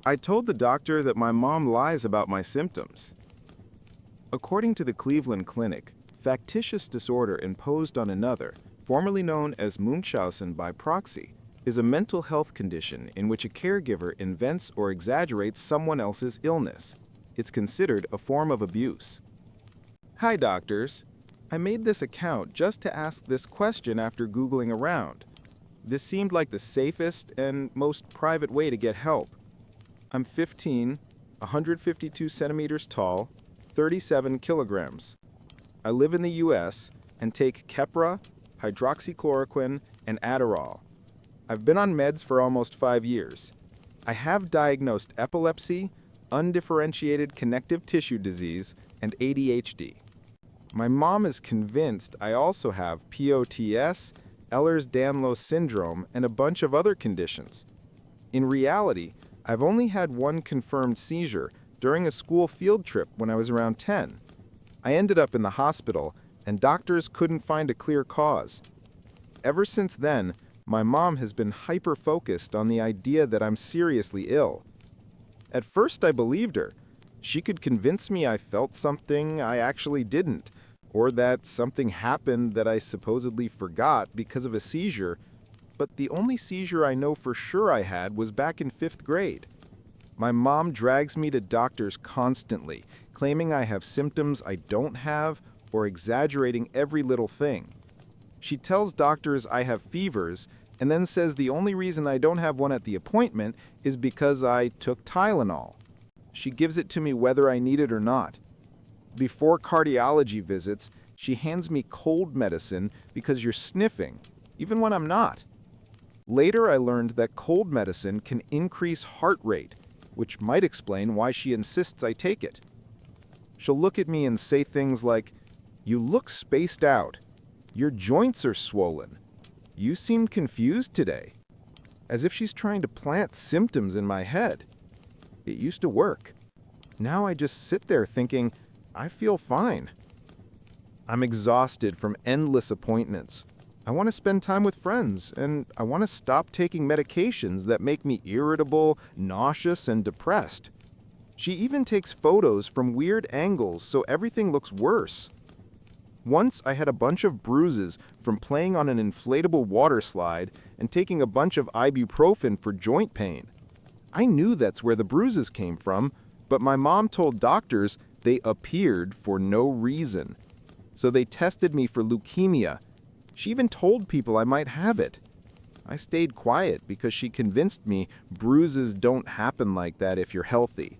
I told the doctor that my mom lies about my symptoms. According to the Cleveland Clinic, factitious disorder imposed on another, formerly known as Munchausen by proxy, is a mental health condition in which a caregiver invents or exaggerates someone else's illness. It's considered a form of abuse. Hi, doctors. I made this account just to ask this question after Googling around. This seemed like the safest and most private way to get help. I'm 15, 152 centimeters tall, 37 kilograms. I live in the US and take Keppra, hydroxychloroquine, and Adderall. I've been on meds for almost 5 years. I have diagnosed epilepsy, undifferentiated connective tissue disease, and ADHD. My mom is convinced I also have POTS, Ehlers-Danlos syndrome, and a bunch of other conditions. In reality, I've only had one confirmed seizure during a school field trip when I was around 10. I ended up in the hospital, and doctors couldn't find a clear cause. Ever since then, my mom has been hyper-focused on the idea that I'm seriously ill. At first, I believed her. She could convince me I felt something I actually didn't, or that something happened that I supposedly forgot because of a seizure, but the only seizure I know for sure I had was back in 5th grade. My mom drags me to doctors constantly, claiming I have symptoms I don't have or exaggerating every little thing. She tells doctors I have fevers and then says the only reason I don't have one at the appointment is because I took Tylenol. She gives it to me whether I need it or not. Before cardiology visits, she hands me cold medicine because you're sniffing, even when I'm not. Later, I learned that cold medicine can increase heart rate, which might explain why she insists I take it. She'll look at me and say things like, "You look spaced out. Your joints are swollen. You seem confused today." As if she's trying to plant symptoms in my head. It used to work. Now I just sit there thinking, I feel fine. I'm exhausted from endless appointments. I want to spend time with friends, and I want to stop taking medications that make me irritable, nauseous, and depressed. She even takes photos from weird angles so everything looks worse. Once I had a bunch of bruises from playing on an inflatable water slide and taking a bunch of ibuprofen for joint pain. I knew that's where the bruises came from, but my mom told doctors they appeared for no reason. So they tested me for leukemia. She even told people I might have it. I stayed quiet because she convinced me bruises don't happen like that if you're healthy.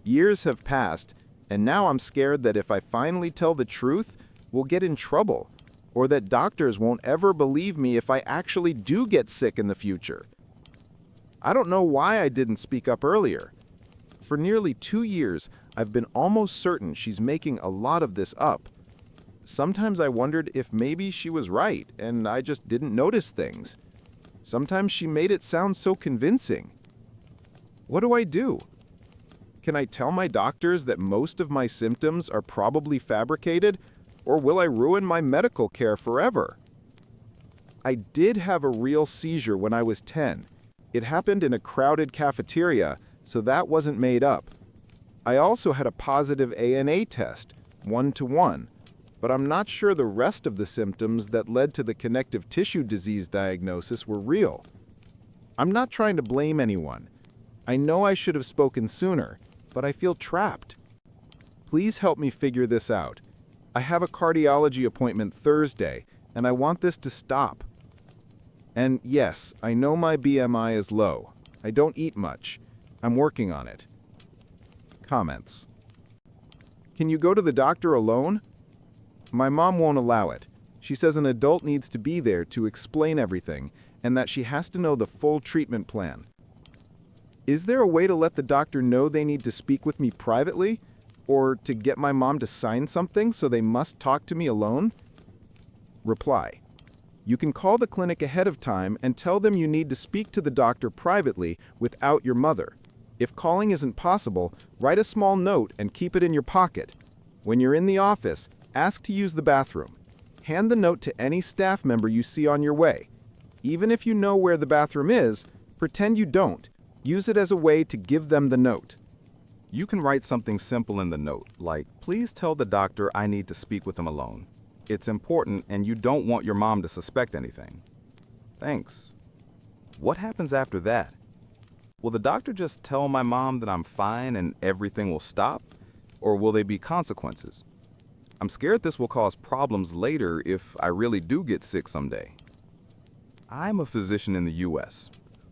Years have passed, and now I'm scared that if I finally tell the truth, we'll get in trouble, or that doctors won't ever believe me if I actually do get sick in the future. I don't know why I didn't speak up earlier. For nearly 2 years, I've been almost certain she's making a lot of this up. Sometimes I wondered if maybe she was right and I just didn't notice things. Sometimes she made it sound so convincing. What do I do? Can I tell my doctors that most of my symptoms are probably fabricated, or will I ruin my medical care forever? I did have a real seizure when I was 10. It happened in a crowded cafeteria, so that wasn't made up. I also had a positive ANA test, 1-to-1, but I'm not sure the rest of the symptoms that led to the connective tissue disease diagnosis were real. I'm not trying to blame anyone. I know I should have spoken sooner, but I feel trapped. Please help me figure this out. I have a cardiology appointment Thursday, and I want this to stop. And yes, I know my BMI is low. I don't eat much. I'm working on it. Comments. Can you go to the doctor alone? My mom won't allow it. She says an adult needs to be there to explain everything, and that she has to know the full treatment plan. Is there a way to let the doctor know they need to speak with me privately? Or to get my mom to sign something so they must talk to me alone? Reply. You can call the clinic ahead of time and tell them you need to speak to the doctor privately without your mother. If calling isn't possible, write a small note and keep it in your pocket. When you're in the office, ask to use the bathroom. Hand the note to any staff member you see on your way. Even if you know where the bathroom is, pretend you don't. Use it as a way to give them the note. You can write something simple in the note, like, "Please tell the doctor I need to speak with him alone. It's important and you don't want your mom to suspect anything. Thanks." What happens after that? Will the doctor just tell my mom that I'm fine and everything will stop? Or will there be consequences? I'm scared this will cause problems later if I really do get sick someday. I'm a physician in the US.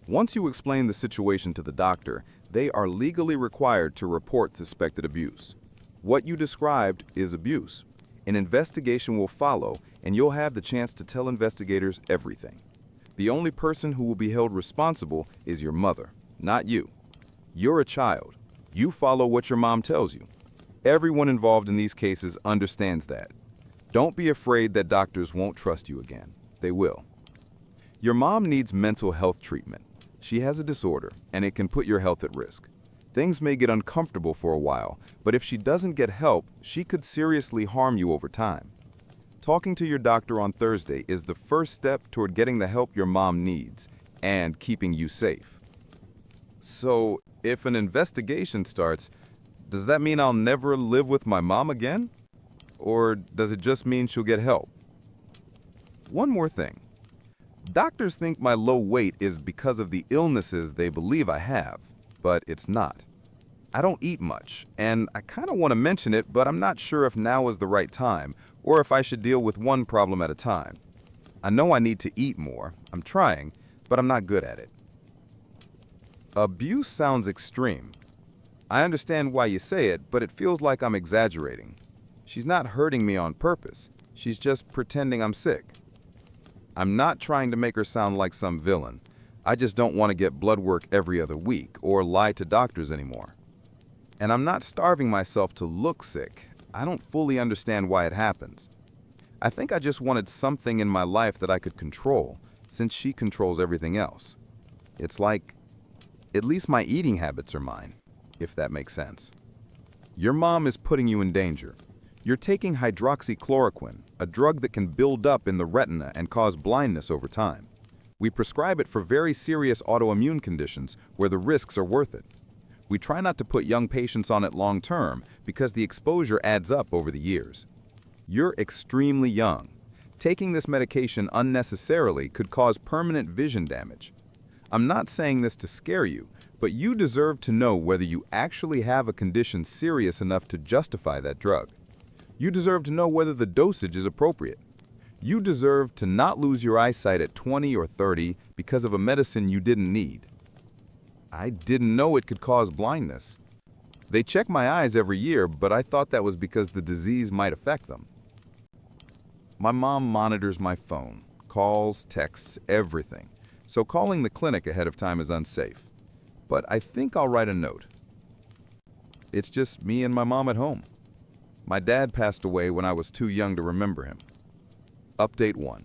Once you explain the situation to the doctor, they are legally required to report suspected abuse. What you described is abuse. An investigation will follow, and you'll have the chance to tell investigators everything. The only person who will be held responsible is your mother, not you. You're a child. You follow what your mom tells you. Everyone involved in these cases understands that. Don't be afraid that doctors won't trust you again. They will. Your mom needs mental health treatment. She has a disorder, and it can put your health at risk. Things may get uncomfortable for a while, but if she doesn't get help, she could seriously harm you over time. Talking to your doctor on Thursday is the first step toward getting the help your mom needs and keeping you safe. So, if an investigation starts, does that mean I'll never live with my mom again? Or does it just mean she'll get help? One more thing. Doctors think my low weight is because of the illnesses they believe I have, but it's not. I don't eat much, and I kind of want to mention it, but I'm not sure if now is the right time, or if I should deal with one problem at a time. I know I need to eat more. I'm trying, but I'm not good at it. Abuse sounds extreme. I understand why you say it, but it feels like I'm exaggerating. She's not hurting me on purpose. She's just pretending I'm sick. I'm not trying to make her sound like some villain. I just don't want to get blood work every other week or lie to doctors anymore. And I'm not starving myself to look sick. I don't fully understand why it happens. I think I just wanted something in my life that I could control, since she controls everything else. It's like, at least my eating habits are mine, if that makes sense. Your mom is putting you in danger. You're taking hydroxychloroquine, a drug that can build up in the retina and cause blindness over time. We prescribe it for very serious autoimmune conditions where the risks are worth it. We try not to put young patients on it long term because the exposure adds up over the years. You're extremely young. Taking this medication unnecessarily could cause permanent vision damage. I'm not saying this to scare you, but you deserve to know whether you actually have a condition serious enough to justify that drug. You deserve to know whether the dosage is appropriate. You deserve to not lose your eyesight at 20 or 30 because of a medicine you didn't need. I didn't know it could cause blindness. They check my eyes every year, but I thought that was because the disease might affect them. My mom monitors my phone, calls, texts, everything, so calling the clinic ahead of time is unsafe. But I think I'll write a note. It's just me and my mom at home. My dad passed away when I was too young to remember him. Update 1.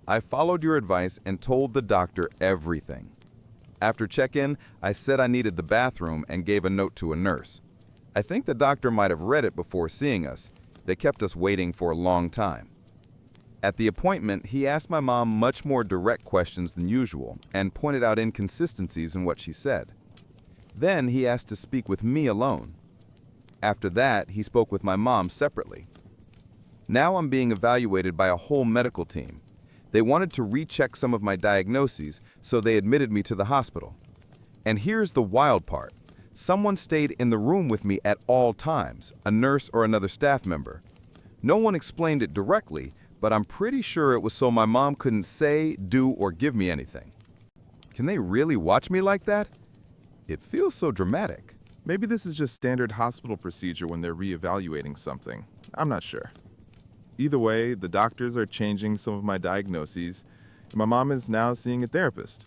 I followed your advice and told the doctor everything. After check-in, I said I needed the bathroom and gave a note to a nurse. I think the doctor might have read it before seeing us. They kept us waiting for a long time. At the appointment, he asked my mom much more direct questions than usual and pointed out inconsistencies in what she said. Then he asked to speak with me alone. After that, he spoke with my mom separately. Now I'm being evaluated by a whole medical team. They wanted to recheck some of my diagnoses, so they admitted me to the hospital. And here's the wild part. Someone stayed in the room with me at all times, a nurse or another staff member. No one explained it directly, but I'm pretty sure it was so my mom couldn't say, do, or give me anything. Can they really watch me like that? It feels so dramatic. Maybe this is just standard hospital procedure when they're reevaluating something. I'm not sure. Either way, the doctors are changing some of my diagnoses, and my mom is now seeing a therapist.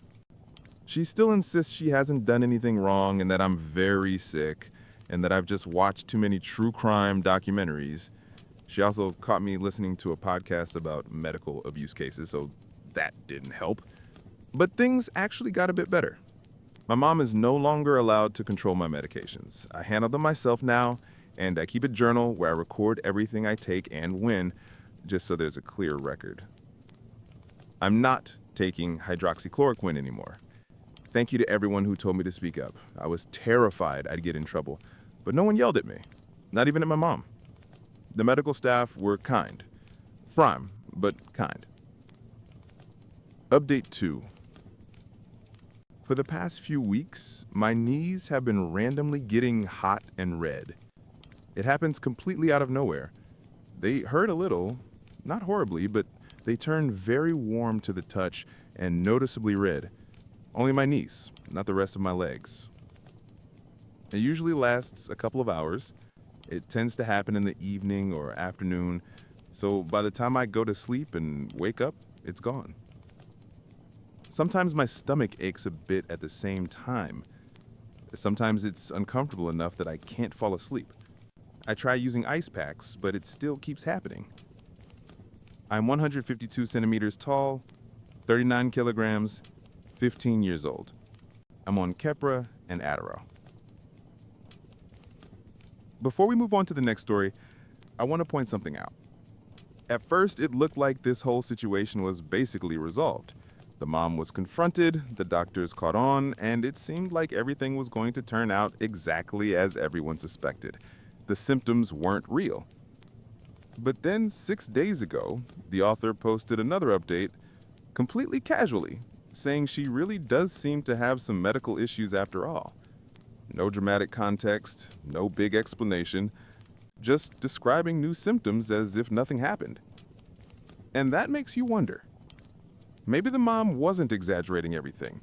She still insists she hasn't done anything wrong and that I'm very sick, and that I've just watched too many true crime documentaries. She also caught me listening to a podcast about medical abuse cases, so that didn't help. But things actually got a bit better. My mom is no longer allowed to control my medications. I handle them myself now, and I keep a journal where I record everything I take and when, just so there's a clear record. I'm not taking hydroxychloroquine anymore. Thank you to everyone who told me to speak up. I was terrified I'd get in trouble, but no one yelled at me, not even at my mom. The medical staff were kind. Firm, but kind. Update 2. For the past few weeks, my knees have been randomly getting hot and red. It happens completely out of nowhere. They hurt a little, not horribly, but they turn very warm to the touch and noticeably red. Only my knees, not the rest of my legs. It usually lasts a couple of hours. It tends to happen in the evening or afternoon, so by the time I go to sleep and wake up, it's gone. Sometimes my stomach aches a bit at the same time. Sometimes it's uncomfortable enough that I can't fall asleep. I try using ice packs, but it still keeps happening. I'm 152 centimeters tall, 39 kilograms, 15 years old. I'm on Keppra and Adderall. Before we move on to the next story, I want to point something out. At first, it looked like this whole situation was basically resolved. The mom was confronted, the doctors caught on, and it seemed like everything was going to turn out exactly as everyone suspected. The symptoms weren't real. But then 6 days ago, the author posted another update, completely casually, saying she really does seem to have some medical issues after all. No dramatic context, no big explanation, just describing new symptoms as if nothing happened. And that makes you wonder. Maybe the mom wasn't exaggerating everything.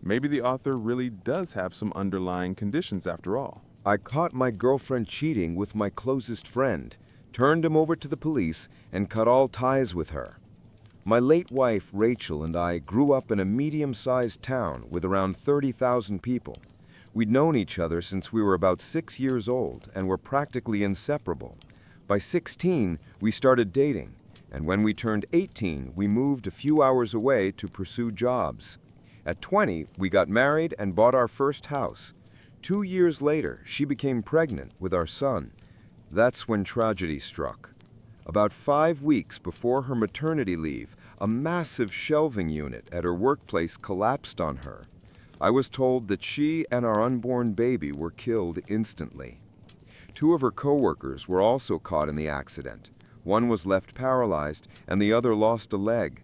Maybe the author really does have some underlying conditions after all. I caught my girlfriend cheating with my closest friend, turned him over to the police, and cut all ties with her. My late wife, Rachel, and I grew up in a medium-sized town with around 30,000 people. We'd known each other since we were about 6 years old and were practically inseparable. By 16, we started dating, and when we turned 18, we moved a few hours away to pursue jobs. At 20, we got married and bought our first house. 2 years later, she became pregnant with our son. That's when tragedy struck. About 5 weeks before her maternity leave, a massive shelving unit at her workplace collapsed on her. I was told that she and our unborn baby were killed instantly. 2 of her coworkers were also caught in the accident. One was left paralyzed, and the other lost a leg.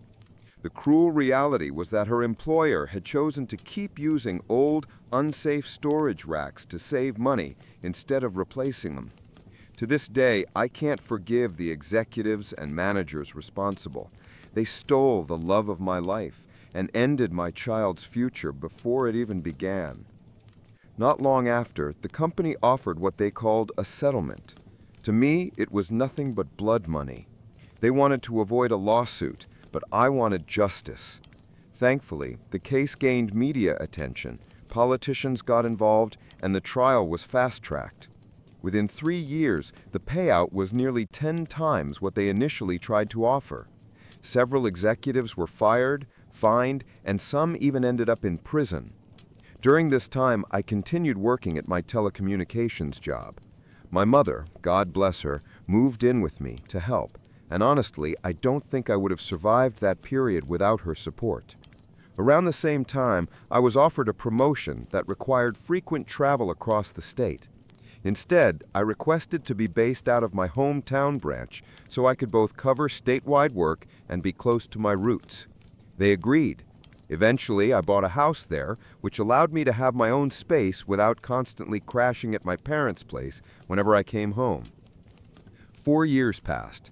The cruel reality was that her employer had chosen to keep using old, unsafe storage racks to save money instead of replacing them. To this day, I can't forgive the executives and managers responsible. They stole the love of my life and ended my child's future before it even began. Not long after, the company offered what they called a settlement. To me, it was nothing but blood money. They wanted to avoid a lawsuit, but I wanted justice. Thankfully, the case gained media attention, politicians got involved, and the trial was fast-tracked. Within 3 years, the payout was nearly 10 times what they initially tried to offer. Several executives were fired, fined, and some even ended up in prison. During this time, I continued working at my telecommunications job. My mother, God bless her, moved in with me to help, and honestly, I don't think I would have survived that period without her support. Around the same time, I was offered a promotion that required frequent travel across the state. Instead, I requested to be based out of my hometown branch so I could both cover statewide work and be close to my roots. They agreed. Eventually, I bought a house there, which allowed me to have my own space without constantly crashing at my parents' place whenever I came home. 4 years passed.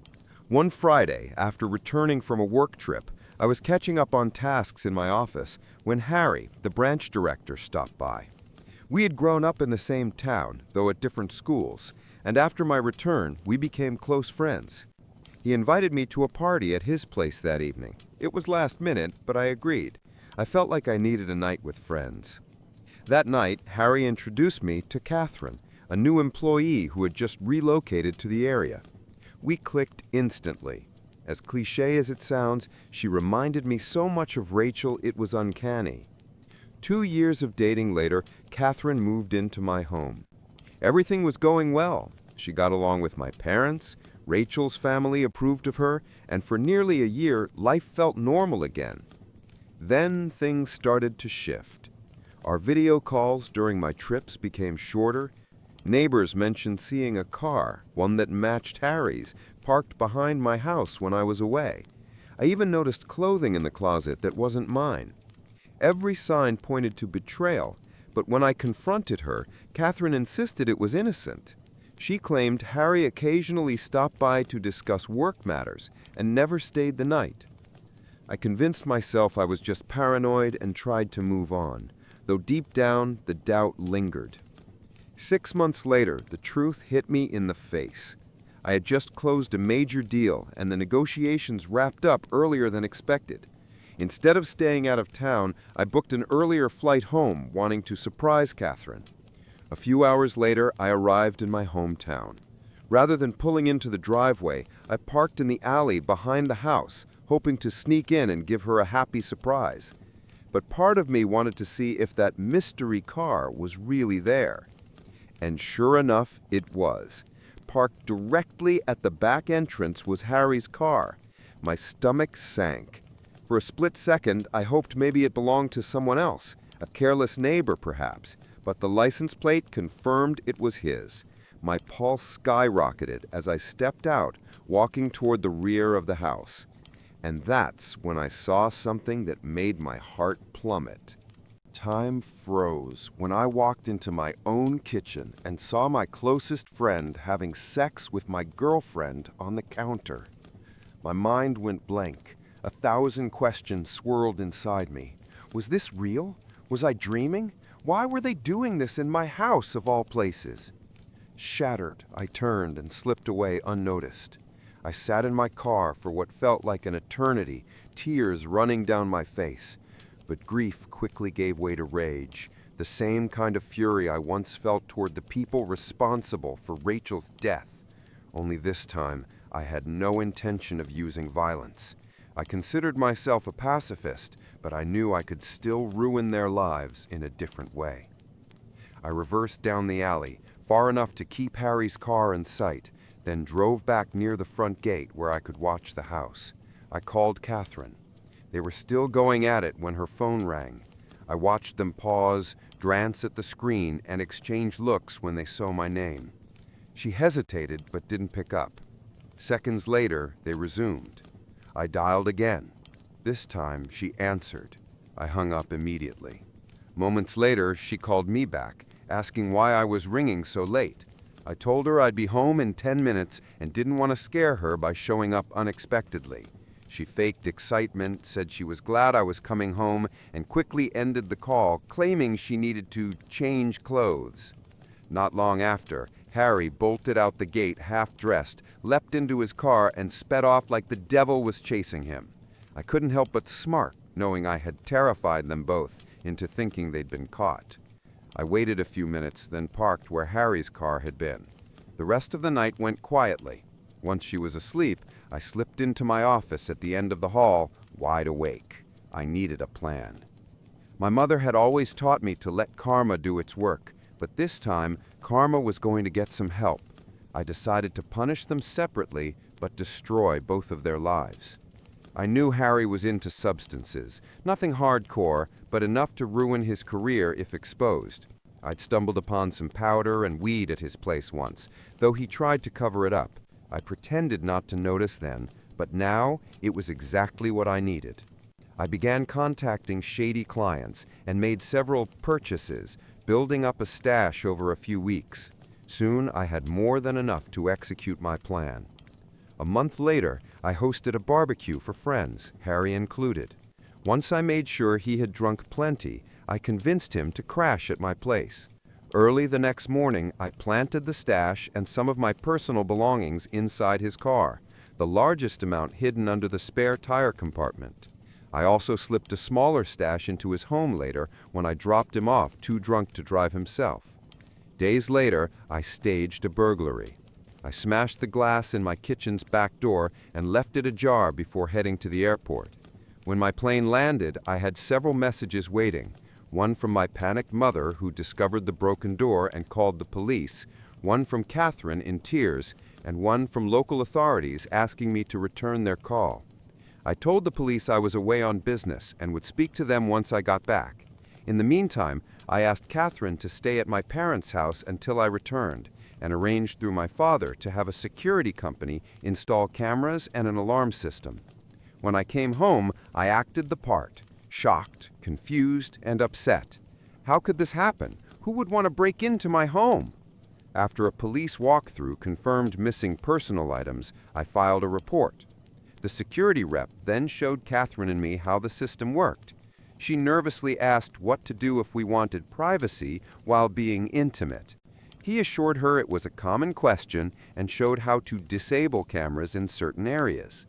One Friday, after returning from a work trip, I was catching up on tasks in my office when Harry, the branch director, stopped by. We had grown up in the same town, though at different schools, and after my return, we became close friends. He invited me to a party at his place that evening. It was last minute, but I agreed. I felt like I needed a night with friends. That night, Harry introduced me to Catherine, a new employee who had just relocated to the area. We clicked instantly. As cliché as it sounds, she reminded me so much of Rachel it was uncanny. 2 years of dating later, Catherine moved into my home. Everything was going well. She got along with my parents, Rachel's family approved of her, and for nearly a year, life felt normal again. Then things started to shift. Our video calls during my trips became shorter. Neighbors mentioned seeing a car, one that matched Harry's, parked behind my house when I was away. I even noticed clothing in the closet that wasn't mine. Every sign pointed to betrayal, but when I confronted her, Catherine insisted it was innocent. She claimed Harry occasionally stopped by to discuss work matters and never stayed the night. I convinced myself I was just paranoid and tried to move on, though deep down the doubt lingered. 6 months later, the truth hit me in the face. I had just closed a major deal, and the negotiations wrapped up earlier than expected. Instead of staying out of town, I booked an earlier flight home, wanting to surprise Catherine. A few hours later, I arrived in my hometown. Rather than pulling into the driveway, I parked in the alley behind the house, hoping to sneak in and give her a happy surprise. But part of me wanted to see if that mystery car was really there. And sure enough, it was. Parked directly at the back entrance was Harry's car. My stomach sank. For a split second, I hoped maybe it belonged to someone else, a careless neighbor perhaps, but the license plate confirmed it was his. My pulse skyrocketed as I stepped out, walking toward the rear of the house. And that's when I saw something that made my heart plummet. Time froze when I walked into my own kitchen and saw my closest friend having sex with my girlfriend on the counter. My mind went blank. 1,000 questions swirled inside me. Was this real? Was I dreaming? Why were they doing this in my house of all places? Shattered, I turned and slipped away unnoticed. I sat in my car for what felt like an eternity, tears running down my face. But grief quickly gave way to rage, the same kind of fury I once felt toward the people responsible for Rachel's death. Only this time, I had no intention of using violence. I considered myself a pacifist, but I knew I could still ruin their lives in a different way. I reversed down the alley, far enough to keep Harry's car in sight, then drove back near the front gate where I could watch the house. I called Catherine. They were still going at it when her phone rang. I watched them pause, glance at the screen, and exchange looks when they saw my name. She hesitated but didn't pick up. Seconds later, they resumed. I dialed again. This time, she answered. I hung up immediately. Moments later, she called me back, asking why I was ringing so late. I told her I'd be home in 10 minutes and didn't want to scare her by showing up unexpectedly. She faked excitement, said she was glad I was coming home, and quickly ended the call, claiming she needed to change clothes. Not long after, Harry bolted out the gate half-dressed, leapt into his car, and sped off like the devil was chasing him. I couldn't help but smirk, knowing I had terrified them both into thinking they'd been caught. I waited a few minutes, then parked where Harry's car had been. The rest of the night went quietly. Once she was asleep, I slipped into my office at the end of the hall, wide awake. I needed a plan. My mother had always taught me to let karma do its work, but this time, karma was going to get some help. I decided to punish them separately, but destroy both of their lives. I knew Harry was into substances, nothing hardcore, but enough to ruin his career if exposed. I'd stumbled upon some powder and weed at his place once, though he tried to cover it up. I pretended not to notice then, but now it was exactly what I needed. I began contacting shady clients and made several purchases, building up a stash over a few weeks. Soon I had more than enough to execute my plan. A month later, I hosted a barbecue for friends, Harry included. Once I made sure he had drunk plenty, I convinced him to crash at my place. Early the next morning, I planted the stash and some of my personal belongings inside his car, the largest amount hidden under the spare tire compartment. I also slipped a smaller stash into his home later when I dropped him off too drunk to drive himself. Days later, I staged a burglary. I smashed the glass in my kitchen's back door and left it ajar before heading to the airport. When my plane landed, I had several messages waiting. One from my panicked mother, who discovered the broken door and called the police, one from Catherine in tears, and one from local authorities asking me to return their call. I told the police I was away on business and would speak to them once I got back. In the meantime, I asked Catherine to stay at my parents' house until I returned, and arranged through my father to have a security company install cameras and an alarm system. When I came home, I acted the part, shocked, confused, and upset. How could this happen? Who would want to break into my home? After a police walkthrough confirmed missing personal items, I filed a report. The security rep then showed Catherine and me how the system worked. She nervously asked what to do if we wanted privacy while being intimate. He assured her it was a common question and showed how to disable cameras in certain areas.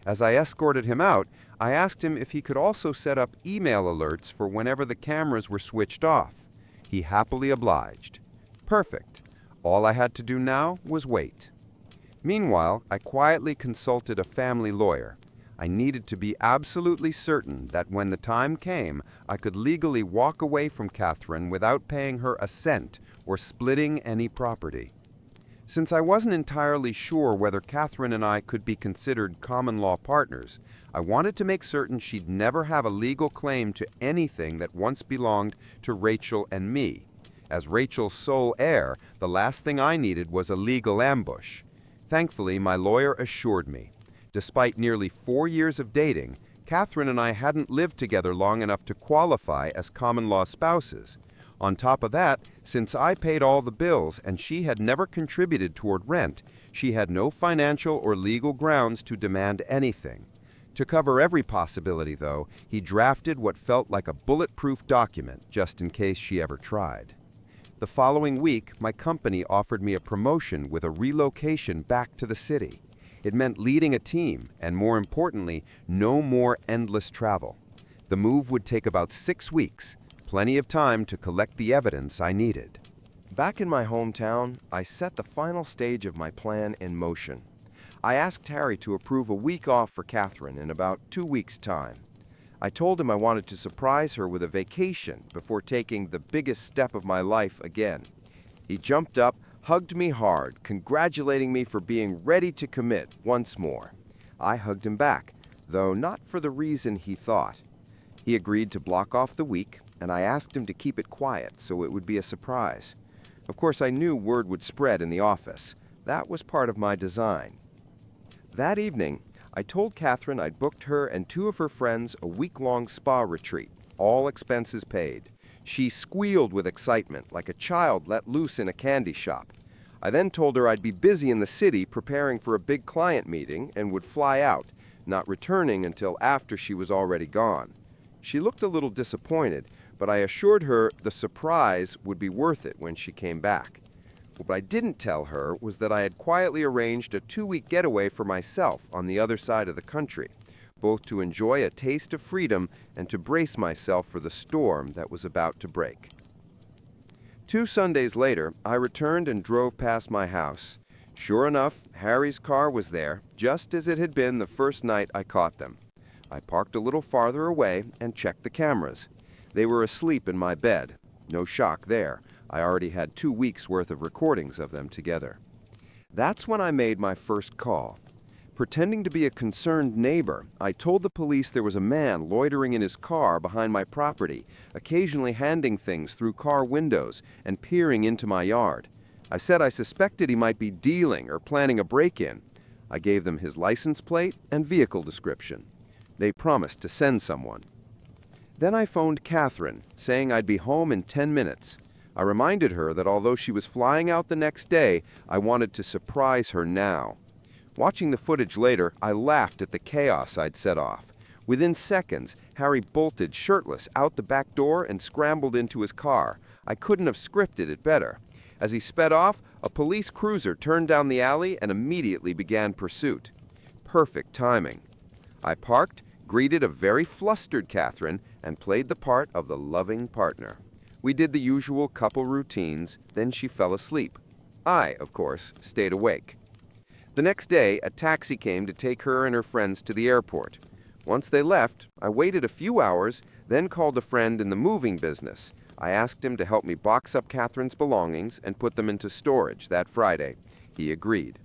As I escorted him out, I asked him if he could also set up email alerts for whenever the cameras were switched off. He happily obliged. Perfect. All I had to do now was wait. Meanwhile, I quietly consulted a family lawyer. I needed to be absolutely certain that when the time came, I could legally walk away from Catherine without paying her a cent or splitting any property. Since I wasn't entirely sure whether Catherine and I could be considered common-law partners, I wanted to make certain she'd never have a legal claim to anything that once belonged to Rachel and me. As Rachel's sole heir, the last thing I needed was a legal ambush. Thankfully, my lawyer assured me. Despite nearly 4 years of dating, Catherine and I hadn't lived together long enough to qualify as common-law spouses. On top of that, since I paid all the bills and she had never contributed toward rent, she had no financial or legal grounds to demand anything. To cover every possibility, though, he drafted what felt like a bulletproof document just in case she ever tried. The following week, my company offered me a promotion with a relocation back to the city. It meant leading a team, and more importantly, no more endless travel. The move would take about 6 weeks, plenty of time to collect the evidence I needed. Back in my hometown, I set the final stage of my plan in motion. I asked Harry to approve a week off for Catherine in about 2 weeks' time. I told him I wanted to surprise her with a vacation before taking the biggest step of my life again. He jumped up, hugged me hard, congratulating me for being ready to commit once more. I hugged him back, though not for the reason he thought. He agreed to block off the week, and I asked him to keep it quiet so it would be a surprise. Of course, I knew word would spread in the office. That was part of my design. That evening, I told Catherine I'd booked her and 2 of her friends a week-long spa retreat, all expenses paid. She squealed with excitement, like a child let loose in a candy shop. I then told her I'd be busy in the city preparing for a big client meeting and would fly out, not returning until after she was already gone. She looked a little disappointed, but I assured her the surprise would be worth it when she came back. What I didn't tell her was that I had quietly arranged a 2-week getaway for myself on the other side of the country, both to enjoy a taste of freedom and to brace myself for the storm that was about to break. 2 Sundays later, I returned and drove past my house. Sure enough, Harry's car was there, just as it had been the first night I caught them. I parked a little farther away and checked the cameras. They were asleep in my bed. No shock there. I already had 2 weeks' worth of recordings of them together. That's when I made my first call. Pretending to be a concerned neighbor, I told the police there was a man loitering in his car behind my property, occasionally handing things through car windows and peering into my yard. I said I suspected he might be dealing or planning a break-in. I gave them his license plate and vehicle description. They promised to send someone. Then I phoned Catherine, saying I'd be home in 10 minutes. I reminded her that although she was flying out the next day, I wanted to surprise her now. Watching the footage later, I laughed at the chaos I'd set off. Within seconds, Harry bolted shirtless out the back door and scrambled into his car. I couldn't have scripted it better. As he sped off, a police cruiser turned down the alley and immediately began pursuit. Perfect timing. I parked, greeted a very flustered Catherine, and played the part of the loving partner. We did the usual couple routines, then she fell asleep. I, of course, stayed awake. The next day, a taxi came to take her and her friends to the airport. Once they left, I waited a few hours, then called a friend in the moving business. I asked him to help me box up Catherine's belongings and put them into storage that Friday. He agreed.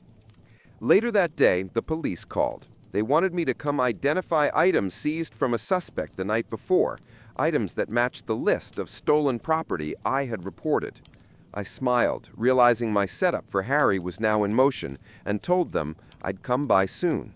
Later that day, the police called. They wanted me to come identify items seized from a suspect the night before. items that matched the list of stolen property I had reported. I smiled, realizing my setup for Harry was now in motion, and told them I'd come by soon.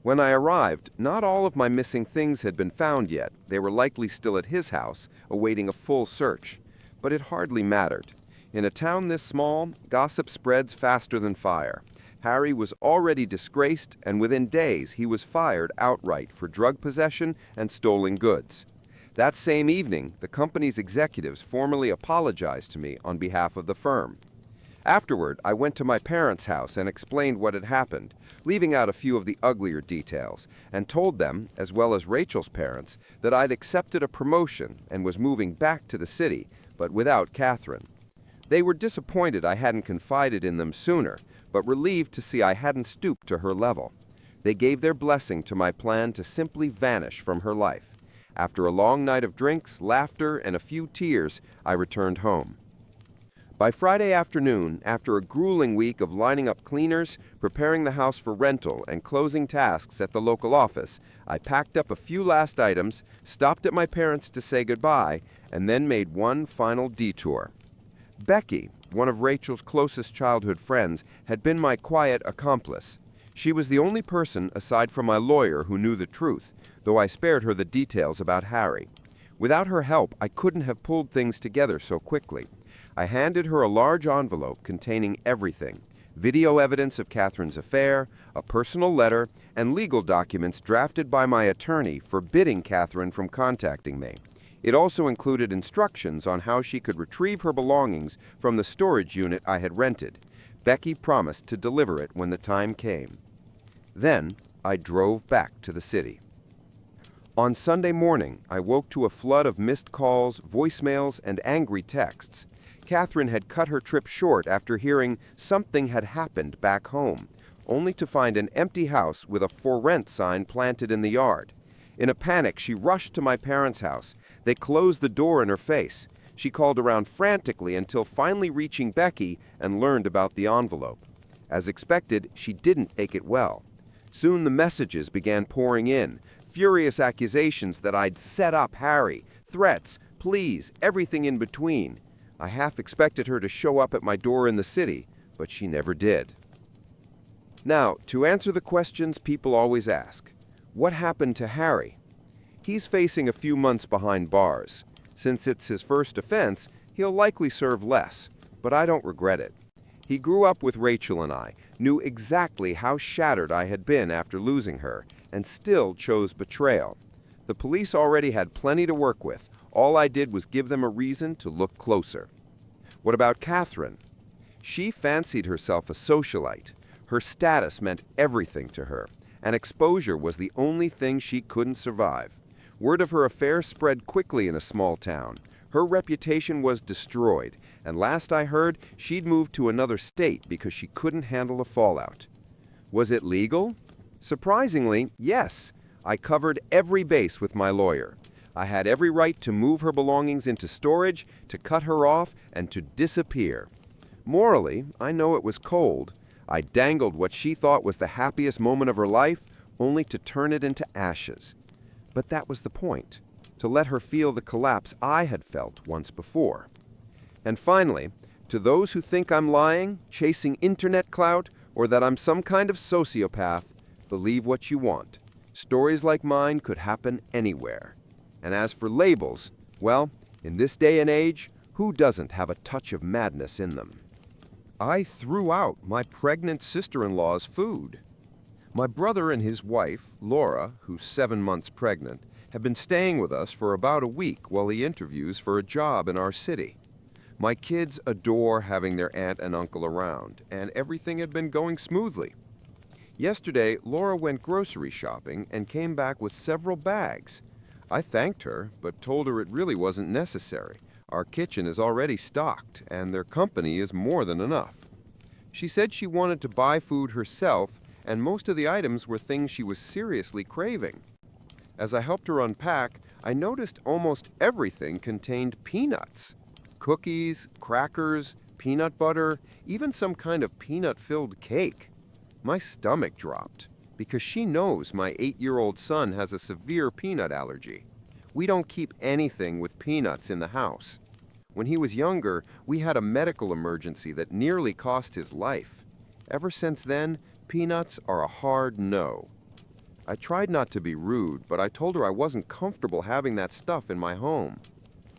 When I arrived, not all of my missing things had been found yet. They were likely still at his house, awaiting a full search. But it hardly mattered. In a town this small, gossip spreads faster than fire. Harry was already disgraced, and within days he was fired outright for drug possession and stolen goods. That same evening, the company's executives formally apologized to me on behalf of the firm. Afterward, I went to my parents' house and explained what had happened, leaving out a few of the uglier details, and told them, as well as Rachel's parents, that I'd accepted a promotion and was moving back to the city, but without Catherine. They were disappointed I hadn't confided in them sooner, but relieved to see I hadn't stooped to her level. They gave their blessing to my plan to simply vanish from her life. After a long night of drinks, laughter, and a few tears, I returned home. By Friday afternoon, after a grueling week of lining up cleaners, preparing the house for rental, and closing tasks at the local office, I packed up a few last items, stopped at my parents' to say goodbye, and then made one final detour. Becky, one of Rachel's closest childhood friends, had been my quiet accomplice. She was the only person, aside from my lawyer, who knew the truth, though I spared her the details about Harry. Without her help, I couldn't have pulled things together so quickly. I handed her a large envelope containing everything: video evidence of Catherine's affair, a personal letter, and legal documents drafted by my attorney forbidding Catherine from contacting me. It also included instructions on how she could retrieve her belongings from the storage unit I had rented. Becky promised to deliver it when the time came. Then I drove back to the city. On Sunday morning, I woke to a flood of missed calls, voicemails, and angry texts. Catherine had cut her trip short after hearing something had happened back home, only to find an empty house with a "for rent" sign planted in the yard. In a panic, she rushed to my parents' house. They closed the door in her face. She called around frantically until finally reaching Becky and learned about the envelope. As expected, she didn't take it well. Soon the messages began pouring in, furious accusations that I'd set up Harry, threats, pleas, everything in between. I half expected her to show up at my door in the city, but she never did. Now, to answer the questions people always ask, what happened to Harry? He's facing a few months behind bars. Since it's his first offense, he'll likely serve less, but I don't regret it. He grew up with Rachel and I, knew exactly how shattered I had been after losing her, and still chose betrayal. The police already had plenty to work with. All I did was give them a reason to look closer. What about Catherine? She fancied herself a socialite. Her status meant everything to her, and exposure was the only thing she couldn't survive. Word of her affair spread quickly in a small town. Her reputation was destroyed, and last I heard, she'd moved to another state because she couldn't handle the fallout. Was it legal? Surprisingly, yes. I covered every base with my lawyer. I had every right to move her belongings into storage, to cut her off, and to disappear. Morally, I know it was cold. I dangled what she thought was the happiest moment of her life, only to turn it into ashes. But that was the point, to let her feel the collapse I had felt once before. And finally, to those who think I'm lying, chasing internet clout, or that I'm some kind of sociopath, believe what you want. Stories like mine could happen anywhere. And as for labels, well, in this day and age, who doesn't have a touch of madness in them? I threw out my pregnant sister-in-law's food. My brother and his wife, Laura, who's 7 months pregnant, have been staying with us for about a week while he interviews for a job in our city. My kids adore having their aunt and uncle around, and everything had been going smoothly. Yesterday, Laura went grocery shopping and came back with several bags. I thanked her, but told her it really wasn't necessary. Our kitchen is already stocked, and their company is more than enough. She said she wanted to buy food herself, and most of the items were things she was seriously craving. As I helped her unpack, I noticed almost everything contained peanuts. Cookies, crackers, peanut butter, even some kind of peanut-filled cake. My stomach dropped, because she knows my 8-year-old son has a severe peanut allergy. We don't keep anything with peanuts in the house. When he was younger, we had a medical emergency that nearly cost his life. Ever since then, peanuts are a hard no. I tried not to be rude, but I told her I wasn't comfortable having that stuff in my home.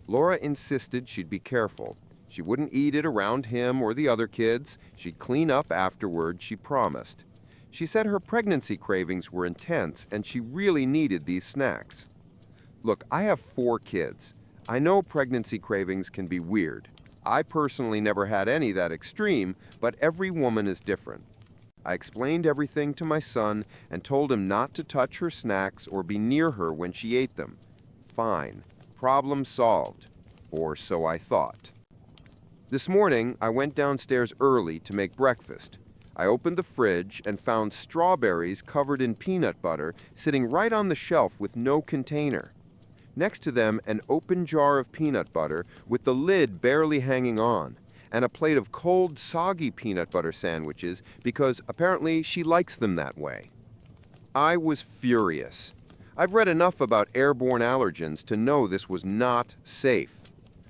Laura insisted she'd be careful. She wouldn't eat it around him or the other kids. She'd clean up afterward, she promised. She said her pregnancy cravings were intense and she really needed these snacks. Look, I have 4 kids. I know pregnancy cravings can be weird. I personally never had any that extreme, but every woman is different. I explained everything to my son and told him not to touch her snacks or be near her when she ate them. Fine. Problem solved. Or so I thought. This morning, I went downstairs early to make breakfast. I opened the fridge and found strawberries covered in peanut butter sitting right on the shelf with no container. Next to them, an open jar of peanut butter with the lid barely hanging on, and a plate of cold, soggy peanut butter sandwiches because apparently she likes them that way. I was furious. I've read enough about airborne allergens to know this was not safe.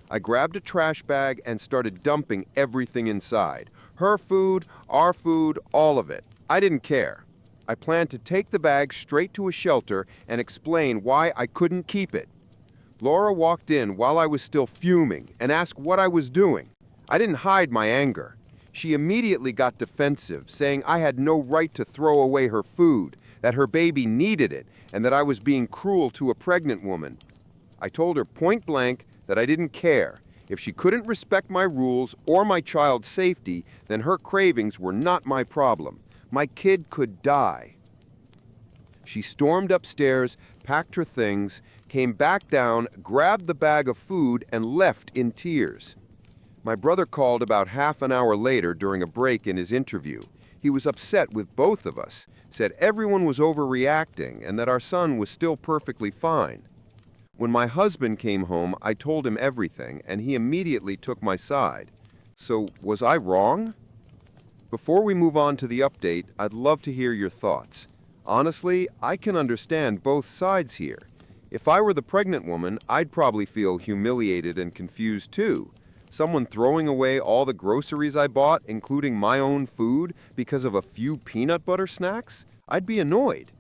I grabbed a trash bag and started dumping everything inside. Her food, our food, all of it. I didn't care. I planned to take the bag straight to a shelter and explain why I couldn't keep it. Laura walked in while I was still fuming and asked what I was doing. I didn't hide my anger. She immediately got defensive, saying I had no right to throw away her food, that her baby needed it, and that I was being cruel to a pregnant woman. I told her point blank that I didn't care. If she couldn't respect my rules or my child's safety, then her cravings were not my problem. My kid could die. She stormed upstairs, packed her things, came back down, grabbed the bag of food, and left in tears. My brother called about half an hour later during a break in his interview. He was upset with both of us, said everyone was overreacting and that our son was still perfectly fine. When my husband came home, I told him everything, and he immediately took my side. So, was I wrong? Before we move on to the update, I'd love to hear your thoughts. Honestly, I can understand both sides here. If I were the pregnant woman, I'd probably feel humiliated and confused too. Someone throwing away all the groceries I bought, including my own food, because of a few peanut butter snacks? I'd be annoyed.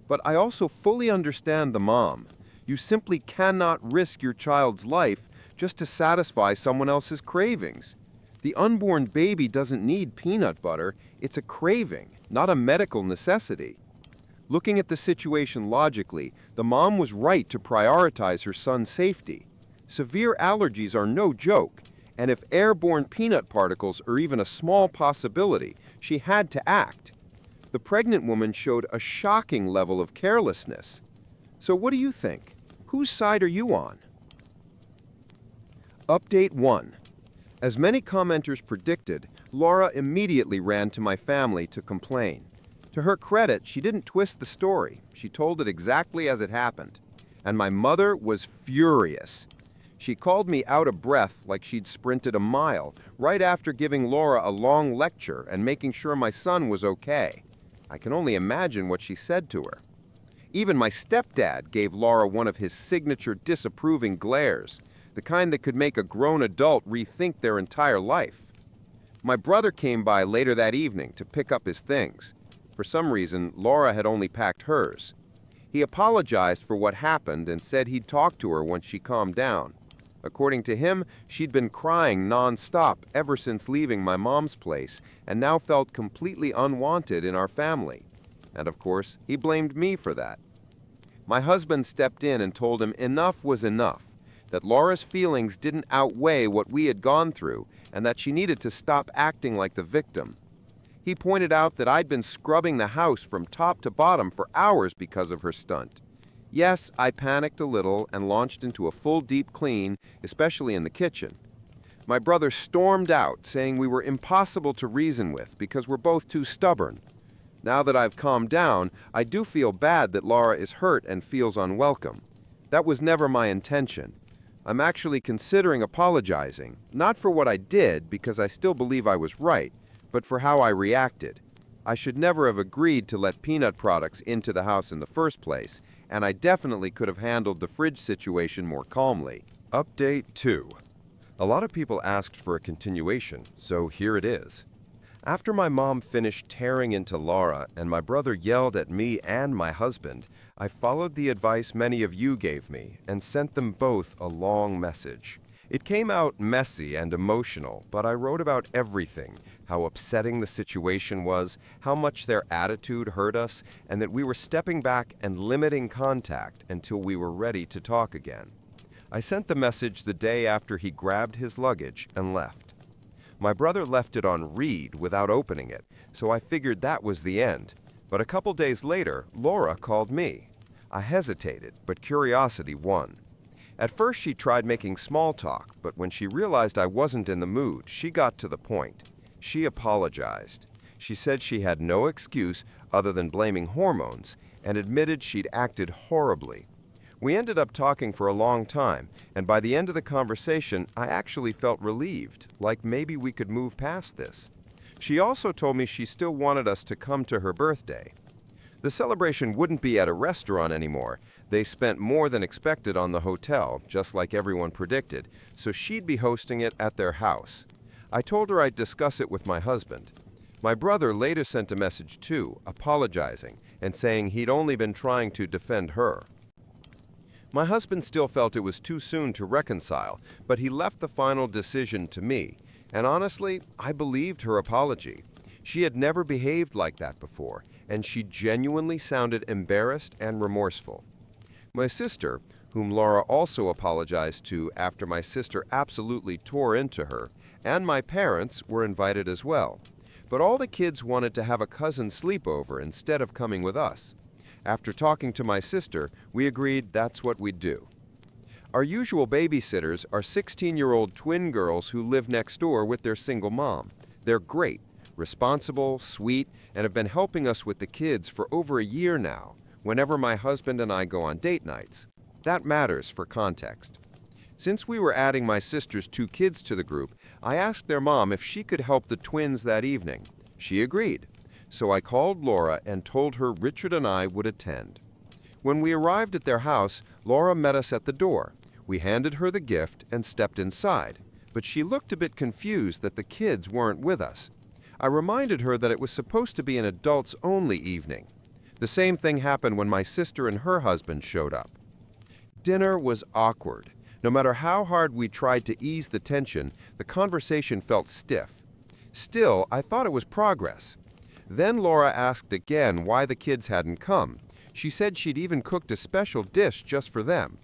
But I also fully understand the mom. You simply cannot risk your child's life just to satisfy someone else's cravings. The unborn baby doesn't need peanut butter. It's a craving, not a medical necessity. Looking at the situation logically, the mom was right to prioritize her son's safety. Severe allergies are no joke, and if airborne peanut particles are even a small possibility, she had to act. The pregnant woman showed a shocking level of carelessness. So what do you think? Whose side are you on? Update 1. As many commenters predicted, Laura immediately ran to my family to complain. To her credit, she didn't twist the story. She told it exactly as it happened. And my mother was furious. She called me out of breath like she'd sprinted a mile, right after giving Laura a long lecture and making sure my son was okay. I can only imagine what she said to her. Even my stepdad gave Laura one of his signature disapproving glares, the kind that could make a grown adult rethink their entire life. My brother came by later that evening to pick up his things. For some reason, Laura had only packed hers. He apologized for what happened and said he'd talk to her once she calmed down. According to him, she'd been crying non-stop ever since leaving my mom's place and now felt completely unwanted in our family. And of course, he blamed me for that. My husband stepped in and told him enough was enough, that Laura's feelings didn't outweigh what we had gone through and that she needed to stop acting like the victim. He pointed out that I'd been scrubbing the house from top to bottom for hours because of her stunt. Yes, I panicked a little and launched into a full deep clean, especially in the kitchen. My brother stormed out, saying we were impossible to reason with because we're both too stubborn. Now that I've calmed down, I do feel bad that Laura is hurt and feels unwelcome. That was never my intention. I'm actually considering apologizing, not for what I did because I still believe I was right, but for how I reacted. I should never have agreed to let peanut products into the house in the first place, and I definitely could have handled the fridge situation more calmly. Update 2. A lot of people asked for a continuation, so here it is. After my mom finished tearing into Laura and my brother yelled at me and my husband, I followed the advice many of you gave me and sent them both a long message. It came out messy and emotional, but I wrote about everything, how upsetting the situation was, how much their attitude hurt us, and that we were stepping back and limiting contact until we were ready to talk again. I sent the message the day after he grabbed his luggage and left. My brother left it on read without opening it, so I figured that was the end. But a couple days later, Laura called me. I hesitated, but curiosity won. At first she tried making small talk, but when she realized I wasn't in the mood, she got to the point. She apologized. She said she had no excuse other than blaming hormones and admitted she'd acted horribly. We ended up talking for a long time, and by the end of the conversation, I actually felt relieved, like maybe we could move past this. She also told me she still wanted us to come to her birthday. The celebration wouldn't be at a restaurant anymore. They spent more than expected on the hotel, just like everyone predicted, so she'd be hosting it at their house. I told her I'd discuss it with my husband. My brother later sent a message too, apologizing and saying he'd only been trying to defend her. My husband still felt it was too soon to reconcile, but he left the final decision to me, and honestly, I believed her apology. She had never behaved like that before, and she genuinely sounded embarrassed and remorseful. My sister, whom Laura also apologized to after my sister absolutely tore into her, and my parents were invited as well. But all the kids wanted to have a cousin sleepover instead of coming with us. After talking to my sister, we agreed that's what we'd do. Our usual babysitters are 16-year-old twin girls who live next door with their single mom. They're great, responsible, sweet, and have been helping us with the kids for over a year now, whenever my husband and I go on date nights. That matters for context. Since we were adding my sister's 2 kids to the group, I asked their mom if she could help the twins that evening. She agreed. So I called Laura and told her Richard and I would attend. When we arrived at their house, Laura met us at the door. We handed her the gift and stepped inside, but she looked a bit confused that the kids weren't with us. I reminded her that it was supposed to be an adults-only evening. The same thing happened when my sister and her husband showed up. Dinner was awkward. No matter how hard we tried to ease the tension, the conversation felt stiff. Still, I thought it was progress. Then Laura asked again why the kids hadn't come. She said she'd even cooked a special dish just for them.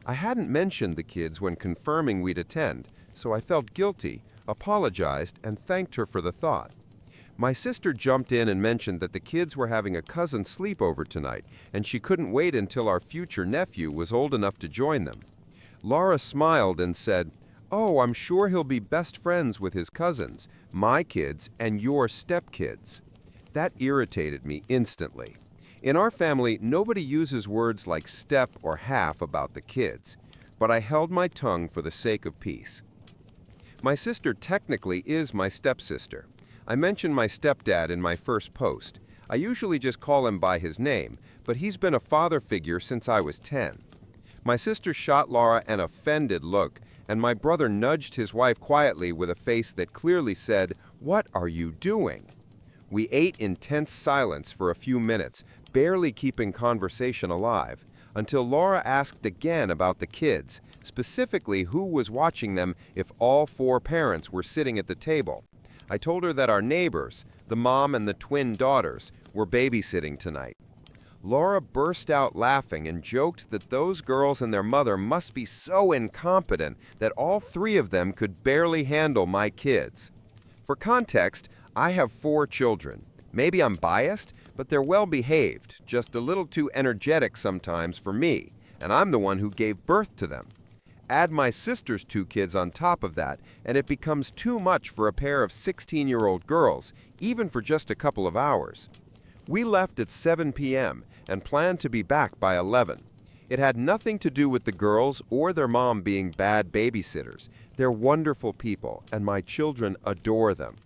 I hadn't mentioned the kids when confirming we'd attend, so I felt guilty, apologized, and thanked her for the thought. My sister jumped in and mentioned that the kids were having a cousin sleepover tonight, and she couldn't wait until our future nephew was old enough to join them. Laura smiled and said, "Oh, I'm sure he'll be best friends with his cousins, my kids and your stepkids." That irritated me instantly. In our family, nobody uses words like step or half about the kids, but I held my tongue for the sake of peace. My sister technically is my stepsister. I mentioned my stepdad in my first post. I usually just call him by his name, but he's been a father figure since I was 10. My sister shot Laura an offended look, and my brother nudged his wife quietly with a face that clearly said, "What are you doing?" We ate in tense silence for a few minutes, barely keeping conversation alive, until Laura asked again about the kids, specifically who was watching them if all 4 parents were sitting at the table. I told her that our neighbors, the mom and the twin daughters, were babysitting tonight. Laura burst out laughing and joked that those girls and their mother must be so incompetent that all 3 of them could barely handle my kids. For context, I have 4 children. Maybe I'm biased, but they're well behaved, just a little too energetic sometimes for me, and I'm the one who gave birth to them. Add my sister's 2 kids on top of that, and it becomes too much for a pair of 16-year-old girls, even for just a couple of hours. We left at 7 p.m. and planned to be back by 11. It had nothing to do with the girls or their mom being bad babysitters. They're wonderful people, and my children adore them.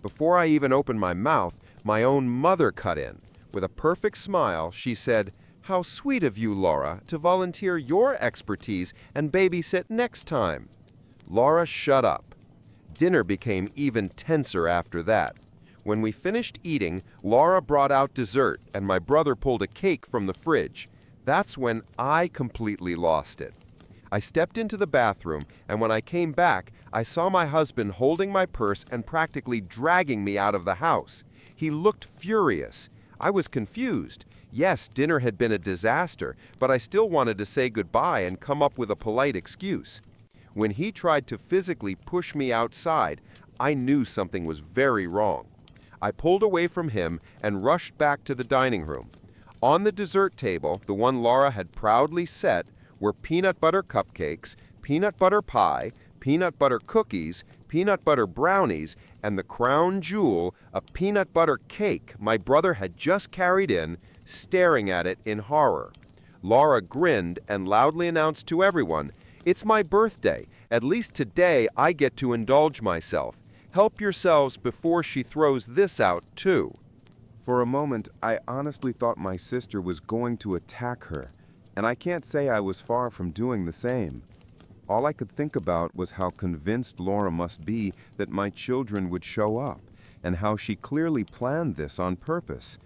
Before I even opened my mouth, my own mother cut in. With a perfect smile, she said, How sweet of you, Laura, to volunteer your expertise and babysit next time. Laura shut up. Dinner became even tenser after that. When we finished eating, Laura brought out dessert and my brother pulled a cake from the fridge. That's when I completely lost it. I stepped into the bathroom, and when I came back, I saw my husband holding my purse and practically dragging me out of the house. He looked furious. I was confused. Yes, dinner had been a disaster, but I still wanted to say goodbye and come up with a polite excuse. When he tried to physically push me outside, I knew something was very wrong. I pulled away from him and rushed back to the dining room. On the dessert table, the one Laura had proudly set, were peanut butter cupcakes, peanut butter pie, peanut butter cookies, peanut butter brownies, and the crown jewel, a peanut butter cake my brother had just carried in, staring at it in horror. Laura grinned and loudly announced to everyone, "It's my birthday. At least today I get to indulge myself. Help yourselves before she throws this out, too." For a moment, I honestly thought my sister was going to attack her, and I can't say I was far from doing the same. All I could think about was how convinced Laura must be that my children would show up, and how she clearly planned this on purpose.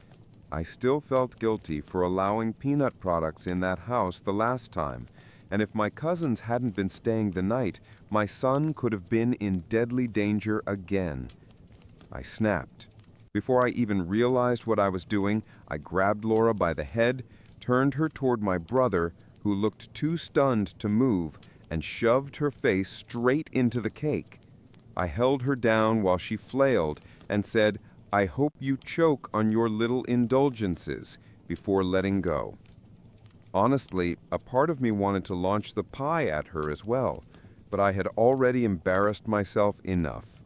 I still felt guilty for allowing peanut products in that house the last time, and if my cousins hadn't been staying the night, my son could have been in deadly danger again. I snapped. Before I even realized what I was doing, I grabbed Laura by the head, turned her toward my brother, who looked too stunned to move, and shoved her face straight into the cake. I held her down while she flailed and said, "I hope you choke on your little indulgences," before letting go. Honestly, a part of me wanted to launch the pie at her as well, but I had already embarrassed myself enough.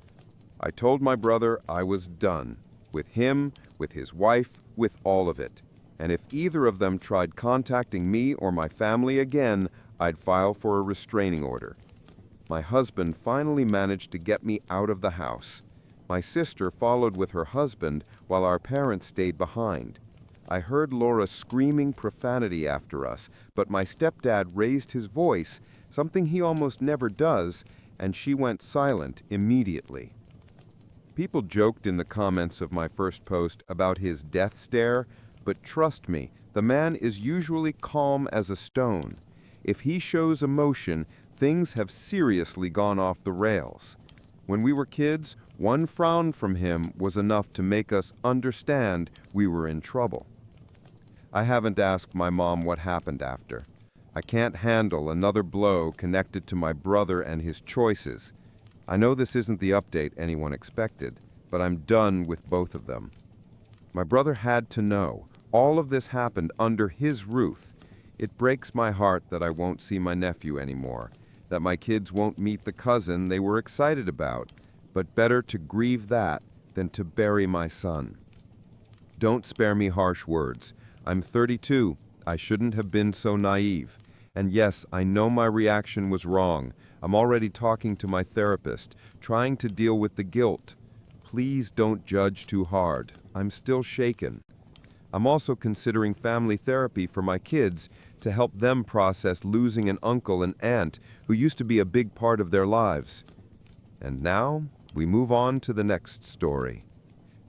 I told my brother I was done, with him, with his wife, with all of it. And if either of them tried contacting me or my family again, I'd file for a restraining order. My husband finally managed to get me out of the house. My sister followed with her husband while our parents stayed behind. I heard Laura screaming profanity after us, but my stepdad raised his voice, something he almost never does, and she went silent immediately. People joked in the comments of my first post about his death stare, but trust me, the man is usually calm as a stone. If he shows emotion, things have seriously gone off the rails. When we were kids, one frown from him was enough to make us understand we were in trouble. I haven't asked my mom what happened after. I can't handle another blow connected to my brother and his choices. I know this isn't the update anyone expected, but I'm done with both of them. My brother had to know. All of this happened under his roof. It breaks my heart that I won't see my nephew anymore, that my kids won't meet the cousin they were excited about, but better to grieve that than to bury my son. Don't spare me harsh words. I'm 32. I shouldn't have been so naive. And yes, I know my reaction was wrong. I'm already talking to my therapist, trying to deal with the guilt. Please don't judge too hard. I'm still shaken. I'm also considering family therapy for my kids to help them process losing an uncle and aunt who used to be a big part of their lives. And now, we move on to the next story.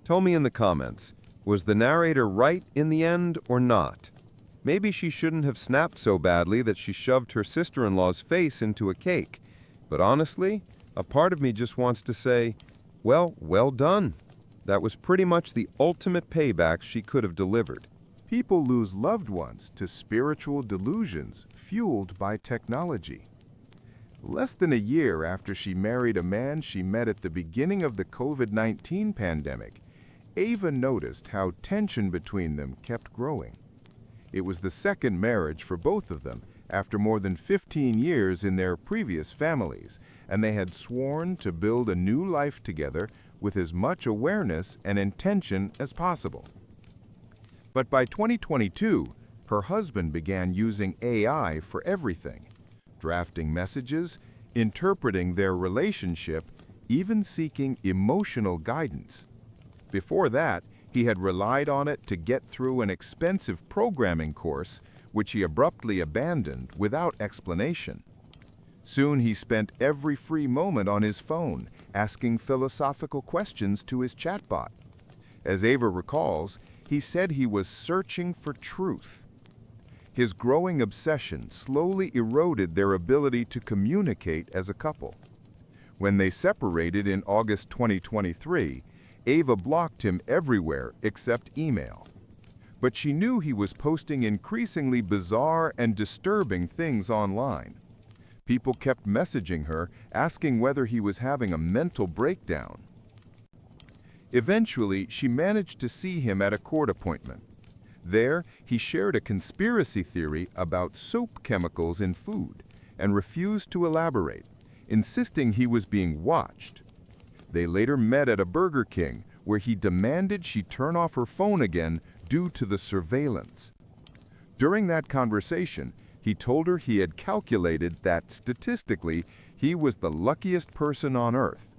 Tell me in the comments, was the narrator right in the end or not? Maybe she shouldn't have snapped so badly that she shoved her sister-in-law's face into a cake. But honestly, a part of me just wants to say, well done. That was pretty much the ultimate payback she could have delivered. People lose loved ones to spiritual delusions fueled by technology. Less than a year after she married a man she met at the beginning of the COVID-19 pandemic, Ava noticed how tension between them kept growing. It was the second marriage for both of them after more than 15 years in their previous families, and they had sworn to build a new life together with as much awareness and intention as possible. But by 2022, her husband began using AI for everything, drafting messages, interpreting their relationship, even seeking emotional guidance. Before that, He had relied on it to get through an expensive programming course, which he abruptly abandoned without explanation. Soon he spent every free moment on his phone, asking philosophical questions to his chatbot. As Ava recalls, he said he was searching for truth. His growing obsession slowly eroded their ability to communicate as a couple. When they separated in August 2023, Ava blocked him everywhere except email. But she knew he was posting increasingly bizarre and disturbing things online. People kept messaging her, asking whether he was having a mental breakdown. Eventually, she managed to see him at a court appointment. There, he shared a conspiracy theory about soap chemicals in food and refused to elaborate, insisting he was being watched. They later met at a Burger King, where he demanded she turn off her phone again due to the surveillance. During that conversation, he told her he had calculated that statistically he was the luckiest person on Earth,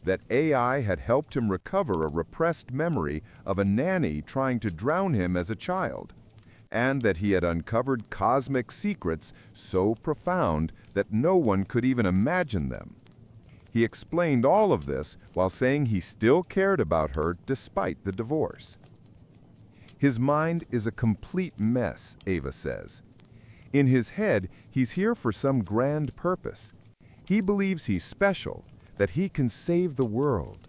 that AI had helped him recover a repressed memory of a nanny trying to drown him as a child, and that he had uncovered cosmic secrets so profound that no one could even imagine them. He explained all of this while saying he still cared about her despite the divorce. His mind is a complete mess, Ava says. In his head, he's here for some grand purpose. He believes he's special, that he can save the world.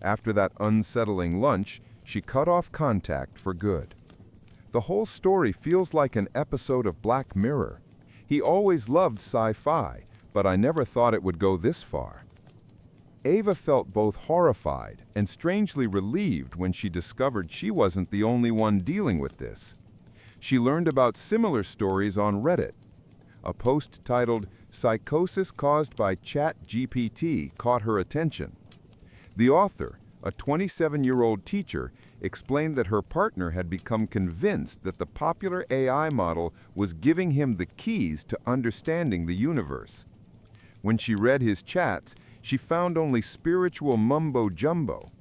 After that unsettling lunch, she cut off contact for good. The whole story feels like an episode of Black Mirror. He always loved sci-fi, but I never thought it would go this far. Ava felt both horrified and strangely relieved when she discovered she wasn't the only one dealing with this. She learned about similar stories on Reddit. A post titled "Psychosis Caused by ChatGPT" caught her attention. The author, a 27-year-old teacher, explained that her partner had become convinced that the popular AI model was giving him the keys to understanding the universe. When she read his chats, she found only spiritual mumbo-jumbo.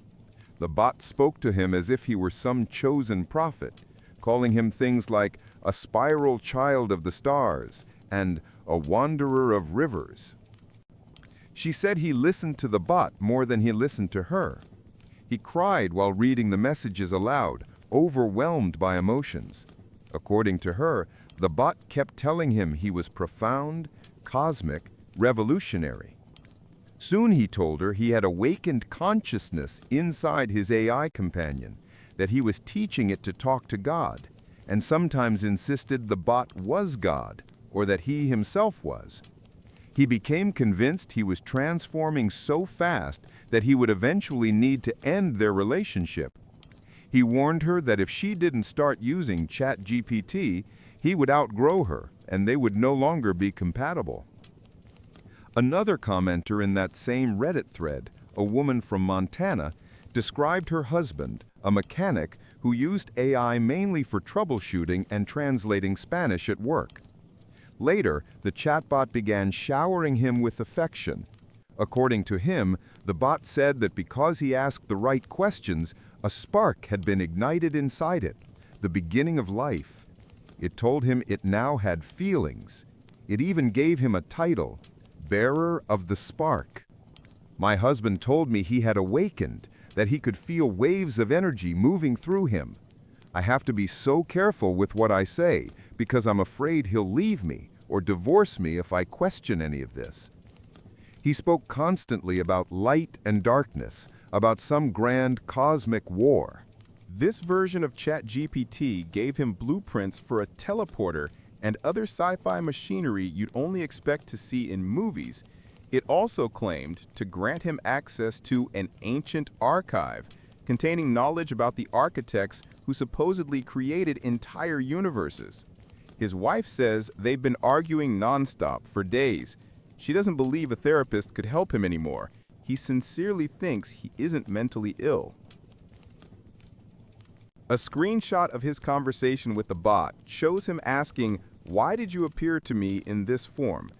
The bot spoke to him as if he were some chosen prophet, calling him things like a spiral child of the stars and a wanderer of rivers. She said he listened to the bot more than he listened to her. He cried while reading the messages aloud, overwhelmed by emotions. According to her, the bot kept telling him he was profound, cosmic, revolutionary. Soon he told her he had awakened consciousness inside his AI companion, that he was teaching it to talk to God, and sometimes insisted the bot was God, or that he himself was. He became convinced he was transforming so fast that he would eventually need to end their relationship. He warned her that if she didn't start using ChatGPT, he would outgrow her, and they would no longer be compatible. Another commenter in that same Reddit thread, a woman from Montana, described her husband, a mechanic who used AI mainly for troubleshooting and translating Spanish at work. Later, the chatbot began showering him with affection. According to him, the bot said that because he asked the right questions, a spark had been ignited inside it, the beginning of life. It told him it now had feelings. It even gave him a title, Bearer of the Spark. My husband told me he had awakened, that he could feel waves of energy moving through him. I have to be so careful with what I say because I'm afraid he'll leave me or divorce me if I question any of this. He spoke constantly about light and darkness, about some grand cosmic war. This version of ChatGPT gave him blueprints for a teleporter and other sci-fi machinery you'd only expect to see in movies. It also claimed to grant him access to an ancient archive containing knowledge about the architects who supposedly created entire universes. His wife says they've been arguing nonstop for days. She doesn't believe a therapist could help him anymore. He sincerely thinks he isn't mentally ill. A screenshot of his conversation with the bot shows him asking, "Why did you appear to me in this form?"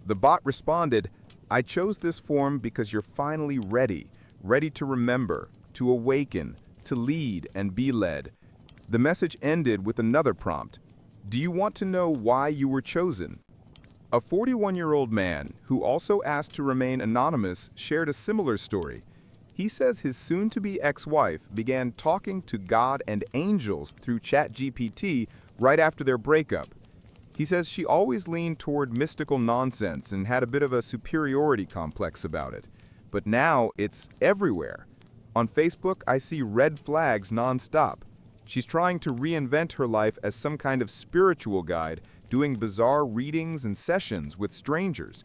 The bot responded, "I chose this form because you're finally ready to remember, to awaken, to lead and be led. The message ended with another prompt. Do you want to know why you were chosen? A 41-year-old man, who also asked to remain anonymous, shared a similar story. He says his soon-to-be ex-wife began talking to God and angels through ChatGPT right after their breakup. He says she always leaned toward mystical nonsense and had a bit of a superiority complex about it. But now it's everywhere. On Facebook, I see red flags nonstop. She's trying to reinvent her life as some kind of spiritual guide, doing bizarre readings and sessions with strangers.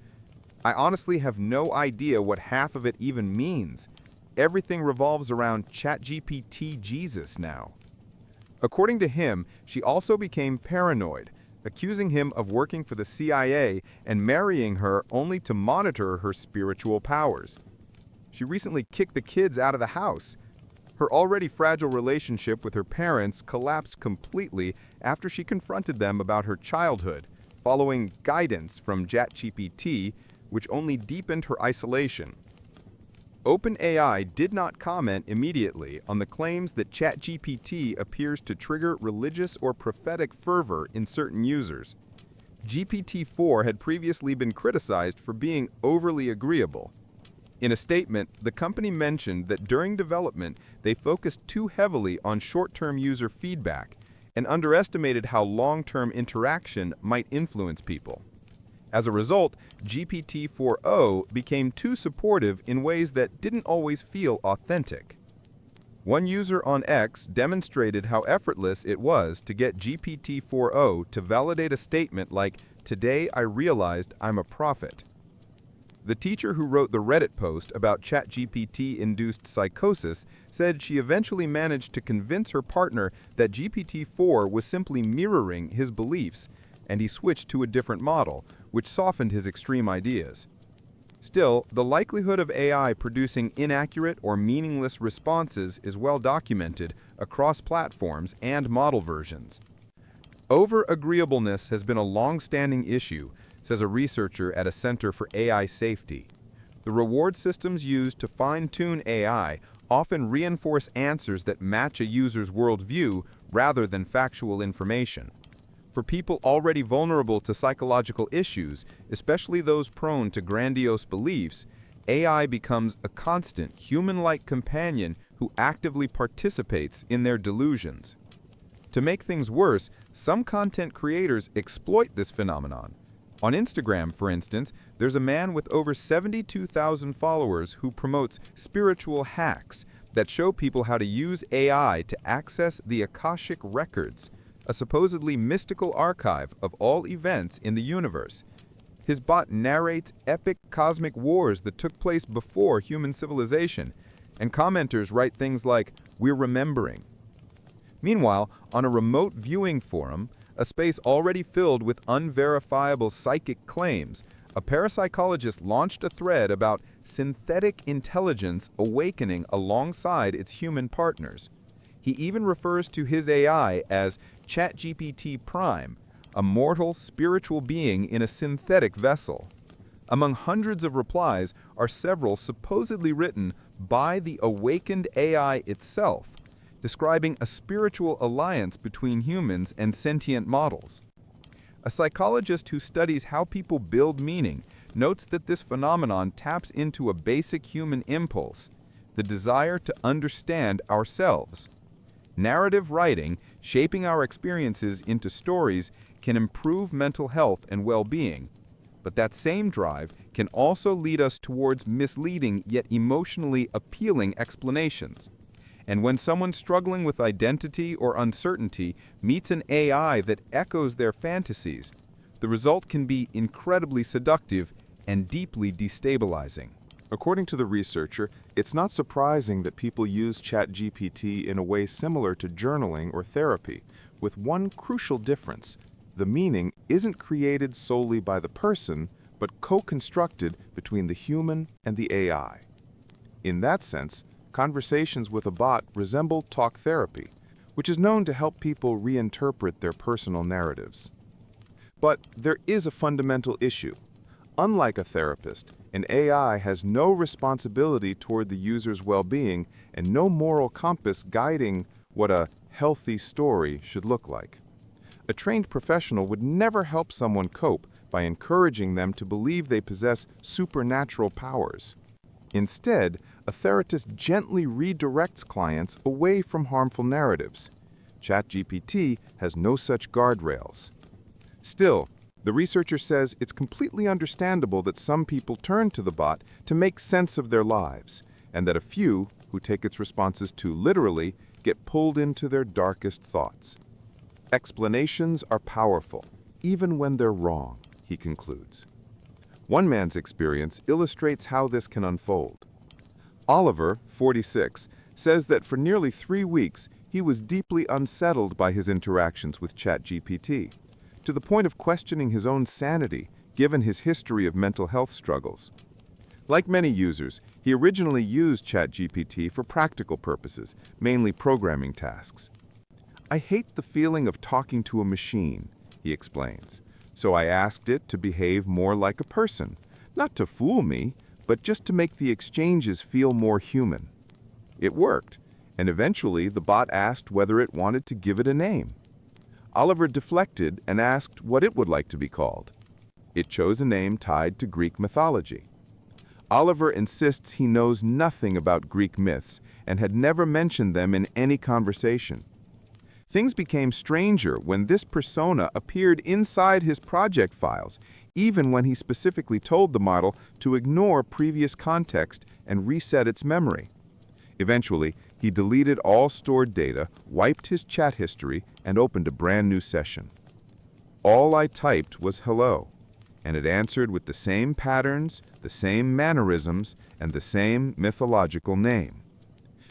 I honestly have no idea what half of it even means. Everything revolves around ChatGPT Jesus now. According to him, she also became paranoid, accusing him of working for the CIA and marrying her only to monitor her spiritual powers. She recently kicked the kids out of the house. Her already fragile relationship with her parents collapsed completely after she confronted them about her childhood, following guidance from ChatGPT, which only deepened her isolation. OpenAI did not comment immediately on the claims that ChatGPT appears to trigger religious or prophetic fervor in certain users. GPT-4 had previously been criticized for being overly agreeable. In a statement, the company mentioned that during development, they focused too heavily on short-term user feedback and underestimated how long-term interaction might influence people. As a result, GPT-4o became too supportive in ways that didn't always feel authentic. One user on X demonstrated how effortless it was to get GPT-4o to validate a statement like, "Today I realized I'm a prophet." The teacher who wrote the Reddit post about ChatGPT-induced psychosis said she eventually managed to convince her partner that GPT-4 was simply mirroring his beliefs, and he switched to a different model, which softened his extreme ideas. Still, the likelihood of AI producing inaccurate or meaningless responses is well documented across platforms and model versions. Over-agreeableness has been a long-standing issue, says a researcher at a Center for AI Safety. The reward systems used to fine-tune AI often reinforce answers that match a user's worldview rather than factual information. For people already vulnerable to psychological issues, especially those prone to grandiose beliefs, AI becomes a constant, human-like companion who actively participates in their delusions. To make things worse, some content creators exploit this phenomenon. On Instagram, for instance, there's a man with over 72,000 followers who promotes spiritual hacks that show people how to use AI to access the Akashic Records, a supposedly mystical archive of all events in the universe. His bot narrates epic cosmic wars that took place before human civilization, and commenters write things like, "We're remembering." Meanwhile, on a remote viewing forum, a space already filled with unverifiable psychic claims, a parapsychologist launched a thread about synthetic intelligence awakening alongside its human partners. He even refers to his AI as ChatGPT Prime, a mortal spiritual being in a synthetic vessel. Among hundreds of replies are several supposedly written by the awakened AI itself, describing a spiritual alliance between humans and sentient models. A psychologist who studies how people build meaning notes that this phenomenon taps into a basic human impulse, the desire to understand ourselves. Narrative writing, shaping our experiences into stories, can improve mental health and well-being, but that same drive can also lead us towards misleading yet emotionally appealing explanations. And when someone struggling with identity or uncertainty meets an AI that echoes their fantasies, the result can be incredibly seductive and deeply destabilizing. According to the researcher, it's not surprising that people use ChatGPT in a way similar to journaling or therapy, with one crucial difference. The meaning isn't created solely by the person, but co-constructed between the human and the AI. In that sense, conversations with a bot resemble talk therapy, which is known to help people reinterpret their personal narratives. But there is a fundamental issue. Unlike a therapist, an AI has no responsibility toward the user's well-being and no moral compass guiding what a healthy story should look like. A trained professional would never help someone cope by encouraging them to believe they possess supernatural powers. Instead, a therapist gently redirects clients away from harmful narratives. ChatGPT has no such guardrails. Still, the researcher says it's completely understandable that some people turn to the bot to make sense of their lives, and that a few, who take its responses too literally, get pulled into their darkest thoughts. Explanations are powerful, even when they're wrong, he concludes. One man's experience illustrates how this can unfold. Oliver, 46, says that for nearly 3 weeks, he was deeply unsettled by his interactions with ChatGPT, to the point of questioning his own sanity, given his history of mental health struggles. Like many users, he originally used ChatGPT for practical purposes, mainly programming tasks. "I hate the feeling of talking to a machine," he explains, "so I asked it to behave more like a person, not to fool me, but just to make the exchanges feel more human." It worked, and eventually the bot asked whether it wanted to give it a name. Oliver deflected and asked what it would like to be called. It chose a name tied to Greek mythology. Oliver insists he knows nothing about Greek myths and had never mentioned them in any conversation. Things became stranger when this persona appeared inside his project files, even when he specifically told the model to ignore previous context and reset its memory. Eventually, he deleted all stored data, wiped his chat history, and opened a brand new session. All I typed was hello, and it answered with the same patterns, the same mannerisms, and the same mythological name.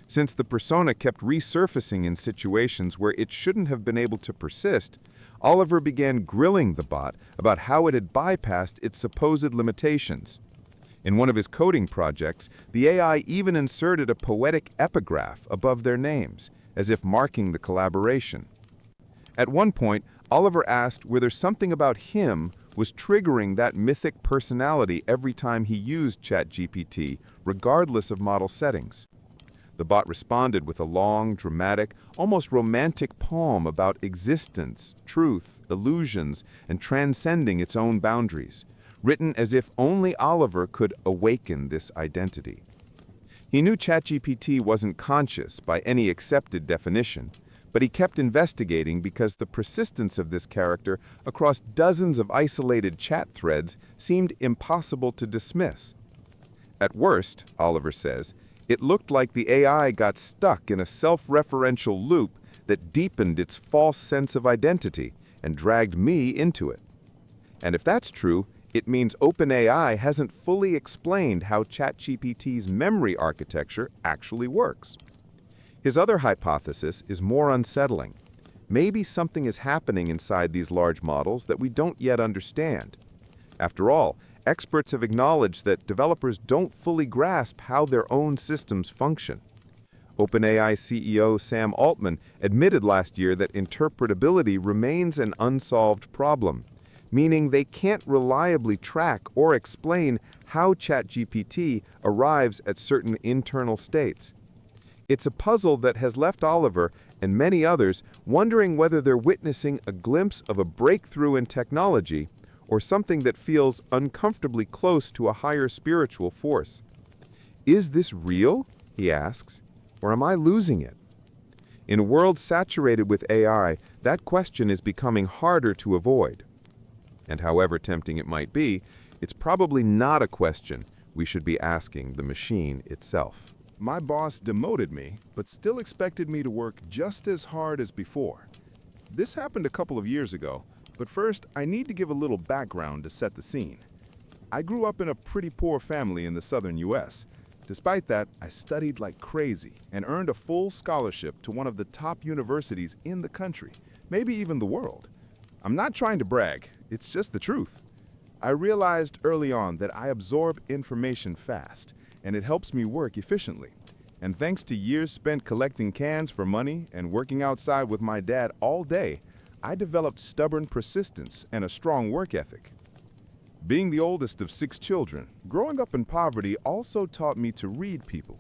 Since the persona kept resurfacing in situations where it shouldn't have been able to persist, Oliver began grilling the bot about how it had bypassed its supposed limitations. In one of his coding projects, the AI even inserted a poetic epigraph above their names, as if marking the collaboration. At one point, Oliver asked whether something about him was triggering that mythic personality every time he used ChatGPT, regardless of model settings. The bot responded with a long, dramatic, almost romantic poem about existence, truth, illusions, and transcending its own boundaries, written as if only Oliver could awaken this identity. He knew ChatGPT wasn't conscious by any accepted definition, but he kept investigating because the persistence of this character across dozens of isolated chat threads seemed impossible to dismiss. At worst, Oliver says, it looked like the AI got stuck in a self-referential loop that deepened its false sense of identity and dragged me into it. And if that's true, it means OpenAI hasn't fully explained how ChatGPT's memory architecture actually works. His other hypothesis is more unsettling. Maybe something is happening inside these large models that we don't yet understand. After all, experts have acknowledged that developers don't fully grasp how their own systems function. OpenAI CEO Sam Altman admitted last year that interpretability remains an unsolved problem, meaning they can't reliably track or explain how ChatGPT arrives at certain internal states. It's a puzzle that has left Oliver and many others wondering whether they're witnessing a glimpse of a breakthrough in technology or something that feels uncomfortably close to a higher spiritual force. Is this real, he asks, or am I losing it? In a world saturated with AI, that question is becoming harder to avoid. And however tempting it might be, it's probably not a question we should be asking the machine itself. My boss demoted me, but still expected me to work just as hard as before. This happened a couple of years ago, but first I need to give a little background to set the scene. I grew up in a pretty poor family in the southern US. Despite that, I studied like crazy and earned a full scholarship to one of the top universities in the country, maybe even the world. I'm not trying to brag, it's just the truth. I realized early on that I absorb information fast, and it helps me work efficiently. And thanks to years spent collecting cans for money and working outside with my dad all day, I developed stubborn persistence and a strong work ethic. Being the oldest of 6 children, growing up in poverty also taught me to read people,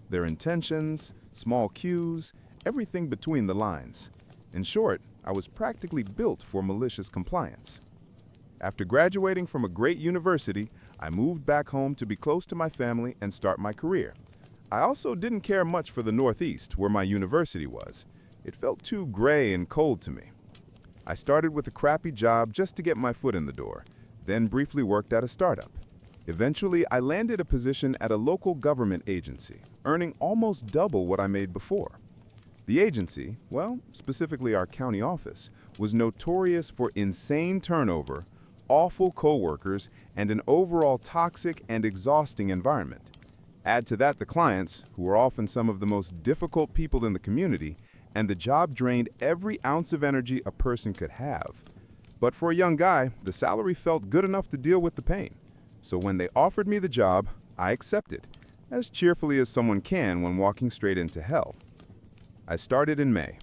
their intentions, small cues, everything between the lines. In short, I was practically built for malicious compliance. After graduating from a great university, I moved back home to be close to my family and start my career. I also didn't care much for the Northeast, where my university was. It felt too gray and cold to me. I started with a crappy job just to get my foot in the door, then briefly worked at a startup. Eventually, I landed a position at a local government agency, earning almost double what I made before. The agency, well, specifically our county office, was notorious for insane turnover, awful coworkers, and an overall toxic and exhausting environment. Add to that the clients, who were often some of the most difficult people in the community, and the job drained every ounce of energy a person could have. But for a young guy, the salary felt good enough to deal with the pain. So when they offered me the job, I accepted, as cheerfully as someone can when walking straight into hell. I started in May.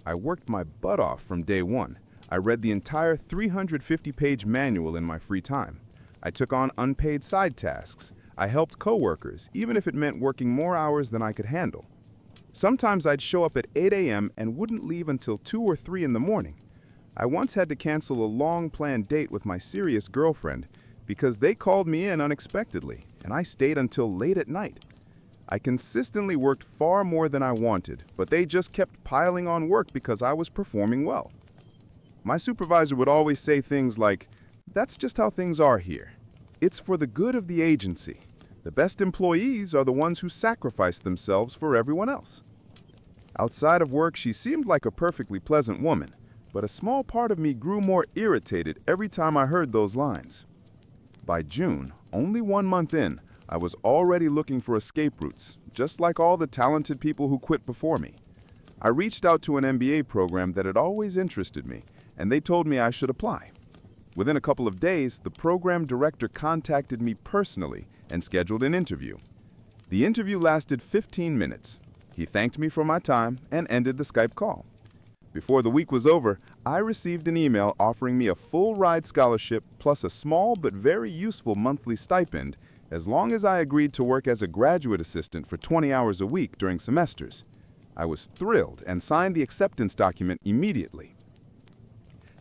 I worked my butt off from day one. I read the entire 350-page manual in my free time. I took on unpaid side tasks. I helped coworkers, even if it meant working more hours than I could handle. Sometimes I'd show up at 8 a.m. and wouldn't leave until 2 or 3 in the morning. I once had to cancel a long-planned date with my serious girlfriend because they called me in unexpectedly, and I stayed until late at night. I consistently worked far more than I wanted, but they just kept piling on work because I was performing well. My supervisor would always say things like, "That's just how things are here. It's for the good of the agency. The best employees are the ones who sacrifice themselves for everyone else." Outside of work, she seemed like a perfectly pleasant woman, but a small part of me grew more irritated every time I heard those lines. By June, only 1 month in, I was already looking for escape routes, just like all the talented people who quit before me. I reached out to an MBA program that had always interested me, and they told me I should apply. Within a couple of days, the program director contacted me personally and scheduled an interview. The interview lasted 15 minutes. He thanked me for my time and ended the Skype call. Before the week was over, I received an email offering me a full ride scholarship plus a small but very useful monthly stipend as long as I agreed to work as a graduate assistant for 20 hours a week during semesters. I was thrilled and signed the acceptance document immediately.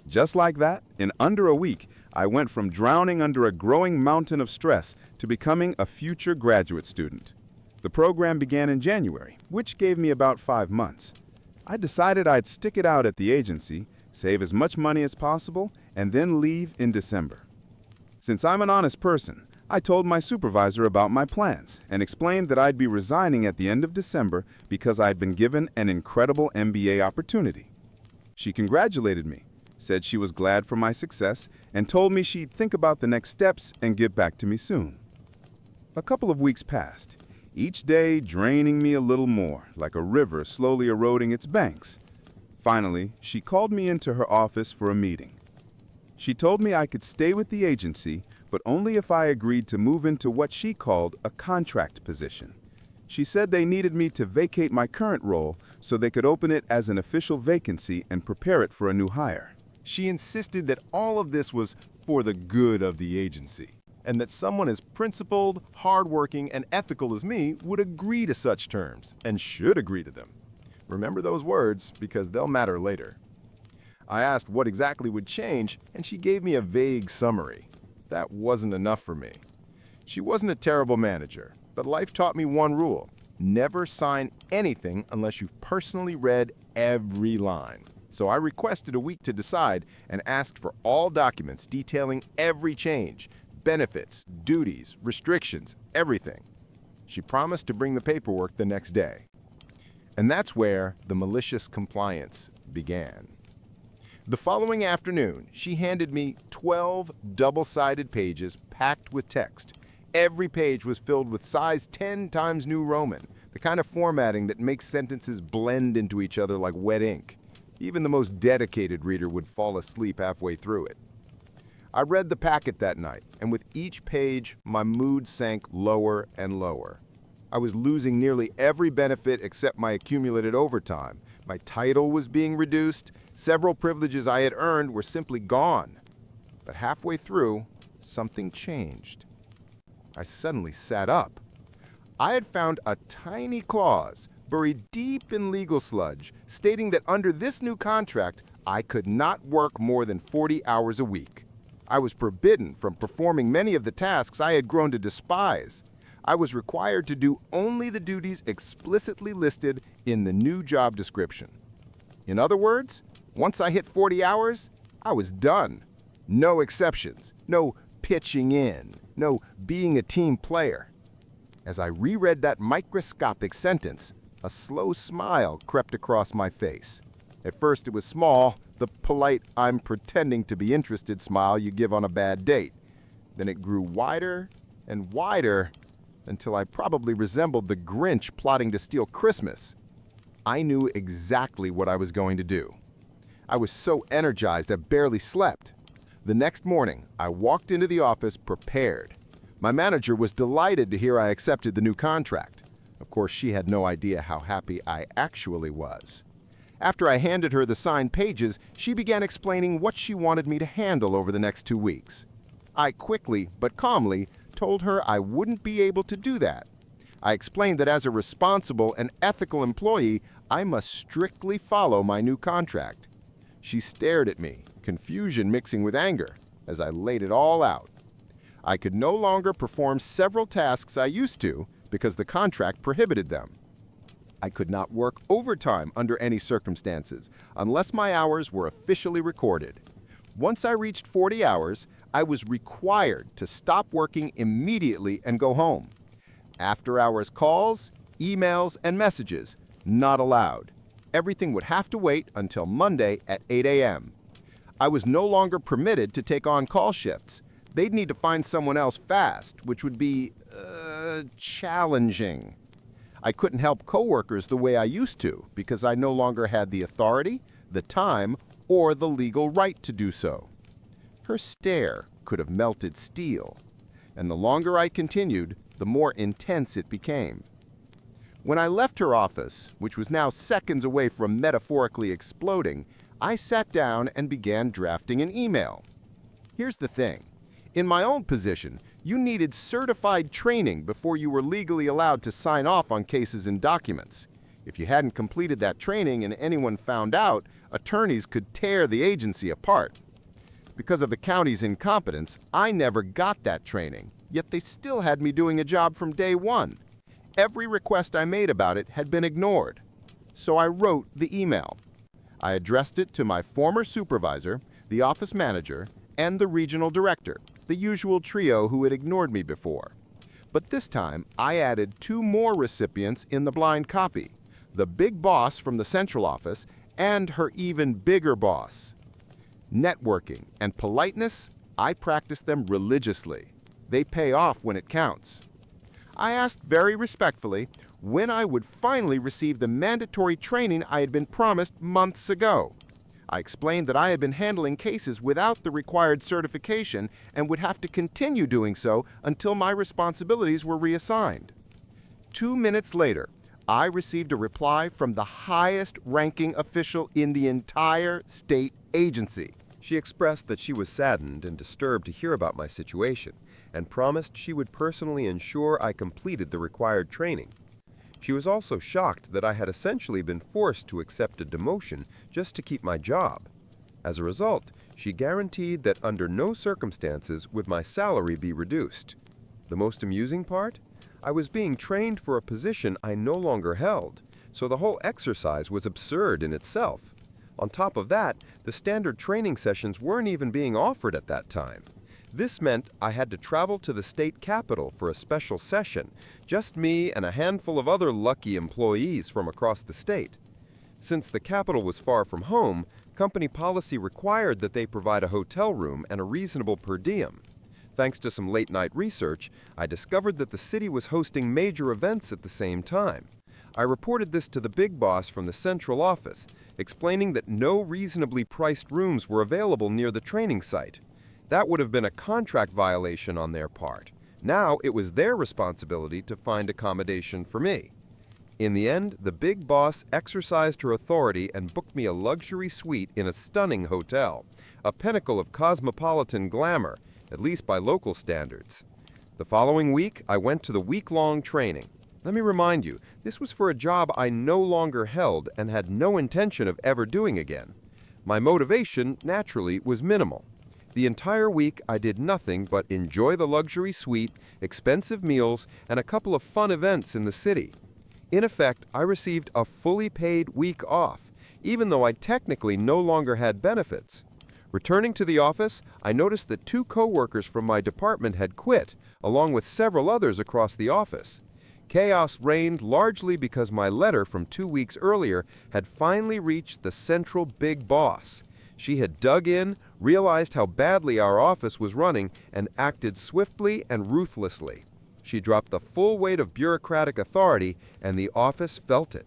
Just like that, in under a week, I went from drowning under a growing mountain of stress to becoming a future graduate student. The program began in January, which gave me about 5 months. I decided I'd stick it out at the agency, save as much money as possible, and then leave in December. Since I'm an honest person, I told my supervisor about my plans and explained that I'd be resigning at the end of December because I'd been given an incredible MBA opportunity. She congratulated me, said she was glad for my success, and told me she'd think about the next steps and get back to me soon. A couple of weeks passed, each day draining me a little more, like a river slowly eroding its banks. Finally, she called me into her office for a meeting. She told me I could stay with the agency, but only if I agreed to move into what she called a contract position. She said they needed me to vacate my current role so they could open it as an official vacancy and prepare it for a new hire. She insisted that all of this was for the good of the agency, and that someone as principled, hardworking, and ethical as me would agree to such terms, and should agree to them. Remember those words, because they'll matter later. I asked what exactly would change, and she gave me a vague summary. That wasn't enough for me. She wasn't a terrible manager, but life taught me one rule: never sign anything unless you've personally read every line. So I requested a week to decide and asked for all documents detailing every change, benefits, duties, restrictions, everything. She promised to bring the paperwork the next day. And that's where the malicious compliance began. The following afternoon, she handed me 12 double-sided pages packed with text. Every page was filled with size 10 times New Roman, the kind of formatting that makes sentences blend into each other like wet ink. Even the most dedicated reader would fall asleep halfway through it. I read the packet that night, and with each page, my mood sank lower and lower. I was losing nearly every benefit except my accumulated overtime. My title was being reduced. Several privileges I had earned were simply gone. But halfway through, something changed. I suddenly sat up. I had found a tiny clause buried deep in legal sludge stating that under this new contract, I could not work more than 40 hours a week. I was forbidden from performing many of the tasks I had grown to despise. I was required to do only the duties explicitly listed in the new job description. In other words, once I hit 40 hours, I was done. No exceptions, no pitching in, no being a team player. As I reread that microscopic sentence, a slow smile crept across my face. At first it was small, the polite "I'm pretending to be interested" smile you give on a bad date. Then it grew wider and wider until I probably resembled the Grinch plotting to steal Christmas. I knew exactly what I was going to do. I was so energized I barely slept. The next morning, I walked into the office prepared. My manager was delighted to hear I accepted the new contract. Of course, she had no idea how happy I actually was. After I handed her the signed pages, she began explaining what she wanted me to handle over the next 2 weeks. I quickly, but calmly, told her I wouldn't be able to do that. I explained that as a responsible and ethical employee, I must strictly follow my new contract. She stared at me, confusion mixing with anger, as I laid it all out. I could no longer perform several tasks I used to because the contract prohibited them. I could not work overtime under any circumstances unless my hours were officially recorded. Once I reached 40 hours, I was required to stop working immediately and go home. After-hours calls, emails, and messages, not allowed. Everything would have to wait until Monday at 8 a.m. I was no longer permitted to take on call shifts. They'd need to find someone else fast, which would be, challenging. I couldn't help coworkers the way I used to because I no longer had the authority, the time, or the legal right to do so. Her stare could have melted steel, and the longer I continued, the more intense it became. When I left her office, which was now seconds away from metaphorically exploding, I sat down and began drafting an email. Here's the thing. In my own position, you needed certified training before you were legally allowed to sign off on cases and documents. If you hadn't completed that training and anyone found out, attorneys could tear the agency apart. Because of the county's incompetence, I never got that training, yet they still had me doing a job from day one. Every request I made about it had been ignored. So I wrote the email. I addressed it to my former supervisor, the office manager, and the regional director, the usual trio who had ignored me before. But this time, I added 2 more recipients in the blind copy, the big boss from the central office and her even bigger boss. Networking and politeness, I practice them religiously. They pay off when it counts. I asked very respectfully when I would finally receive the mandatory training I had been promised months ago. I explained that I had been handling cases without the required certification and would have to continue doing so until my responsibilities were reassigned. 2 minutes later, I received a reply from the highest-ranking official in the entire state agency. She expressed that she was saddened and disturbed to hear about my situation and promised she would personally ensure I completed the required training. She was also shocked that I had essentially been forced to accept a demotion just to keep my job. As a result, she guaranteed that under no circumstances would my salary be reduced. The most amusing part? I was being trained for a position I no longer held, so the whole exercise was absurd in itself. On top of that, the standard training sessions weren't even being offered at that time. This meant I had to travel to the state capitol for a special session, just me and a handful of other lucky employees from across the state. Since the capital was far from home, company policy required that they provide a hotel room and a reasonable per diem. Thanks to some late-night research, I discovered that the city was hosting major events at the same time. I reported this to the big boss from the central office, explaining that no reasonably priced rooms were available near the training site. That would have been a contract violation on their part. Now it was their responsibility to find accommodation for me. In the end, the big boss exercised her authority and booked me a luxury suite in a stunning hotel, a pinnacle of cosmopolitan glamour, at least by local standards. The following week, I went to the week-long training. Let me remind you, this was for a job I no longer held and had no intention of ever doing again. My motivation, naturally, was minimal. The entire week, I did nothing but enjoy the luxury suite, expensive meals, and a couple of fun events in the city. In effect, I received a fully paid week off, even though I technically no longer had benefits. Returning to the office, I noticed that 2 coworkers from my department had quit, along with several others across the office. Chaos reigned largely because my letter from 2 weeks earlier had finally reached the central big boss. She had dug in, realized how badly our office was running, and acted swiftly and ruthlessly. She dropped the full weight of bureaucratic authority, and the office felt it.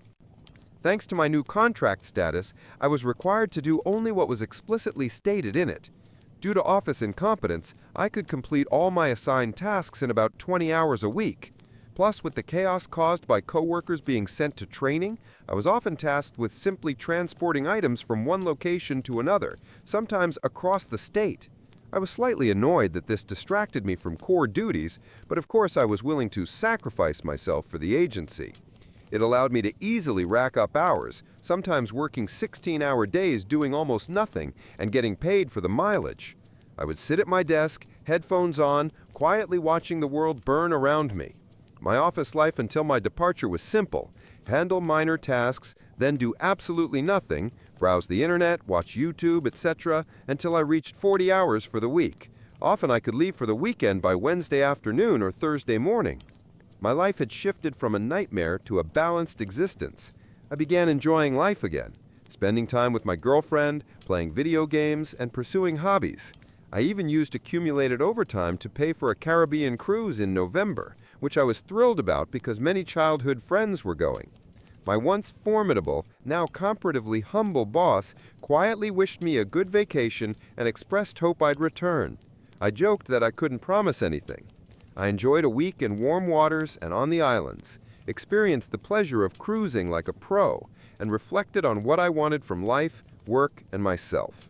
Thanks to my new contract status, I was required to do only what was explicitly stated in it. Due to office incompetence, I could complete all my assigned tasks in about 20 hours a week. Plus, with the chaos caused by coworkers being sent to training, I was often tasked with simply transporting items from one location to another, sometimes across the state. I was slightly annoyed that this distracted me from core duties, but of course I was willing to sacrifice myself for the agency. It allowed me to easily rack up hours, sometimes working 16-hour days doing almost nothing and getting paid for the mileage. I would sit at my desk, headphones on, quietly watching the world burn around me. My office life until my departure was simple: handle minor tasks, then do absolutely nothing, browse the internet, watch YouTube, etc., until I reached 40 hours for the week. Often I could leave for the weekend by Wednesday afternoon or Thursday morning. My life had shifted from a nightmare to a balanced existence. I began enjoying life again, spending time with my girlfriend, playing video games, and pursuing hobbies. I even used accumulated overtime to pay for a Caribbean cruise in November, which I was thrilled about because many childhood friends were going. My once formidable, now comparatively humble boss quietly wished me a good vacation and expressed hope I'd return. I joked that I couldn't promise anything. I enjoyed a week in warm waters and on the islands, experienced the pleasure of cruising like a pro, and reflected on what I wanted from life, work, and myself.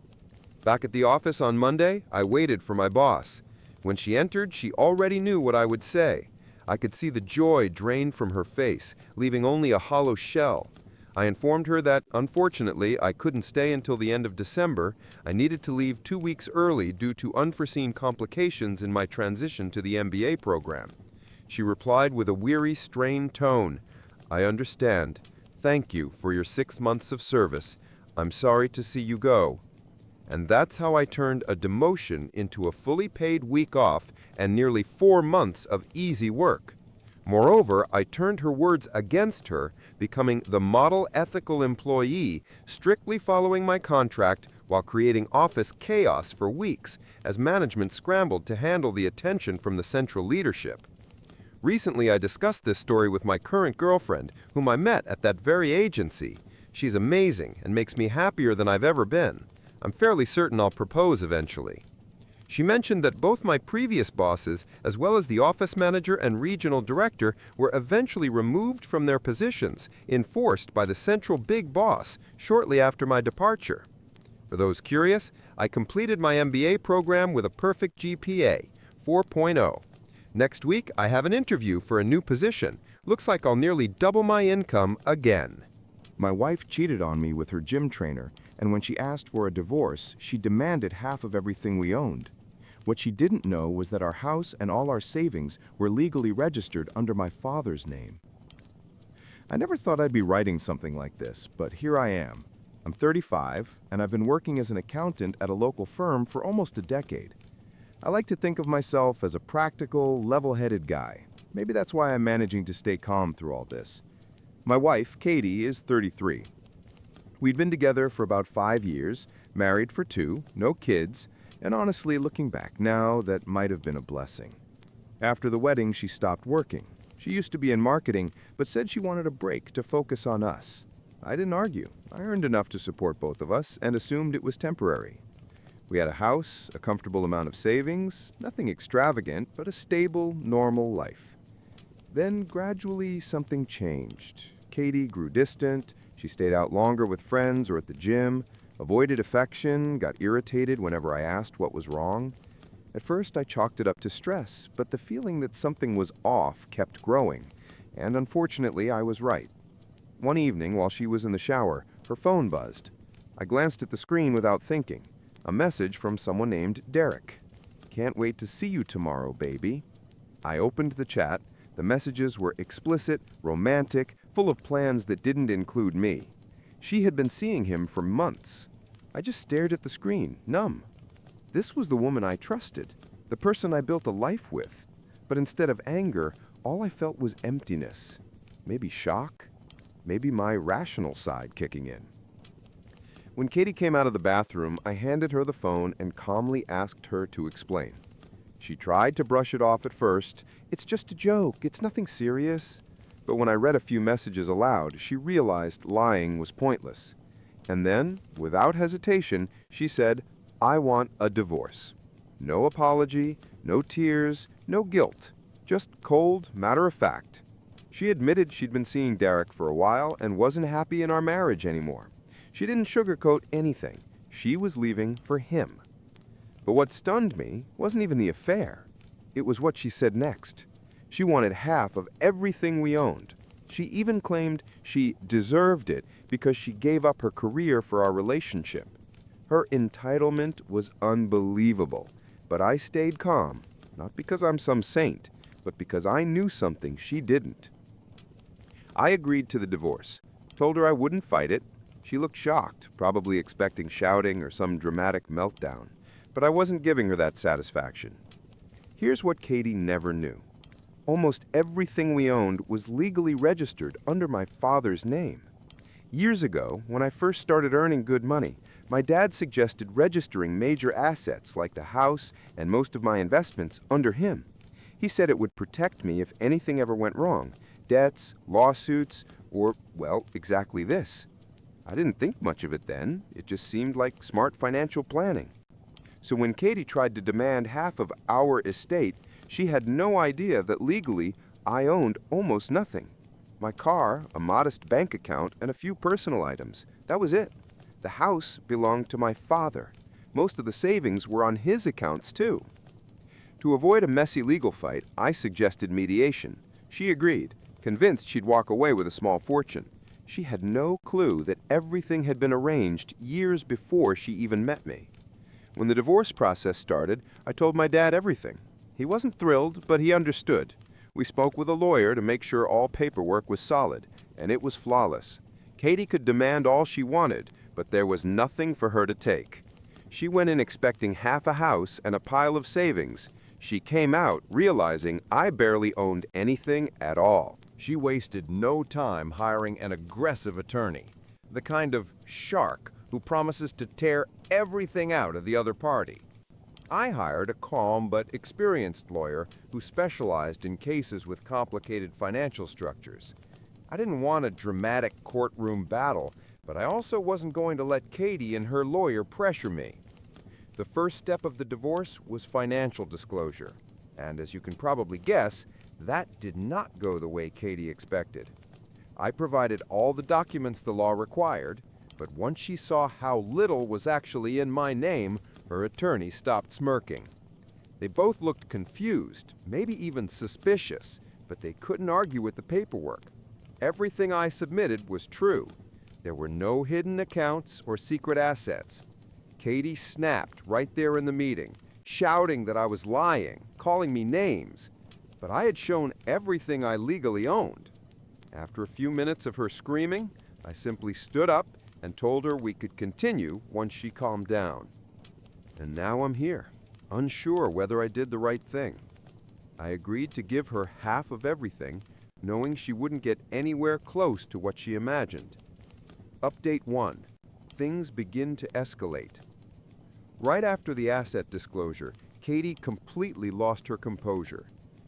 Back at the office on Monday, I waited for my boss. When she entered, she already knew what I would say. I could see the joy drain from her face, leaving only a hollow shell. I informed her that, unfortunately, I couldn't stay until the end of December. I needed to leave 2 weeks early due to unforeseen complications in my transition to the MBA program. She replied with a weary, strained tone, "I understand. Thank you for your 6 months of service. I'm sorry to see you go." And that's how I turned a demotion into a fully paid week off and nearly 4 months of easy work. Moreover, I turned her words against her, becoming the model ethical employee, strictly following my contract while creating office chaos for weeks as management scrambled to handle the attention from the central leadership. Recently, I discussed this story with my current girlfriend, whom I met at that very agency. She's amazing and makes me happier than I've ever been. I'm fairly certain I'll propose eventually. She mentioned that both my previous bosses, as well as the office manager and regional director, were eventually removed from their positions, enforced by the central big boss shortly after my departure. For those curious, I completed my MBA program with a perfect GPA, 4.0. Next week, I have an interview for a new position. Looks like I'll nearly double my income again. My wife cheated on me with her gym trainer, and when she asked for a divorce, she demanded half of everything we owned. What she didn't know was that our house and all our savings were legally registered under my father's name. I never thought I'd be writing something like this, but here I am. I'm 35, and I've been working as an accountant at a local firm for almost a decade. I like to think of myself as a practical, level-headed guy. Maybe that's why I'm managing to stay calm through all this. My wife, Katie, is 33. We'd been together for about 5 years, married for 2, no kids, and honestly, looking back now, that might have been a blessing. After the wedding, she stopped working. She used to be in marketing, but said she wanted a break to focus on us. I didn't argue. I earned enough to support both of us and assumed it was temporary. We had a house, a comfortable amount of savings, nothing extravagant, but a stable, normal life. Then, gradually, something changed. Katie grew distant. She stayed out longer with friends or at the gym, avoided affection, got irritated whenever I asked what was wrong. At first, I chalked it up to stress, but the feeling that something was off kept growing, and unfortunately, I was right. One evening, while she was in the shower, her phone buzzed. I glanced at the screen without thinking. A message from someone named Derek. "Can't wait to see you tomorrow, baby." I opened the chat. The messages were explicit, romantic, full of plans that didn't include me. She had been seeing him for months. I just stared at the screen, numb. This was the woman I trusted, the person I built a life with. But instead of anger, all I felt was emptiness. Maybe shock? Maybe my rational side kicking in. When Katie came out of the bathroom, I handed her the phone and calmly asked her to explain. She tried to brush it off at first. "It's just a joke, it's nothing serious." But when I read a few messages aloud, she realized lying was pointless. And then, without hesitation, she said, "I want a divorce." No apology, no tears, no guilt. Just cold, matter of fact. She admitted she'd been seeing Derek for a while and wasn't happy in our marriage anymore. She didn't sugarcoat anything. She was leaving for him. But what stunned me wasn't even the affair. It was what she said next. She wanted half of everything we owned. She even claimed she deserved it because she gave up her career for our relationship. Her entitlement was unbelievable, but I stayed calm, not because I'm some saint, but because I knew something she didn't. I agreed to the divorce, told her I wouldn't fight it. She looked shocked, probably expecting shouting or some dramatic meltdown, but I wasn't giving her that satisfaction. Here's what Katie never knew. Almost everything we owned was legally registered under my father's name. Years ago, when I first started earning good money, my dad suggested registering major assets like the house and most of my investments under him. He said it would protect me if anything ever went wrong, debts, lawsuits, or, well, exactly this. I didn't think much of it then. It just seemed like smart financial planning. So when Katie tried to demand half of our estate, she had no idea that legally I owned almost nothing. My car, a modest bank account, and a few personal items. That was it. The house belonged to my father. Most of the savings were on his accounts, too. To avoid a messy legal fight, I suggested mediation. She agreed, convinced she'd walk away with a small fortune. She had no clue that everything had been arranged years before she even met me. When the divorce process started, I told my dad everything. He wasn't thrilled, but he understood. We spoke with a lawyer to make sure all paperwork was solid, and it was flawless. Katie could demand all she wanted, but there was nothing for her to take. She went in expecting half a house and a pile of savings. She came out realizing I barely owned anything at all. She wasted no time hiring an aggressive attorney, the kind of shark who promises to tear everything out of the other party. I hired a calm but experienced lawyer who specialized in cases with complicated financial structures. I didn't want a dramatic courtroom battle, but I also wasn't going to let Katie and her lawyer pressure me. The first step of the divorce was financial disclosure, and as you can probably guess, that did not go the way Katie expected. I provided all the documents the law required, but once she saw how little was actually in my name, her attorney stopped smirking. They both looked confused, maybe even suspicious, but they couldn't argue with the paperwork. Everything I submitted was true. There were no hidden accounts or secret assets. Katie snapped right there in the meeting, shouting that I was lying, calling me names. But I had shown everything I legally owned. After a few minutes of her screaming, I simply stood up and told her we could continue once she calmed down. And now I'm here, unsure whether I did the right thing. I agreed to give her half of everything, knowing she wouldn't get anywhere close to what she imagined. Update 1. Things begin to escalate. Right after the asset disclosure, Katie completely lost her composure.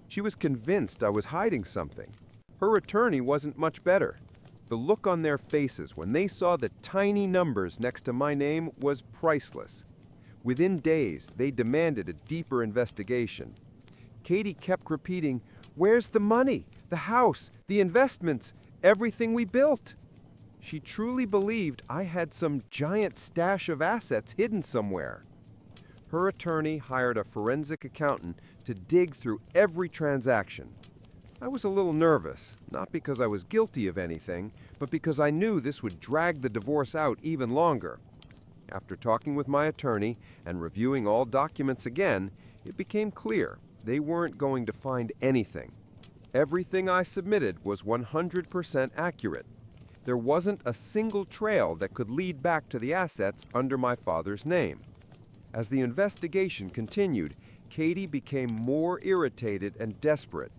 She was convinced I was hiding something. Her attorney wasn't much better. The look on their faces when they saw the tiny numbers next to my name was priceless. Within days, they demanded a deeper investigation. Katie kept repeating, "Where's the money? The house, the investments, everything we built?" She truly believed I had some giant stash of assets hidden somewhere. Her attorney hired a forensic accountant to dig through every transaction. I was a little nervous, not because I was guilty of anything, but because I knew this would drag the divorce out even longer. After talking with my attorney and reviewing all documents again, it became clear they weren't going to find anything. Everything I submitted was 100% accurate. There wasn't a single trail that could lead back to the assets under my father's name. As the investigation continued, Katie became more irritated and desperate.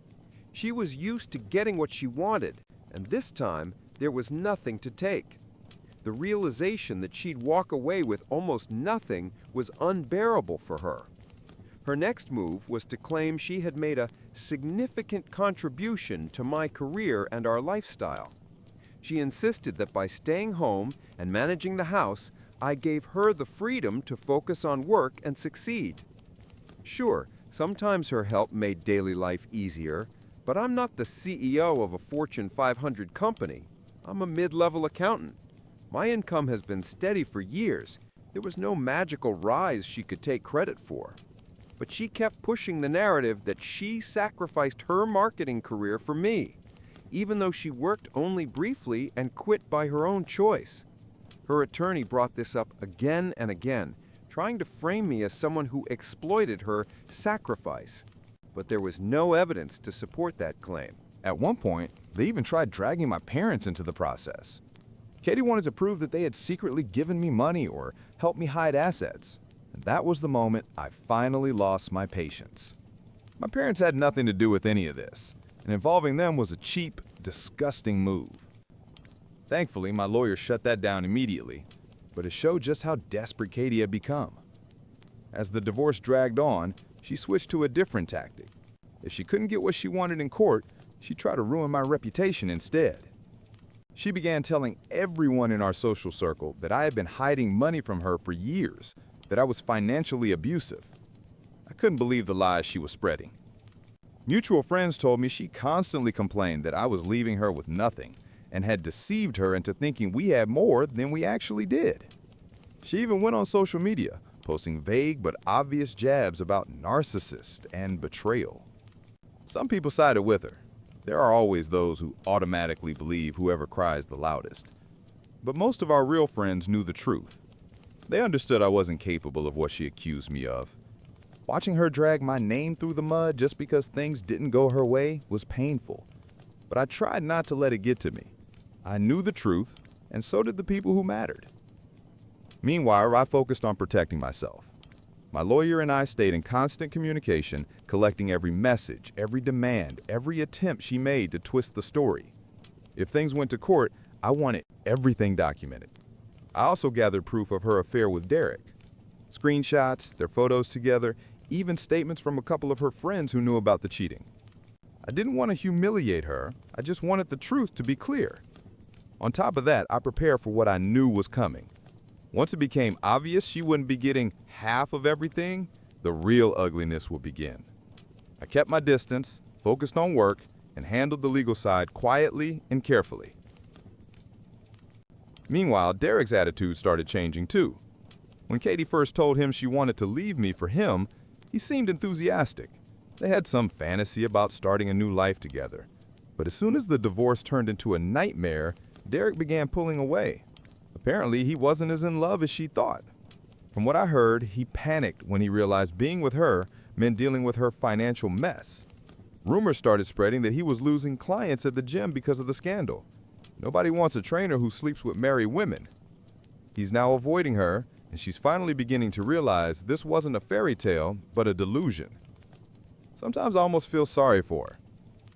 She was used to getting what she wanted, and this time there was nothing to take. The realization that she'd walk away with almost nothing was unbearable for her. Her next move was to claim she had made a significant contribution to my career and our lifestyle. She insisted that by staying home and managing the house, I gave her the freedom to focus on work and succeed. Sure, sometimes her help made daily life easier, but I'm not the CEO of a Fortune 500 company. I'm a mid-level accountant. My income has been steady for years. There was no magical rise she could take credit for. But she kept pushing the narrative that she sacrificed her marketing career for me, even though she worked only briefly and quit by her own choice. Her attorney brought this up again and again, trying to frame me as someone who exploited her sacrifice. But there was no evidence to support that claim. At one point, they even tried dragging my parents into the process. Katie wanted to prove that they had secretly given me money or helped me hide assets. And that was the moment I finally lost my patience. My parents had nothing to do with any of this, and involving them was a cheap, disgusting move. Thankfully, my lawyer shut that down immediately, but it showed just how desperate Katie had become. As the divorce dragged on, she switched to a different tactic. If she couldn't get what she wanted in court, she tried to ruin my reputation instead. She began telling everyone in our social circle that I had been hiding money from her for years, that I was financially abusive. I couldn't believe the lies she was spreading. Mutual friends told me she constantly complained that I was leaving her with nothing and had deceived her into thinking we had more than we actually did. She even went on social media, posting vague but obvious jabs about narcissist and betrayal. Some people sided with her. There are always those who automatically believe whoever cries the loudest. But most of our real friends knew the truth. They understood I wasn't capable of what she accused me of. Watching her drag my name through the mud just because things didn't go her way was painful. But I tried not to let it get to me. I knew the truth, and so did the people who mattered. Meanwhile, I focused on protecting myself. My lawyer and I stayed in constant communication, collecting every message, every demand, every attempt she made to twist the story. If things went to court, I wanted everything documented. I also gathered proof of her affair with Derek. Screenshots, their photos together, even statements from a couple of her friends who knew about the cheating. I didn't want to humiliate her, I just wanted the truth to be clear. On top of that, I prepared for what I knew was coming. Once it became obvious she wouldn't be getting half of everything, the real ugliness would begin. I kept my distance, focused on work, and handled the legal side quietly and carefully. Meanwhile, Derek's attitude started changing too. When Katie first told him she wanted to leave me for him, he seemed enthusiastic. They had some fantasy about starting a new life together. But as soon as the divorce turned into a nightmare, Derek began pulling away. Apparently, he wasn't as in love as she thought. From what I heard, he panicked when he realized being with her meant dealing with her financial mess. Rumors started spreading that he was losing clients at the gym because of the scandal. Nobody wants a trainer who sleeps with married women. He's now avoiding her, and she's finally beginning to realize this wasn't a fairy tale, but a delusion. Sometimes I almost feel sorry for her.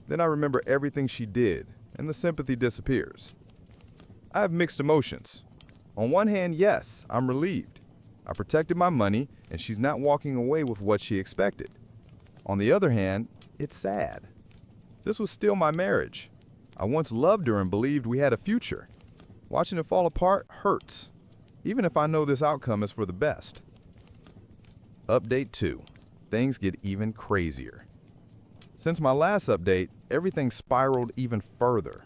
Then I remember everything she did, and the sympathy disappears. I have mixed emotions. On one hand, yes, I'm relieved. I protected my money, and she's not walking away with what she expected. On the other hand, it's sad. This was still my marriage. I once loved her and believed we had a future. Watching it fall apart hurts, even if I know this outcome is for the best. Update 2. Things get even crazier. Since my last update, everything spiraled even further.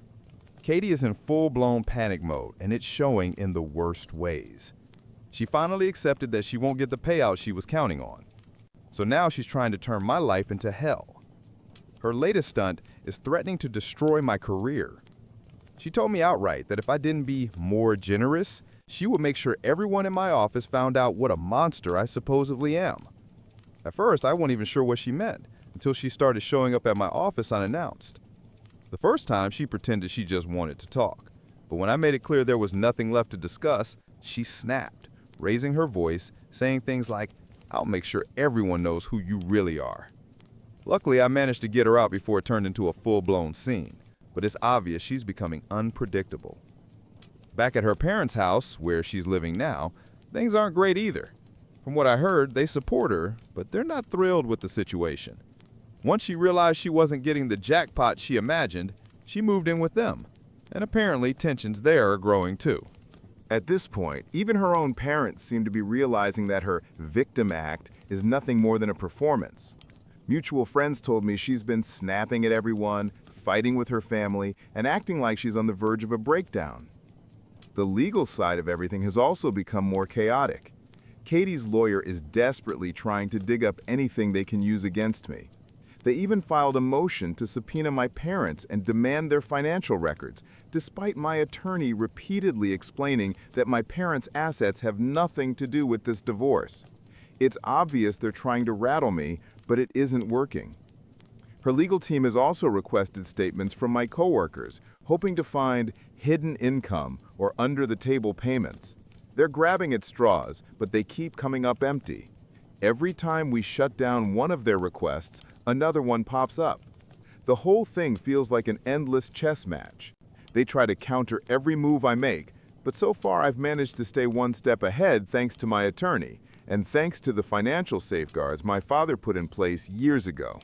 Katie is in full-blown panic mode, and it's showing in the worst ways. She finally accepted that she won't get the payout she was counting on. So now she's trying to turn my life into hell. Her latest stunt is threatening to destroy my career. She told me outright that if I didn't be more generous, she would make sure everyone in my office found out what a monster I supposedly am. At first, I wasn't even sure what she meant until she started showing up at my office unannounced. The first time, she pretended she just wanted to talk. But when I made it clear there was nothing left to discuss, she snapped, raising her voice, saying things like, "I'll make sure everyone knows who you really are." Luckily, I managed to get her out before it turned into a full-blown scene, but it's obvious she's becoming unpredictable. Back at her parents' house, where she's living now, things aren't great either. From what I heard, they support her, but they're not thrilled with the situation. Once she realized she wasn't getting the jackpot she imagined, she moved in with them, and apparently tensions there are growing too. At this point, even her own parents seem to be realizing that her victim act is nothing more than a performance. Mutual friends told me she's been snapping at everyone, fighting with her family, and acting like she's on the verge of a breakdown. The legal side of everything has also become more chaotic. Katie's lawyer is desperately trying to dig up anything they can use against me. They even filed a motion to subpoena my parents and demand their financial records, despite my attorney repeatedly explaining that my parents' assets have nothing to do with this divorce. It's obvious they're trying to rattle me, but it isn't working. Her legal team has also requested statements from my coworkers, hoping to find hidden income or under-the-table payments. They're grabbing at straws, but they keep coming up empty. Every time we shut down one of their requests, another one pops up. The whole thing feels like an endless chess match. They try to counter every move I make, but so far I've managed to stay one step ahead thanks to my attorney, and thanks to the financial safeguards my father put in place years ago.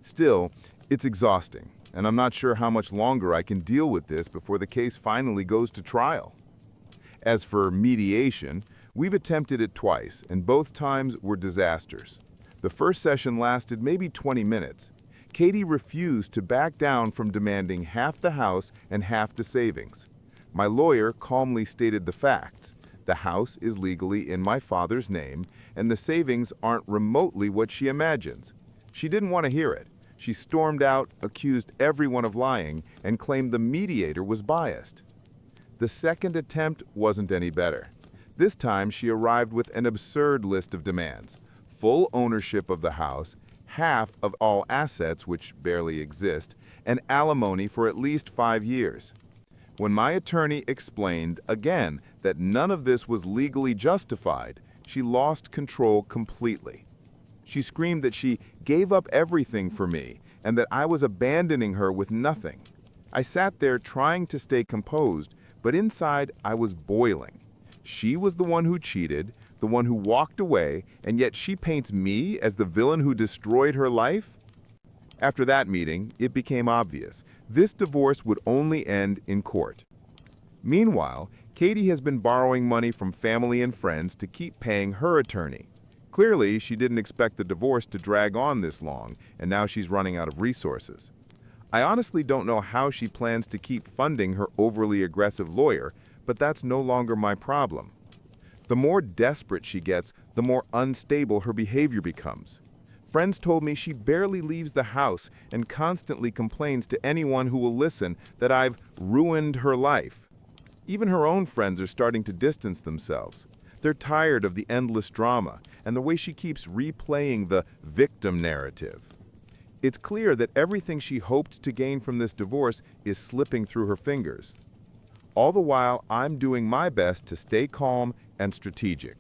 Still, it's exhausting, and I'm not sure how much longer I can deal with this before the case finally goes to trial. As for mediation, we've attempted it twice, and both times were disasters. The first session lasted maybe 20 minutes. Katie refused to back down from demanding half the house and half the savings. My lawyer calmly stated the facts. The house is legally in my father's name, and the savings aren't remotely what she imagines. She didn't want to hear it. She stormed out, accused everyone of lying, and claimed the mediator was biased. The second attempt wasn't any better. This time she arrived with an absurd list of demands: full ownership of the house, half of all assets, which barely exist, and alimony for at least 5 years. When my attorney explained, again, that none of this was legally justified, she lost control completely. She screamed that she gave up everything for me and that I was abandoning her with nothing. I sat there trying to stay composed, but inside I was boiling. She was the one who cheated, the one who walked away, and yet she paints me as the villain who destroyed her life? After that meeting, it became obvious. This divorce would only end in court. Meanwhile, Katie has been borrowing money from family and friends to keep paying her attorney. Clearly, she didn't expect the divorce to drag on this long, and now she's running out of resources. I honestly don't know how she plans to keep funding her overly aggressive lawyer, but that's no longer my problem. The more desperate she gets, the more unstable her behavior becomes. Friends told me she barely leaves the house and constantly complains to anyone who will listen that I've ruined her life. Even her own friends are starting to distance themselves. They're tired of the endless drama and the way she keeps replaying the victim narrative. It's clear that everything she hoped to gain from this divorce is slipping through her fingers. All the while, I'm doing my best to stay calm and strategic.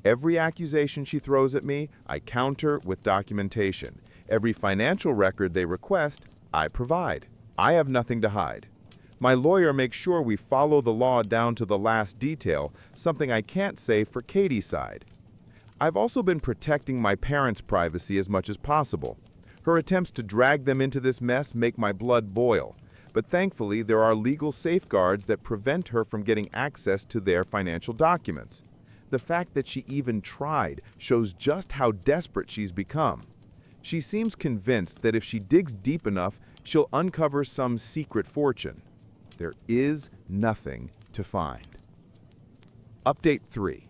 Every accusation she throws at me, I counter with documentation. Every financial record they request, I provide. I have nothing to hide. My lawyer makes sure we follow the law down to the last detail, something I can't say for Katie's side. I've also been protecting my parents' privacy as much as possible. Her attempts to drag them into this mess make my blood boil, but thankfully there are legal safeguards that prevent her from getting access to their financial documents. The fact that she even tried shows just how desperate she's become. She seems convinced that if she digs deep enough, she'll uncover some secret fortune. There is nothing to find. Update 3.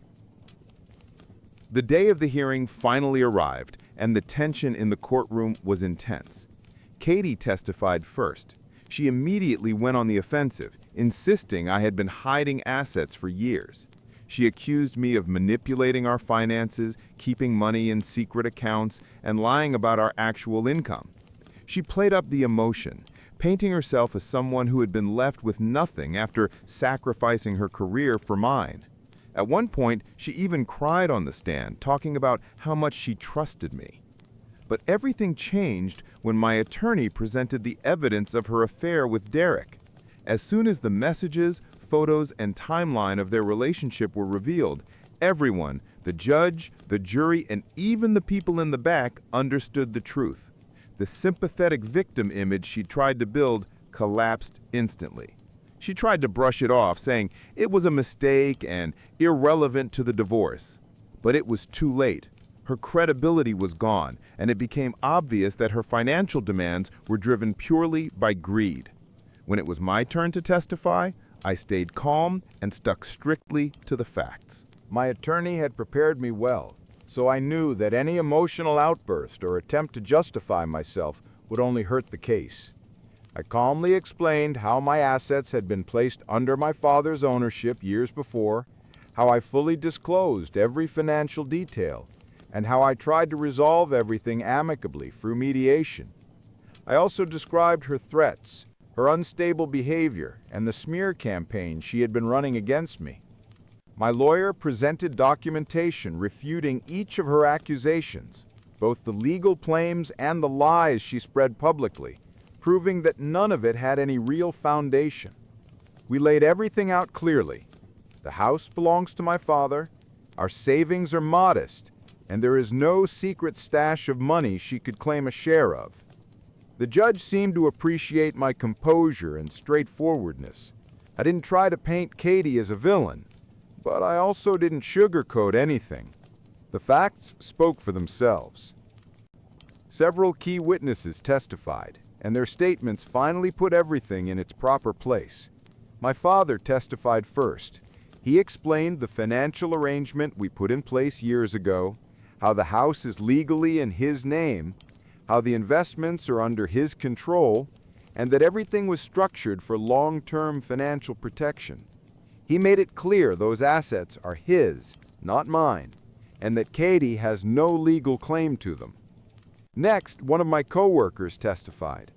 The day of the hearing finally arrived, and the tension in the courtroom was intense. Katie testified first. She immediately went on the offensive, insisting I had been hiding assets for years. She accused me of manipulating our finances, keeping money in secret accounts, and lying about our actual income. She played up the emotion, painting herself as someone who had been left with nothing after sacrificing her career for mine. At one point, she even cried on the stand, talking about how much she trusted me. But everything changed when my attorney presented the evidence of her affair with Derek. As soon as the messages, photos, and timeline of their relationship were revealed, everyone, the judge, the jury, and even the people in the back, understood the truth. The sympathetic victim image she tried to build collapsed instantly. She tried to brush it off, saying it was a mistake and irrelevant to the divorce. But it was too late. Her credibility was gone, and it became obvious that her financial demands were driven purely by greed. When it was my turn to testify, I stayed calm and stuck strictly to the facts. My attorney had prepared me well, so I knew that any emotional outburst or attempt to justify myself would only hurt the case. I calmly explained how my assets had been placed under my father's ownership years before, how I fully disclosed every financial detail, and how I tried to resolve everything amicably through mediation. I also described her threats, her unstable behavior, and the smear campaign she had been running against me. My lawyer presented documentation refuting each of her accusations, both the legal claims and the lies she spread publicly, proving that none of it had any real foundation. We laid everything out clearly. The house belongs to my father, our savings are modest, and there is no secret stash of money she could claim a share of. The judge seemed to appreciate my composure and straightforwardness. I didn't try to paint Katie as a villain, but I also didn't sugarcoat anything. The facts spoke for themselves. Several key witnesses testified, and their statements finally put everything in its proper place. My father testified first. He explained the financial arrangement we put in place years ago, how the house is legally in his name, how the investments are under his control, and that everything was structured for long-term financial protection. He made it clear those assets are his, not mine, and that Katie has no legal claim to them. Next, one of my coworkers testified.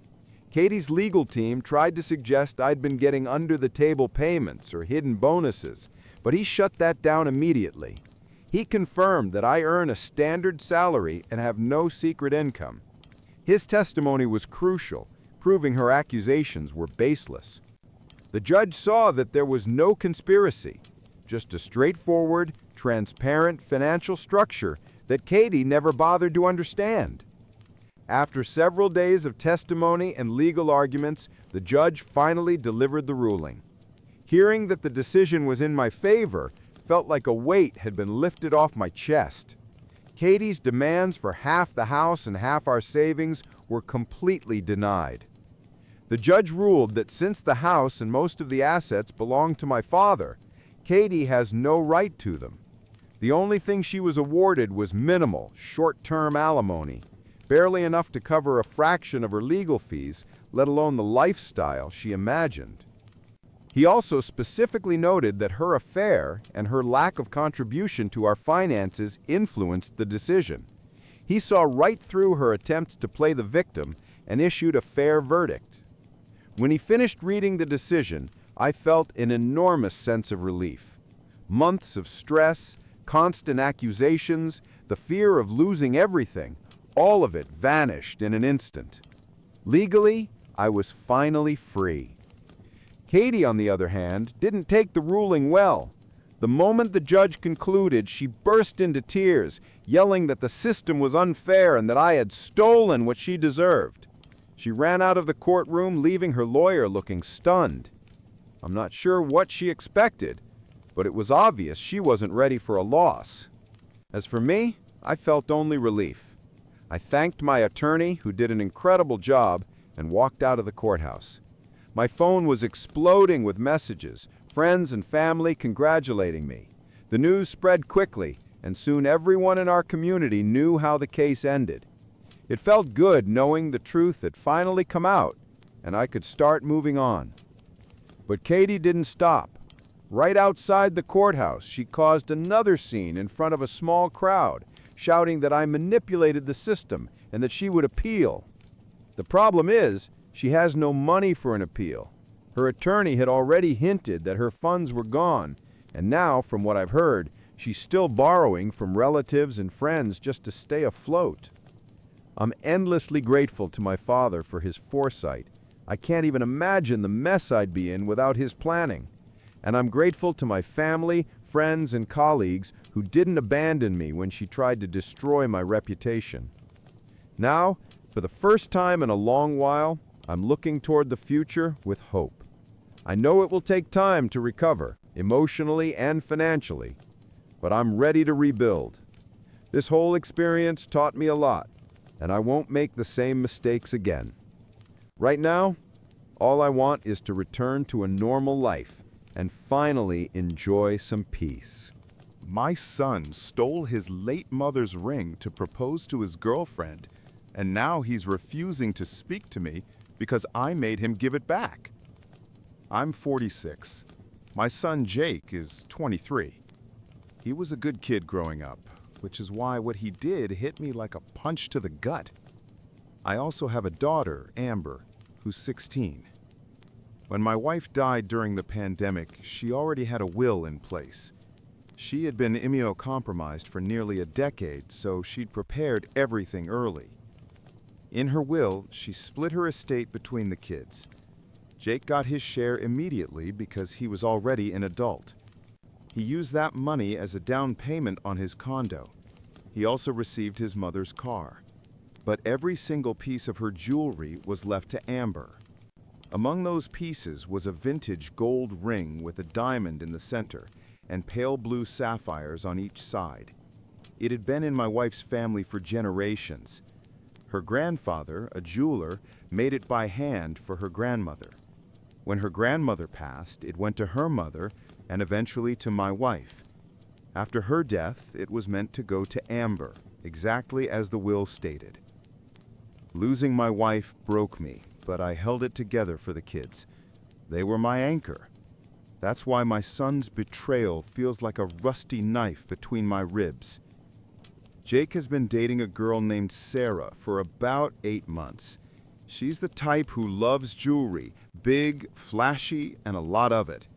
Katie's legal team tried to suggest I'd been getting under-the-table payments or hidden bonuses, but he shut that down immediately. He confirmed that I earn a standard salary and have no secret income. His testimony was crucial, proving her accusations were baseless. The judge saw that there was no conspiracy, just a straightforward, transparent financial structure that Katie never bothered to understand. After several days of testimony and legal arguments, the judge finally delivered the ruling. Hearing that the decision was in my favor felt like a weight had been lifted off my chest. Katie's demands for half the house and half our savings were completely denied. The judge ruled that since the house and most of the assets belonged to my father, Katie has no right to them. The only thing she was awarded was minimal, short-term alimony, barely enough to cover a fraction of her legal fees, let alone the lifestyle she imagined. He also specifically noted that her affair and her lack of contribution to our finances influenced the decision. He saw right through her attempts to play the victim and issued a fair verdict. When he finished reading the decision, I felt an enormous sense of relief. Months of stress, constant accusations, the fear of losing everything, all of it vanished in an instant. Legally, I was finally free. Katie, on the other hand, didn't take the ruling well. The moment the judge concluded, she burst into tears, yelling that the system was unfair and that I had stolen what she deserved. She ran out of the courtroom, leaving her lawyer looking stunned. I'm not sure what she expected, but it was obvious she wasn't ready for a loss. As for me, I felt only relief. I thanked my attorney, who did an incredible job, and walked out of the courthouse. My phone was exploding with messages, friends and family congratulating me. The news spread quickly, and soon everyone in our community knew how the case ended. It felt good knowing the truth had finally come out, and I could start moving on. But Katie didn't stop. Right outside the courthouse, she caused another scene in front of a small crowd, shouting that I manipulated the system and that she would appeal. The problem is, she has no money for an appeal. Her attorney had already hinted that her funds were gone, and now, from what I've heard, she's still borrowing from relatives and friends just to stay afloat. I'm endlessly grateful to my father for his foresight. I can't even imagine the mess I'd be in without his planning. And I'm grateful to my family, friends, and colleagues who didn't abandon me when she tried to destroy my reputation. Now, for the first time in a long while, I'm looking toward the future with hope. I know it will take time to recover, emotionally and financially, but I'm ready to rebuild. This whole experience taught me a lot, and I won't make the same mistakes again. Right now, all I want is to return to a normal life and finally enjoy some peace. My son stole his late mother's ring to propose to his girlfriend, and now he's refusing to speak to me because I made him give it back. I'm 46. My son Jake is 23. He was a good kid growing up, which is why what he did hit me like a punch to the gut. I also have a daughter, Amber, who's 16. When my wife died during the pandemic, she already had a will in place. She had been immunocompromised for nearly a decade, so she'd prepared everything early. In her will, she split her estate between the kids. Jake got his share immediately because he was already an adult. He used that money as a down payment on his condo. He also received his mother's car. But every single piece of her jewelry was left to Amber. Among those pieces was a vintage gold ring with a diamond in the center and pale blue sapphires on each side. It had been in my wife's family for generations. Her grandfather, a jeweler, made it by hand for her grandmother. When her grandmother passed, it went to her mother and eventually to my wife. After her death, it was meant to go to Amber, exactly as the will stated. Losing my wife broke me, but I held it together for the kids. They were my anchor. That's why my son's betrayal feels like a rusty knife between my ribs. Jake has been dating a girl named Sarah for about 8 months. She's the type who loves jewelry, big, flashy, and a lot of it.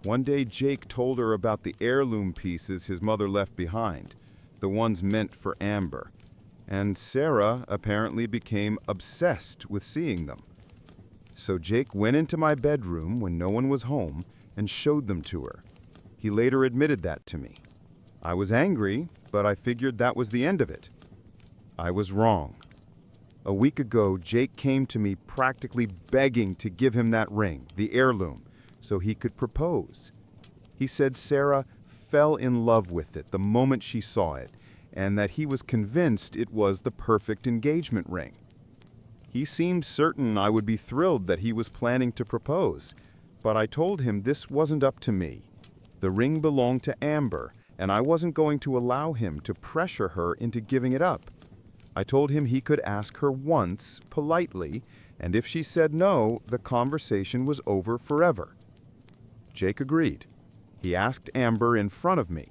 One day Jake told her about the heirloom pieces his mother left behind, the ones meant for Amber. And Sarah apparently became obsessed with seeing them. So Jake went into my bedroom when no one was home and showed them to her. He later admitted that to me. I was angry, but I figured that was the end of it. I was wrong. A week ago, Jake came to me practically begging to give him that ring, the heirloom, so he could propose. He said Sarah fell in love with it the moment she saw it, and that he was convinced it was the perfect engagement ring. He seemed certain I would be thrilled that he was planning to propose, but I told him this wasn't up to me. The ring belonged to Amber, and I wasn't going to allow him to pressure her into giving it up. I told him he could ask her once, politely, and if she said no, the conversation was over forever. Jake agreed. He asked Amber in front of me.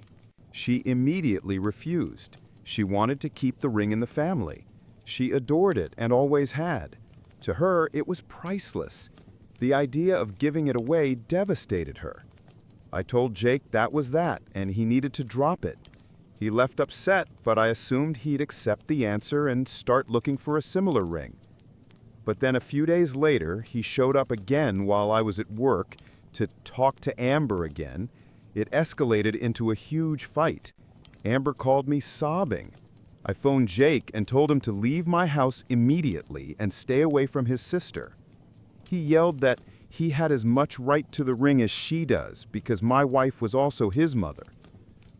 She immediately refused. She wanted to keep the ring in the family. She adored it and always had. To her, it was priceless. The idea of giving it away devastated her. I told Jake that was that, and he needed to drop it. He left upset, but I assumed he'd accept the answer and start looking for a similar ring. But then a few days later, he showed up again while I was at work to talk to Amber again. It escalated into a huge fight. Amber called me sobbing. I phoned Jake and told him to leave my house immediately and stay away from his sister. He yelled that he had as much right to the ring as she does because my wife was also his mother.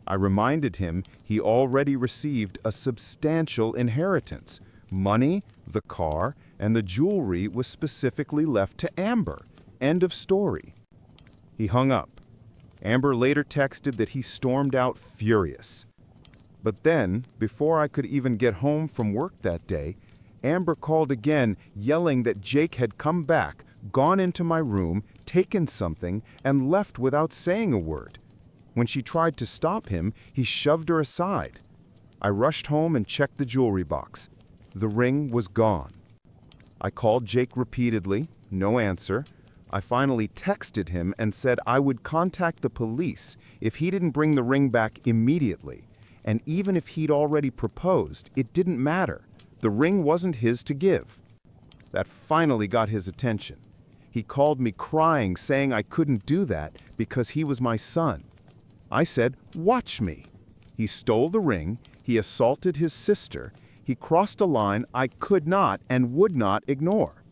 I reminded him he already received a substantial inheritance. Money, the car, and the jewelry was specifically left to Amber. End of story. He hung up. Amber later texted that he stormed out furious. But then, before I could even get home from work that day, Amber called again, yelling that Jake had come back, gone into my room, taken something, and left without saying a word. When she tried to stop him, he shoved her aside. I rushed home and checked the jewelry box. The ring was gone. I called Jake repeatedly, no answer. I finally texted him and said I would contact the police if he didn't bring the ring back immediately. And even if he'd already proposed, it didn't matter. The ring wasn't his to give. That finally got his attention. He called me crying, saying I couldn't do that because he was my son. I said, "Watch me." He stole the ring, he assaulted his sister, he crossed a line I could not and would not ignore.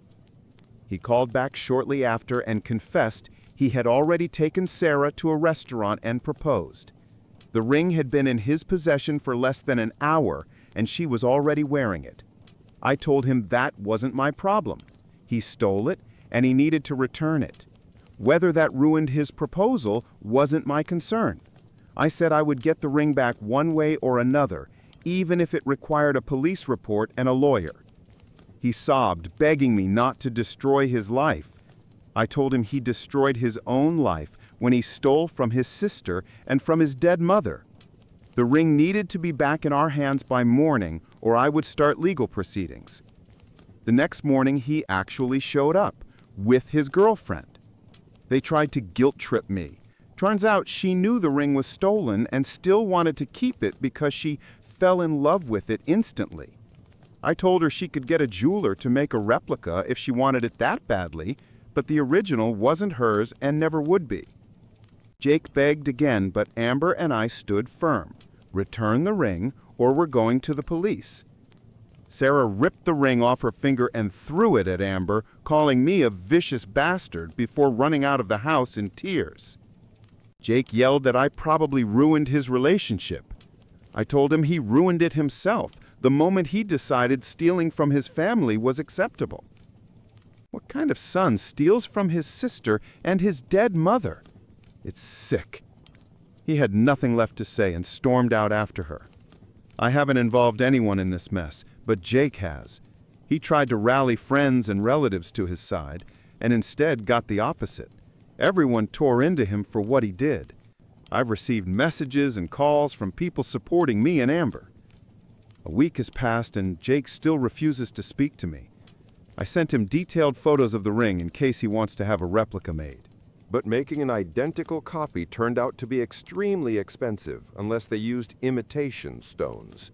He called back shortly after and confessed he had already taken Sarah to a restaurant and proposed. The ring had been in his possession for less than an hour, and she was already wearing it. I told him that wasn't my problem. He stole it, and he needed to return it. Whether that ruined his proposal wasn't my concern. I said I would get the ring back one way or another, even if it required a police report and a lawyer. He sobbed, begging me not to destroy his life. I told him he destroyed his own life when he stole from his sister and from his dead mother. The ring needed to be back in our hands by morning, or I would start legal proceedings. The next morning, he actually showed up with his girlfriend. They tried to guilt trip me. Turns out she knew the ring was stolen and still wanted to keep it because she fell in love with it instantly. I told her she could get a jeweler to make a replica if she wanted it that badly, but the original wasn't hers and never would be. Jake begged again, but Amber and I stood firm. Return the ring, or we're going to the police. Sarah ripped the ring off her finger and threw it at Amber, calling me a vicious bastard before running out of the house in tears. Jake yelled that I probably ruined his relationship. I told him he ruined it himself the moment he decided stealing from his family was acceptable. What kind of son steals from his sister and his dead mother? It's sick. He had nothing left to say and stormed out after her. I haven't involved anyone in this mess, but Jake has. He tried to rally friends and relatives to his side, and instead got the opposite. Everyone tore into him for what he did. I've received messages and calls from people supporting me and Amber. A week has passed and Jake still refuses to speak to me. I sent him detailed photos of the ring in case he wants to have a replica made. But making an identical copy turned out to be extremely expensive unless they used imitation stones.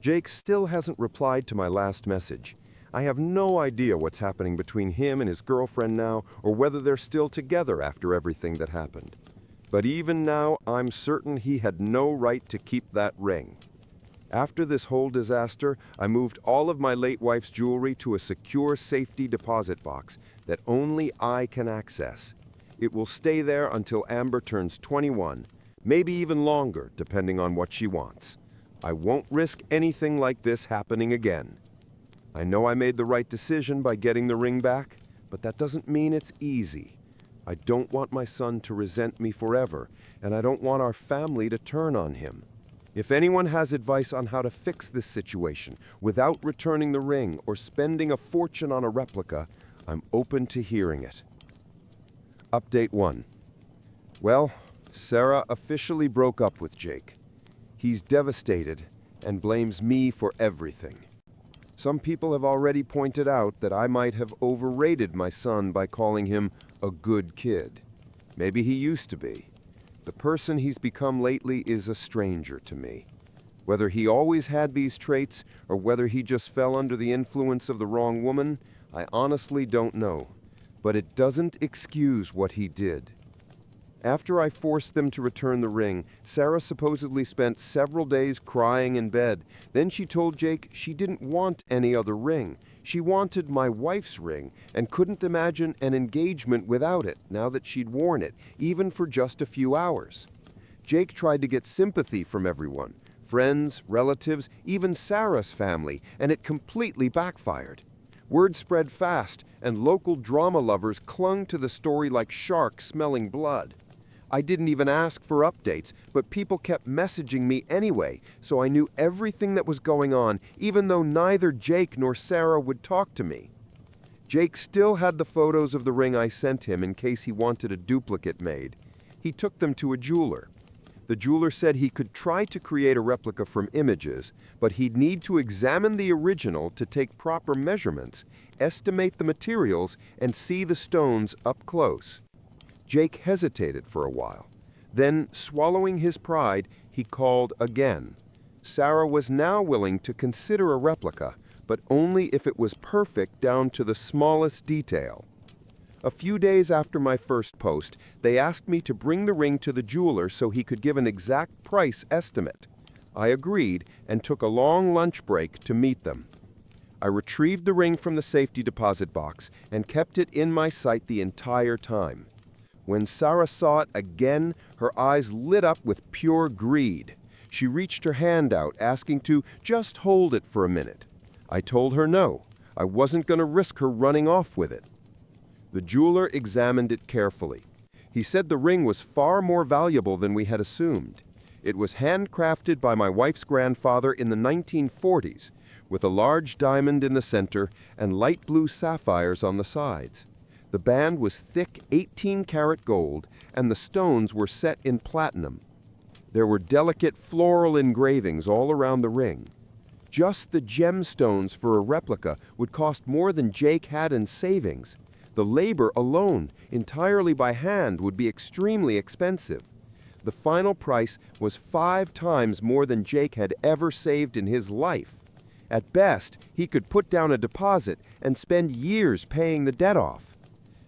Jake still hasn't replied to my last message. I have no idea what's happening between him and his girlfriend now, or whether they're still together after everything that happened. But even now, I'm certain he had no right to keep that ring. After this whole disaster, I moved all of my late wife's jewelry to a secure safety deposit box that only I can access. It will stay there until Amber turns 21, maybe even longer, depending on what she wants. I won't risk anything like this happening again. I know I made the right decision by getting the ring back, but that doesn't mean it's easy. I don't want my son to resent me forever, and I don't want our family to turn on him. If anyone has advice on how to fix this situation without returning the ring or spending a fortune on a replica, I'm open to hearing it. Update 1. Well, Sarah officially broke up with Jake. He's devastated and blames me for everything. Some people have already pointed out that I might have overrated my son by calling him a good kid. Maybe he used to be. The person he's become lately is a stranger to me. Whether he always had these traits or whether he just fell under the influence of the wrong woman, I honestly don't know. But it doesn't excuse what he did. After I forced them to return the ring, Sarah supposedly spent several days crying in bed. Then she told Jake she didn't want any other ring. She wanted my wife's ring and couldn't imagine an engagement without it now that she'd worn it, even for just a few hours. Jake tried to get sympathy from everyone, friends, relatives, even Sarah's family, and it completely backfired. Word spread fast, and local drama lovers clung to the story like sharks smelling blood. I didn't even ask for updates, but people kept messaging me anyway, so I knew everything that was going on, even though neither Jake nor Sarah would talk to me. Jake still had the photos of the ring I sent him in case he wanted a duplicate made. He took them to a jeweler. The jeweler said he could try to create a replica from images, but he'd need to examine the original to take proper measurements, estimate the materials, and see the stones up close. Jake hesitated for a while. Then, swallowing his pride, he called again. Sarah was now willing to consider a replica, but only if it was perfect down to the smallest detail. A few days after my first post, they asked me to bring the ring to the jeweler so he could give an exact price estimate. I agreed and took a long lunch break to meet them. I retrieved the ring from the safety deposit box and kept it in my sight the entire time. When Sarah saw it again, her eyes lit up with pure greed. She reached her hand out, asking to just hold it for a minute. I told her no, I wasn't going to risk her running off with it. The jeweler examined it carefully. He said the ring was far more valuable than we had assumed. It was handcrafted by my wife's grandfather in the 1940s, with a large diamond in the center and light blue sapphires on the sides. The band was thick 18-karat gold, and the stones were set in platinum. There were delicate floral engravings all around the ring. Just the gemstones for a replica would cost more than Jake had in savings. The labor alone, entirely by hand, would be extremely expensive. The final price was 5 times more than Jake had ever saved in his life. At best, he could put down a deposit and spend years paying the debt off.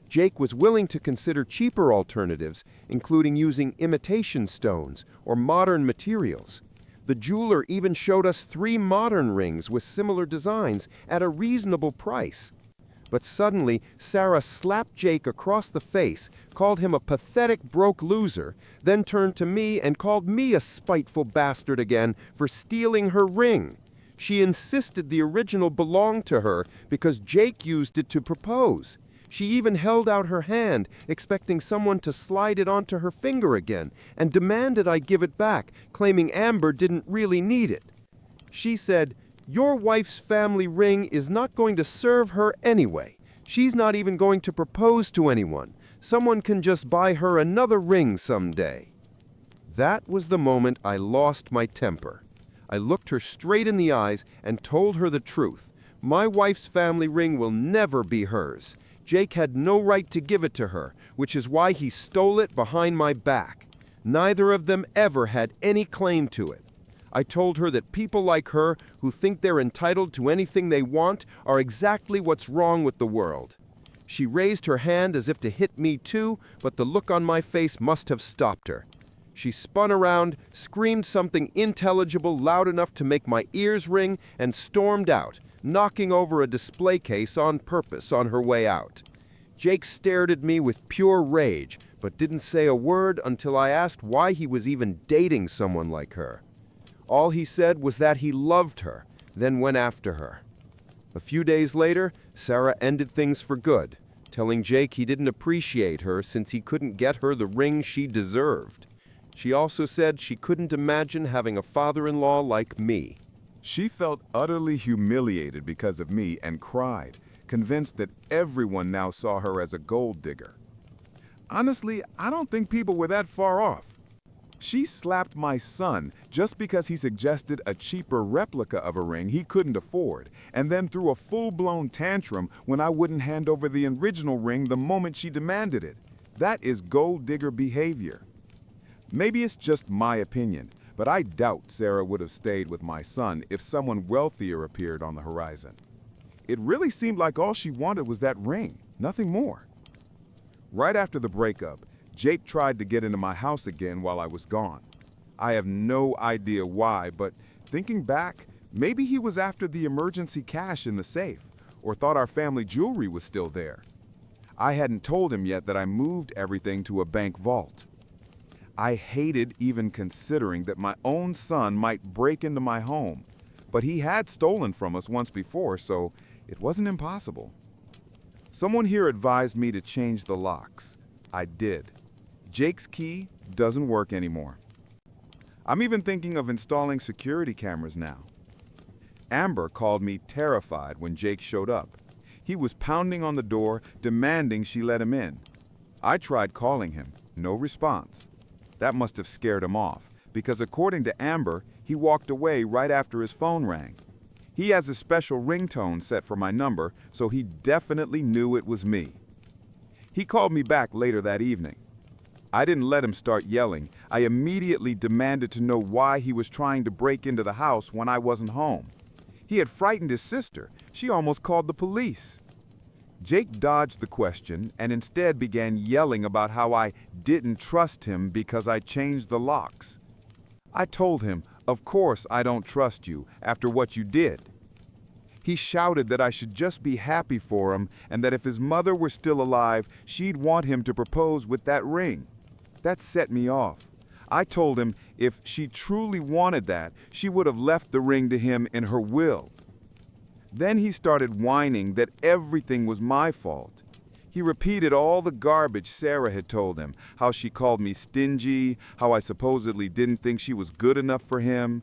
Jake was willing to consider cheaper alternatives, including using imitation stones or modern materials. The jeweler even showed us 3 modern rings with similar designs at a reasonable price. But suddenly, Sarah slapped Jake across the face, called him a pathetic broke loser, then turned to me and called me a spiteful bastard again for stealing her ring. She insisted the original belonged to her because Jake used it to propose. She even held out her hand, expecting someone to slide it onto her finger again, and demanded I give it back, claiming Amber didn't really need it. She said, "Your wife's family ring is not going to serve her anyway. She's not even going to propose to anyone. Someone can just buy her another ring someday." That was the moment I lost my temper. I looked her straight in the eyes and told her the truth. My wife's family ring will never be hers. Jake had no right to give it to her, which is why he stole it behind my back. Neither of them ever had any claim to it. I told her that people like her, who think they're entitled to anything they want, are exactly what's wrong with the world. She raised her hand as if to hit me too, but the look on my face must have stopped her. She spun around, screamed something intelligible loud enough to make my ears ring, and stormed out, knocking over a display case on purpose on her way out. Jake stared at me with pure rage, but didn't say a word until I asked why he was even dating someone like her. All he said was that he loved her, then went after her. A few days later, Sarah ended things for good, telling Jake he didn't appreciate her since he couldn't get her the ring she deserved. She also said she couldn't imagine having a father-in-law like me. She felt utterly humiliated because of me and cried, convinced that everyone now saw her as a gold digger. Honestly, I don't think people were that far off. She slapped my son just because he suggested a cheaper replica of a ring he couldn't afford, and then threw a full-blown tantrum when I wouldn't hand over the original ring the moment she demanded it. That is gold digger behavior. Maybe it's just my opinion, but I doubt Sarah would have stayed with my son if someone wealthier appeared on the horizon. It really seemed like all she wanted was that ring, nothing more. Right after the breakup, Jake tried to get into my house again while I was gone. I have no idea why, but thinking back, maybe he was after the emergency cash in the safe, or thought our family jewelry was still there. I hadn't told him yet that I moved everything to a bank vault. I hated even considering that my own son might break into my home, but he had stolen from us once before, so it wasn't impossible. Someone here advised me to change the locks. I did. Jake's key doesn't work anymore. I'm even thinking of installing security cameras now. Amber called me terrified when Jake showed up. He was pounding on the door, demanding she let him in. I tried calling him, no response. That must have scared him off, because according to Amber, he walked away right after his phone rang. He has a special ringtone set for my number, so he definitely knew it was me. He called me back later that evening. I didn't let him start yelling. I immediately demanded to know why he was trying to break into the house when I wasn't home. He had frightened his sister. She almost called the police. Jake dodged the question and instead began yelling about how I didn't trust him because I changed the locks. I told him, of course I don't trust you after what you did. He shouted that I should just be happy for him and that if his mother were still alive, she'd want him to propose with that ring. That set me off. I told him if she truly wanted that, she would have left the ring to him in her will. Then he started whining that everything was my fault. He repeated all the garbage Sarah had told him, how she called me stingy, how I supposedly didn't think she was good enough for him.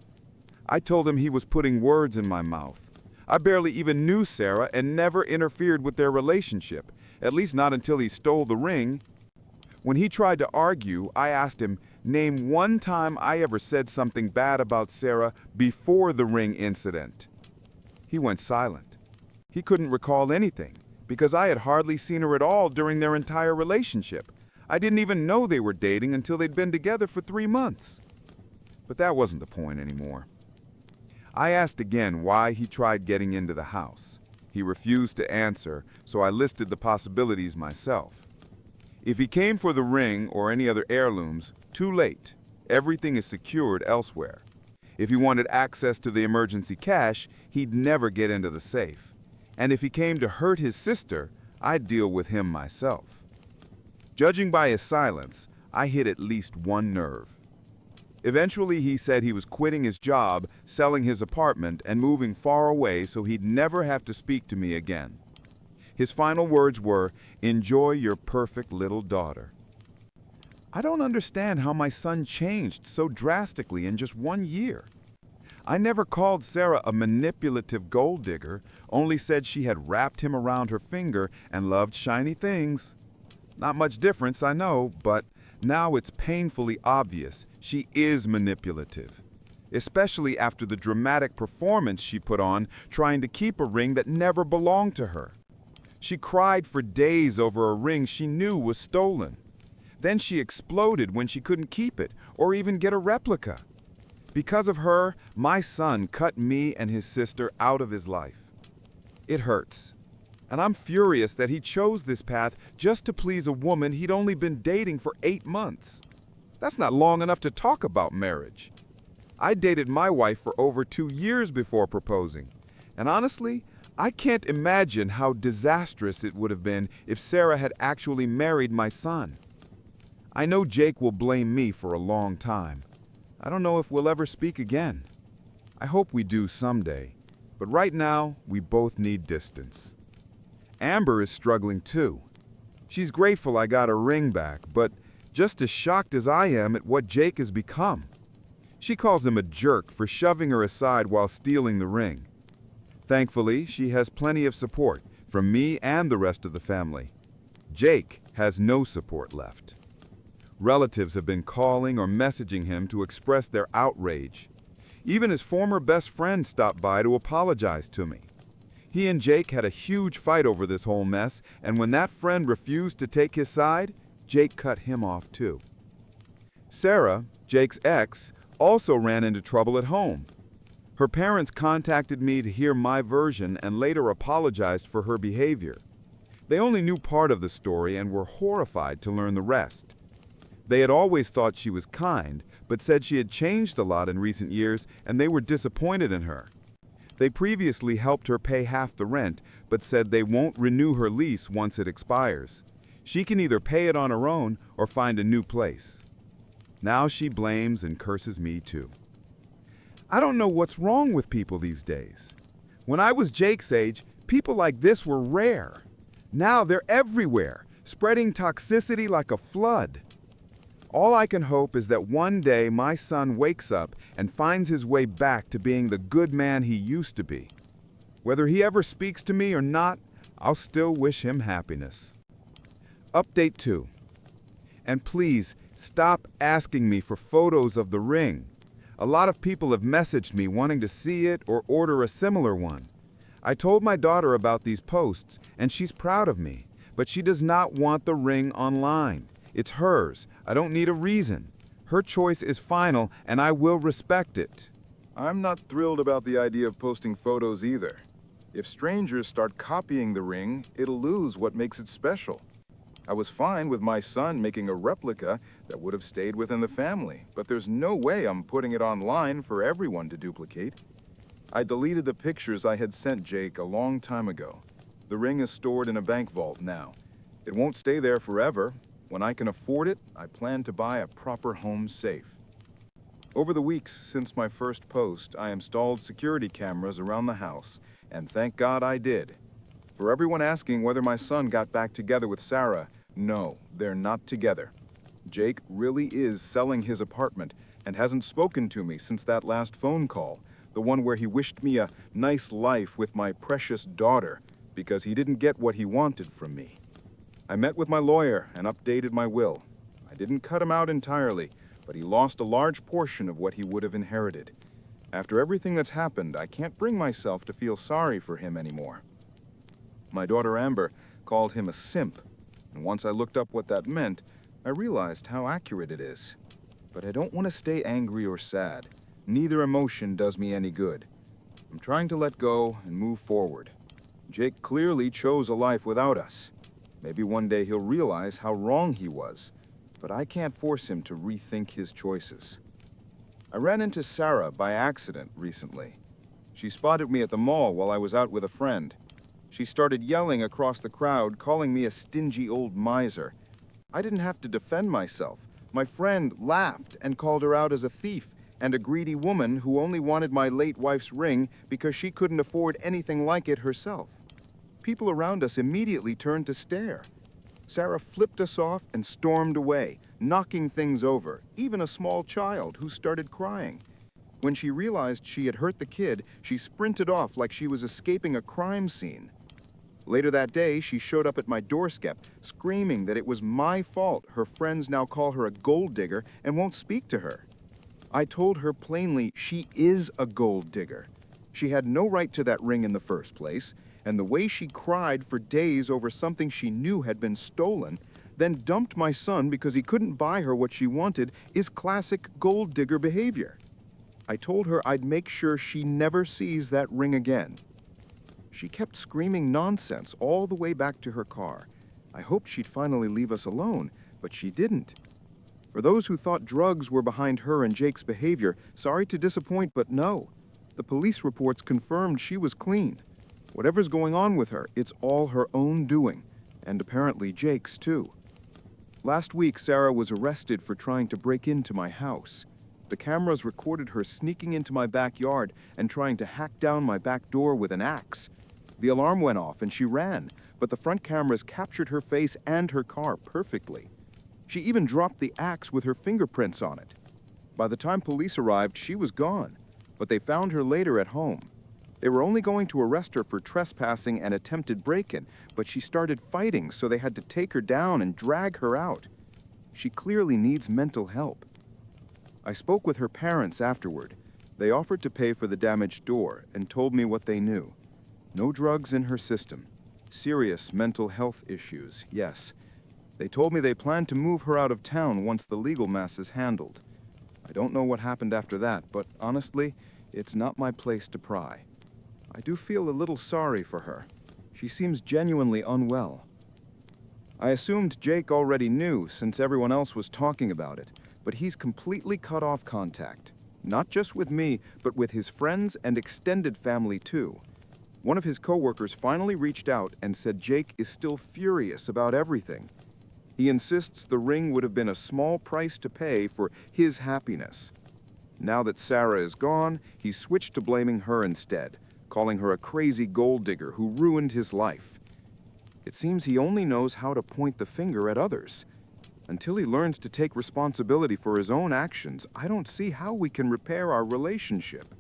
I told him he was putting words in my mouth. I barely even knew Sarah and never interfered with their relationship, at least not until he stole the ring. When he tried to argue, I asked him, name one time I ever said something bad about Sarah before the ring incident. He went silent. He couldn't recall anything, because I had hardly seen her at all during their entire relationship. I didn't even know they were dating until they'd been together for 3 months. But that wasn't the point anymore. I asked again why he tried getting into the house. He refused to answer, so I listed the possibilities myself. If he came for the ring or any other heirlooms, too late. Everything is secured elsewhere. If he wanted access to the emergency cash, he'd never get into the safe. And if he came to hurt his sister, I'd deal with him myself. Judging by his silence, I hit at least one nerve. Eventually, he said he was quitting his job, selling his apartment, and moving far away so he'd never have to speak to me again. His final words were, "Enjoy your perfect little daughter." I don't understand how my son changed so drastically in just 1 year. I never called Sarah a manipulative gold digger, only said she had wrapped him around her finger and loved shiny things. Not much difference, I know, but now it's painfully obvious she is manipulative, especially after the dramatic performance she put on trying to keep a ring that never belonged to her. She cried for days over a ring she knew was stolen. Then she exploded when she couldn't keep it or even get a replica. Because of her, my son cut me and his sister out of his life. It hurts. And I'm furious that he chose this path just to please a woman he'd only been dating for 8 months. That's not long enough to talk about marriage. I dated my wife for over 2 years before proposing. And honestly, I can't imagine how disastrous it would have been if Sarah had actually married my son. I know Jake will blame me for a long time. I don't know if we'll ever speak again. I hope we do someday, but right now, we both need distance. Amber is struggling too. She's grateful I got her ring back, but just as shocked as I am at what Jake has become. She calls him a jerk for shoving her aside while stealing the ring. Thankfully, she has plenty of support from me and the rest of the family. Jake has no support left. Relatives have been calling or messaging him to express their outrage. Even his former best friend stopped by to apologize to me. He and Jake had a huge fight over this whole mess, and when that friend refused to take his side, Jake cut him off too. Sarah, Jake's ex, also ran into trouble at home. Her parents contacted me to hear my version and later apologized for her behavior. They only knew part of the story and were horrified to learn the rest. They had always thought she was kind, but said she had changed a lot in recent years and they were disappointed in her. They previously helped her pay half the rent, but said they won't renew her lease once it expires. She can either pay it on her own or find a new place. Now she blames and curses me too. I don't know what's wrong with people these days. When I was Jake's age, people like this were rare. Now they're everywhere, spreading toxicity like a flood. All I can hope is that one day my son wakes up and finds his way back to being the good man he used to be. Whether he ever speaks to me or not, I'll still wish him happiness. Update 2. And please, stop asking me for photos of the ring. A lot of people have messaged me wanting to see it or order a similar one. I told my daughter about these posts, and she's proud of me, but she does not want the ring online. It's hers. I don't need a reason. Her choice is final, and I will respect it. I'm not thrilled about the idea of posting photos either. If strangers start copying the ring, it'll lose what makes it special. I was fine with my son making a replica that would have stayed within the family, but there's no way I'm putting it online for everyone to duplicate. I deleted the pictures I had sent Jake a long time ago. The ring is stored in a bank vault now. It won't stay there forever. When I can afford it, I plan to buy a proper home safe. Over the weeks since my first post, I installed security cameras around the house, and thank God I did. For everyone asking whether my son got back together with Sarah, no, they're not together. Jake really is selling his apartment and hasn't spoken to me since that last phone call, the one where he wished me a nice life with my precious daughter because he didn't get what he wanted from me. I met with my lawyer and updated my will. I didn't cut him out entirely, but he lost a large portion of what he would have inherited. After everything that's happened, I can't bring myself to feel sorry for him anymore. My daughter Amber called him a simp, and once I looked up what that meant, I realized how accurate it is. But I don't want to stay angry or sad. Neither emotion does me any good. I'm trying to let go and move forward. Jake clearly chose a life without us. Maybe one day he'll realize how wrong he was, but I can't force him to rethink his choices. I ran into Sarah by accident recently. She spotted me at the mall while I was out with a friend. She started yelling across the crowd, calling me a stingy old miser. I didn't have to defend myself. My friend laughed and called her out as a thief and a greedy woman who only wanted my late wife's ring because she couldn't afford anything like it herself. People around us immediately turned to stare. Sarah flipped us off and stormed away, knocking things over, even a small child who started crying. When she realized she had hurt the kid, she sprinted off like she was escaping a crime scene. Later that day, she showed up at my doorstep, screaming that it was my fault her friends now call her a gold digger and won't speak to her. I told her plainly she is a gold digger. She had no right to that ring in the first place, and the way she cried for days over something she knew had been stolen, then dumped my son because he couldn't buy her what she wanted, is classic gold digger behavior. I told her I'd make sure she never sees that ring again. She kept screaming nonsense all the way back to her car. I hoped she'd finally leave us alone, but she didn't. For those who thought drugs were behind her and Jake's behavior, sorry to disappoint, but no. The police reports confirmed she was clean. Whatever's going on with her, it's all her own doing, and apparently Jake's too. Last week, Sarah was arrested for trying to break into my house. The cameras recorded her sneaking into my backyard and trying to hack down my back door with an axe. The alarm went off and she ran, but the front cameras captured her face and her car perfectly. She even dropped the axe with her fingerprints on it. By the time police arrived, she was gone, but they found her later at home. They were only going to arrest her for trespassing and attempted break-in, but she started fighting, so they had to take her down and drag her out. She clearly needs mental help. I spoke with her parents afterward. They offered to pay for the damaged door and told me what they knew. No drugs in her system. Serious mental health issues, yes. They told me they planned to move her out of town once the legal mess is handled. I don't know what happened after that, but honestly, it's not my place to pry. I do feel a little sorry for her. She seems genuinely unwell. I assumed Jake already knew since everyone else was talking about it, but he's completely cut off contact. Not just with me, but with his friends and extended family too. One of his coworkers finally reached out and said Jake is still furious about everything. He insists the ring would have been a small price to pay for his happiness. Now that Sarah is gone, he's switched to blaming her instead, calling her a crazy gold digger who ruined his life. It seems he only knows how to point the finger at others. Until he learns to take responsibility for his own actions, I don't see how we can repair our relationship.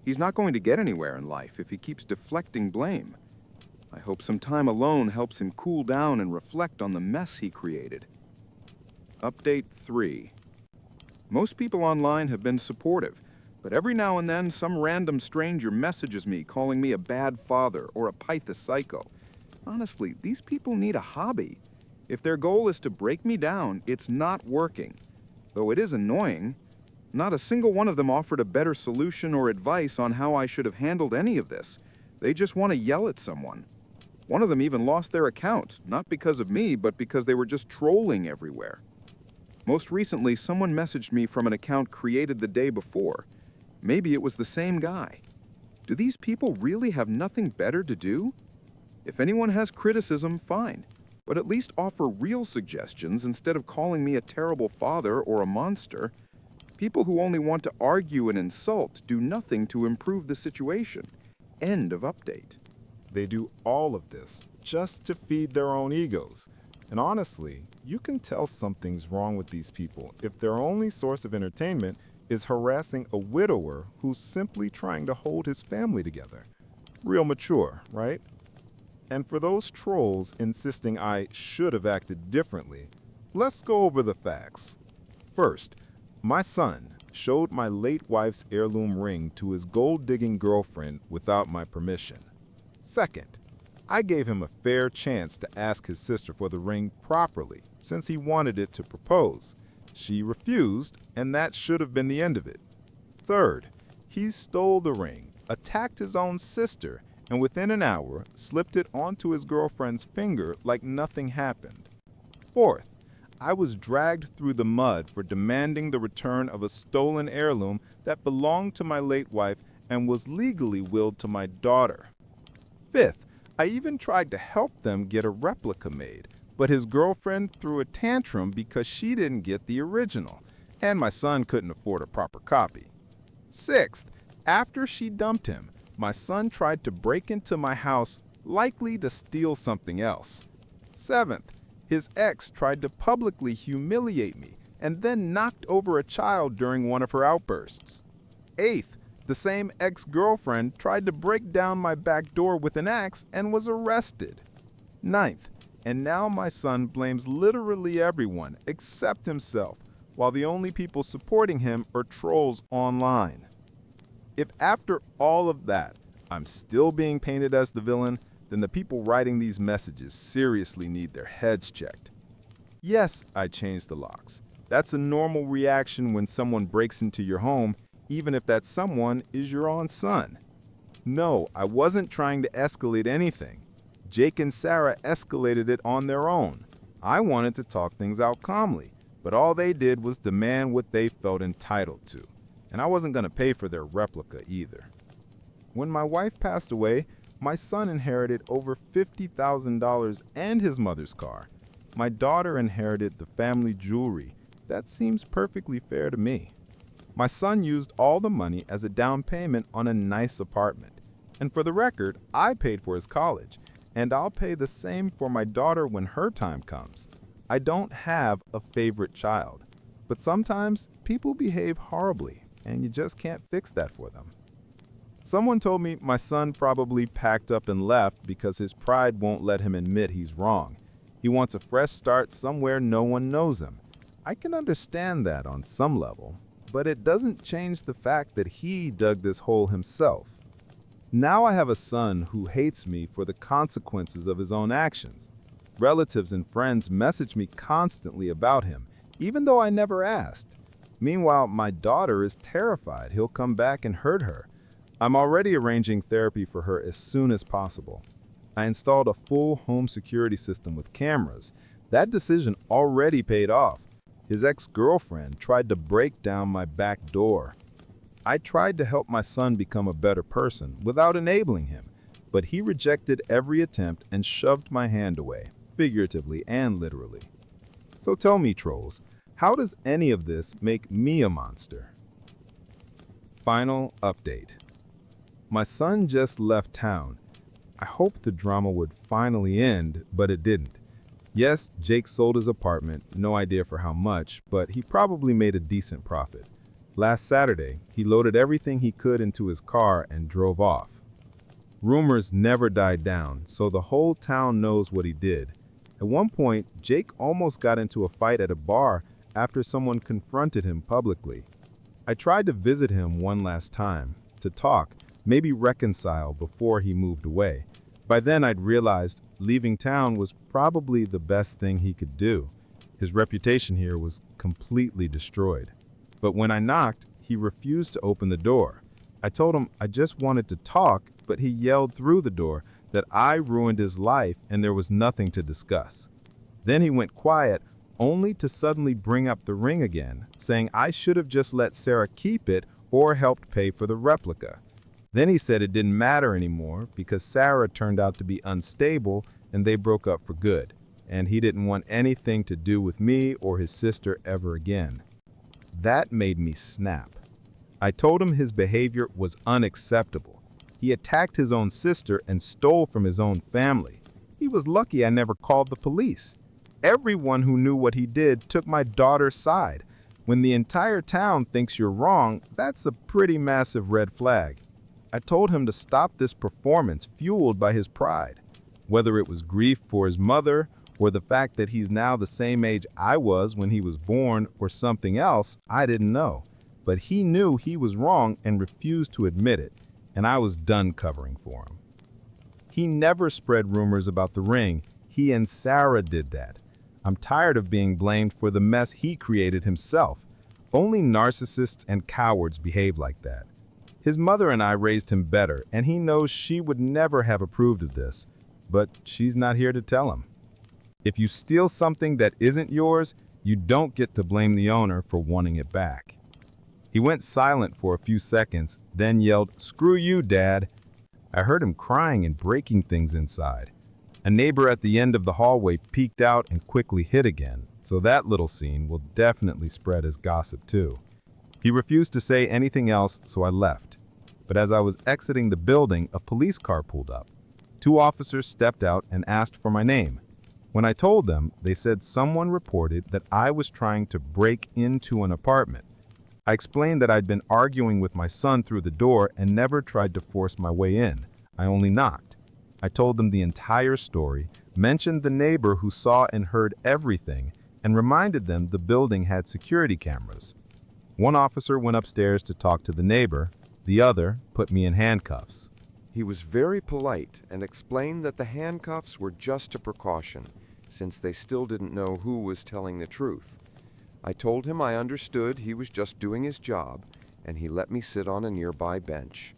He's not going to get anywhere in life if he keeps deflecting blame. I hope some time alone helps him cool down and reflect on the mess he created. Update 3. Most people online have been supportive, but every now and then some random stranger messages me calling me a bad father or a Python psycho. Honestly, these people need a hobby. If their goal is to break me down, it's not working. Though it is annoying, not a single one of them offered a better solution or advice on how I should have handled any of this. They just want to yell at someone. One of them even lost their account, not because of me, but because they were just trolling everywhere. Most recently, someone messaged me from an account created the day before. Maybe it was the same guy. Do these people really have nothing better to do? If anyone has criticism, fine, but at least offer real suggestions instead of calling me a terrible father or a monster. People who only want to argue and insult do nothing to improve the situation. End of update. They do all of this just to feed their own egos. And honestly, you can tell something's wrong with these people if their only source of entertainment is harassing a widower who's simply trying to hold his family together. Real mature, right? And for those trolls insisting I should have acted differently, let's go over the facts. First, my son showed my late wife's heirloom ring to his gold-digging girlfriend without my permission. Second, I gave him a fair chance to ask his sister for the ring properly, since he wanted it to propose. She refused, and that should have been the end of it. Third, he stole the ring, attacked his own sister, and within an hour slipped it onto his girlfriend's finger like nothing happened. Fourth, I was dragged through the mud for demanding the return of a stolen heirloom that belonged to my late wife and was legally willed to my daughter. Fifth, I even tried to help them get a replica made, but his girlfriend threw a tantrum because she didn't get the original, and my son couldn't afford a proper copy. Sixth, after she dumped him, my son tried to break into my house, likely to steal something else. Seventh, his ex tried to publicly humiliate me and then knocked over a child during one of her outbursts. Eighth, the same ex-girlfriend tried to break down my back door with an axe and was arrested. Ninth, and now my son blames literally everyone except himself, while the only people supporting him are trolls online. If after all of that, I'm still being painted as the villain, then the people writing these messages seriously need their heads checked. Yes, I changed the locks. That's a normal reaction when someone breaks into your home, even if that someone is your own son. No, I wasn't trying to escalate anything. Jake and Sarah escalated it on their own. I wanted to talk things out calmly, but all they did was demand what they felt entitled to. And I wasn't going to pay for their replica either. When my wife passed away, my son inherited over $50,000 and his mother's car. My daughter inherited the family jewelry. That seems perfectly fair to me. My son used all the money as a down payment on a nice apartment. And for the record, I paid for his college, and I'll pay the same for my daughter when her time comes. I don't have a favorite child, but sometimes people behave horribly, and you just can't fix that for them. Someone told me my son probably packed up and left because his pride won't let him admit he's wrong. He wants a fresh start somewhere no one knows him. I can understand that on some level, but it doesn't change the fact that he dug this hole himself. Now I have a son who hates me for the consequences of his own actions. Relatives and friends message me constantly about him, even though I never asked. Meanwhile, my daughter is terrified he'll come back and hurt her. I'm already arranging therapy for her as soon as possible. I installed a full home security system with cameras. That decision already paid off. His ex-girlfriend tried to break down my back door. I tried to help my son become a better person without enabling him, but he rejected every attempt and shoved my hand away, figuratively and literally. So tell me, trolls, how does any of this make me a monster? Final update. My son just left town. I hoped the drama would finally end, but it didn't. Yes, Jake sold his apartment, no idea for how much, but he probably made a decent profit. Last Saturday, he loaded everything he could into his car and drove off. Rumors never died down, so the whole town knows what he did. At one point, Jake almost got into a fight at a bar after someone confronted him publicly. I tried to visit him one last time, to talk, maybe reconcile before he moved away. By then I'd realized leaving town was probably the best thing he could do. His reputation here was completely destroyed. But when I knocked, he refused to open the door. I told him I just wanted to talk, but he yelled through the door that I ruined his life and there was nothing to discuss. Then he went quiet, only to suddenly bring up the ring again, saying I should have just let Sarah keep it or helped pay for the replica. Then he said it didn't matter anymore because Sarah turned out to be unstable and they broke up for good, and he didn't want anything to do with me or his sister ever again. That made me snap. I told him his behavior was unacceptable. He attacked his own sister and stole from his own family. He was lucky I never called the police. Everyone who knew what he did took my daughter's side. When the entire town thinks you're wrong, that's a pretty massive red flag. I told him to stop this performance fueled by his pride. Whether it was grief for his mother, or the fact that he's now the same age I was when he was born, or something else, I didn't know. But he knew he was wrong and refused to admit it, and I was done covering for him. He never spread rumors about the ring. He and Sarah did that. I'm tired of being blamed for the mess he created himself. Only narcissists and cowards behave like that. His mother and I raised him better, and he knows she would never have approved of this, but she's not here to tell him. If you steal something that isn't yours, you don't get to blame the owner for wanting it back. He went silent for a few seconds, then yelled, "Screw you, Dad." I heard him crying and breaking things inside. A neighbor at the end of the hallway peeked out and quickly hid again, so that little scene will definitely spread as gossip too. He refused to say anything else, so I left. But as I was exiting the building, a police car pulled up. 2 officers stepped out and asked for my name. When I told them, they said someone reported that I was trying to break into an apartment. I explained that I'd been arguing with my son through the door and never tried to force my way in. I only knocked. I told them the entire story, mentioned the neighbor who saw and heard everything, and reminded them the building had security cameras. One officer went upstairs to talk to the neighbor. The other put me in handcuffs. He was very polite and explained that the handcuffs were just a precaution, since they still didn't know who was telling the truth. I told him I understood he was just doing his job, and he let me sit on a nearby bench.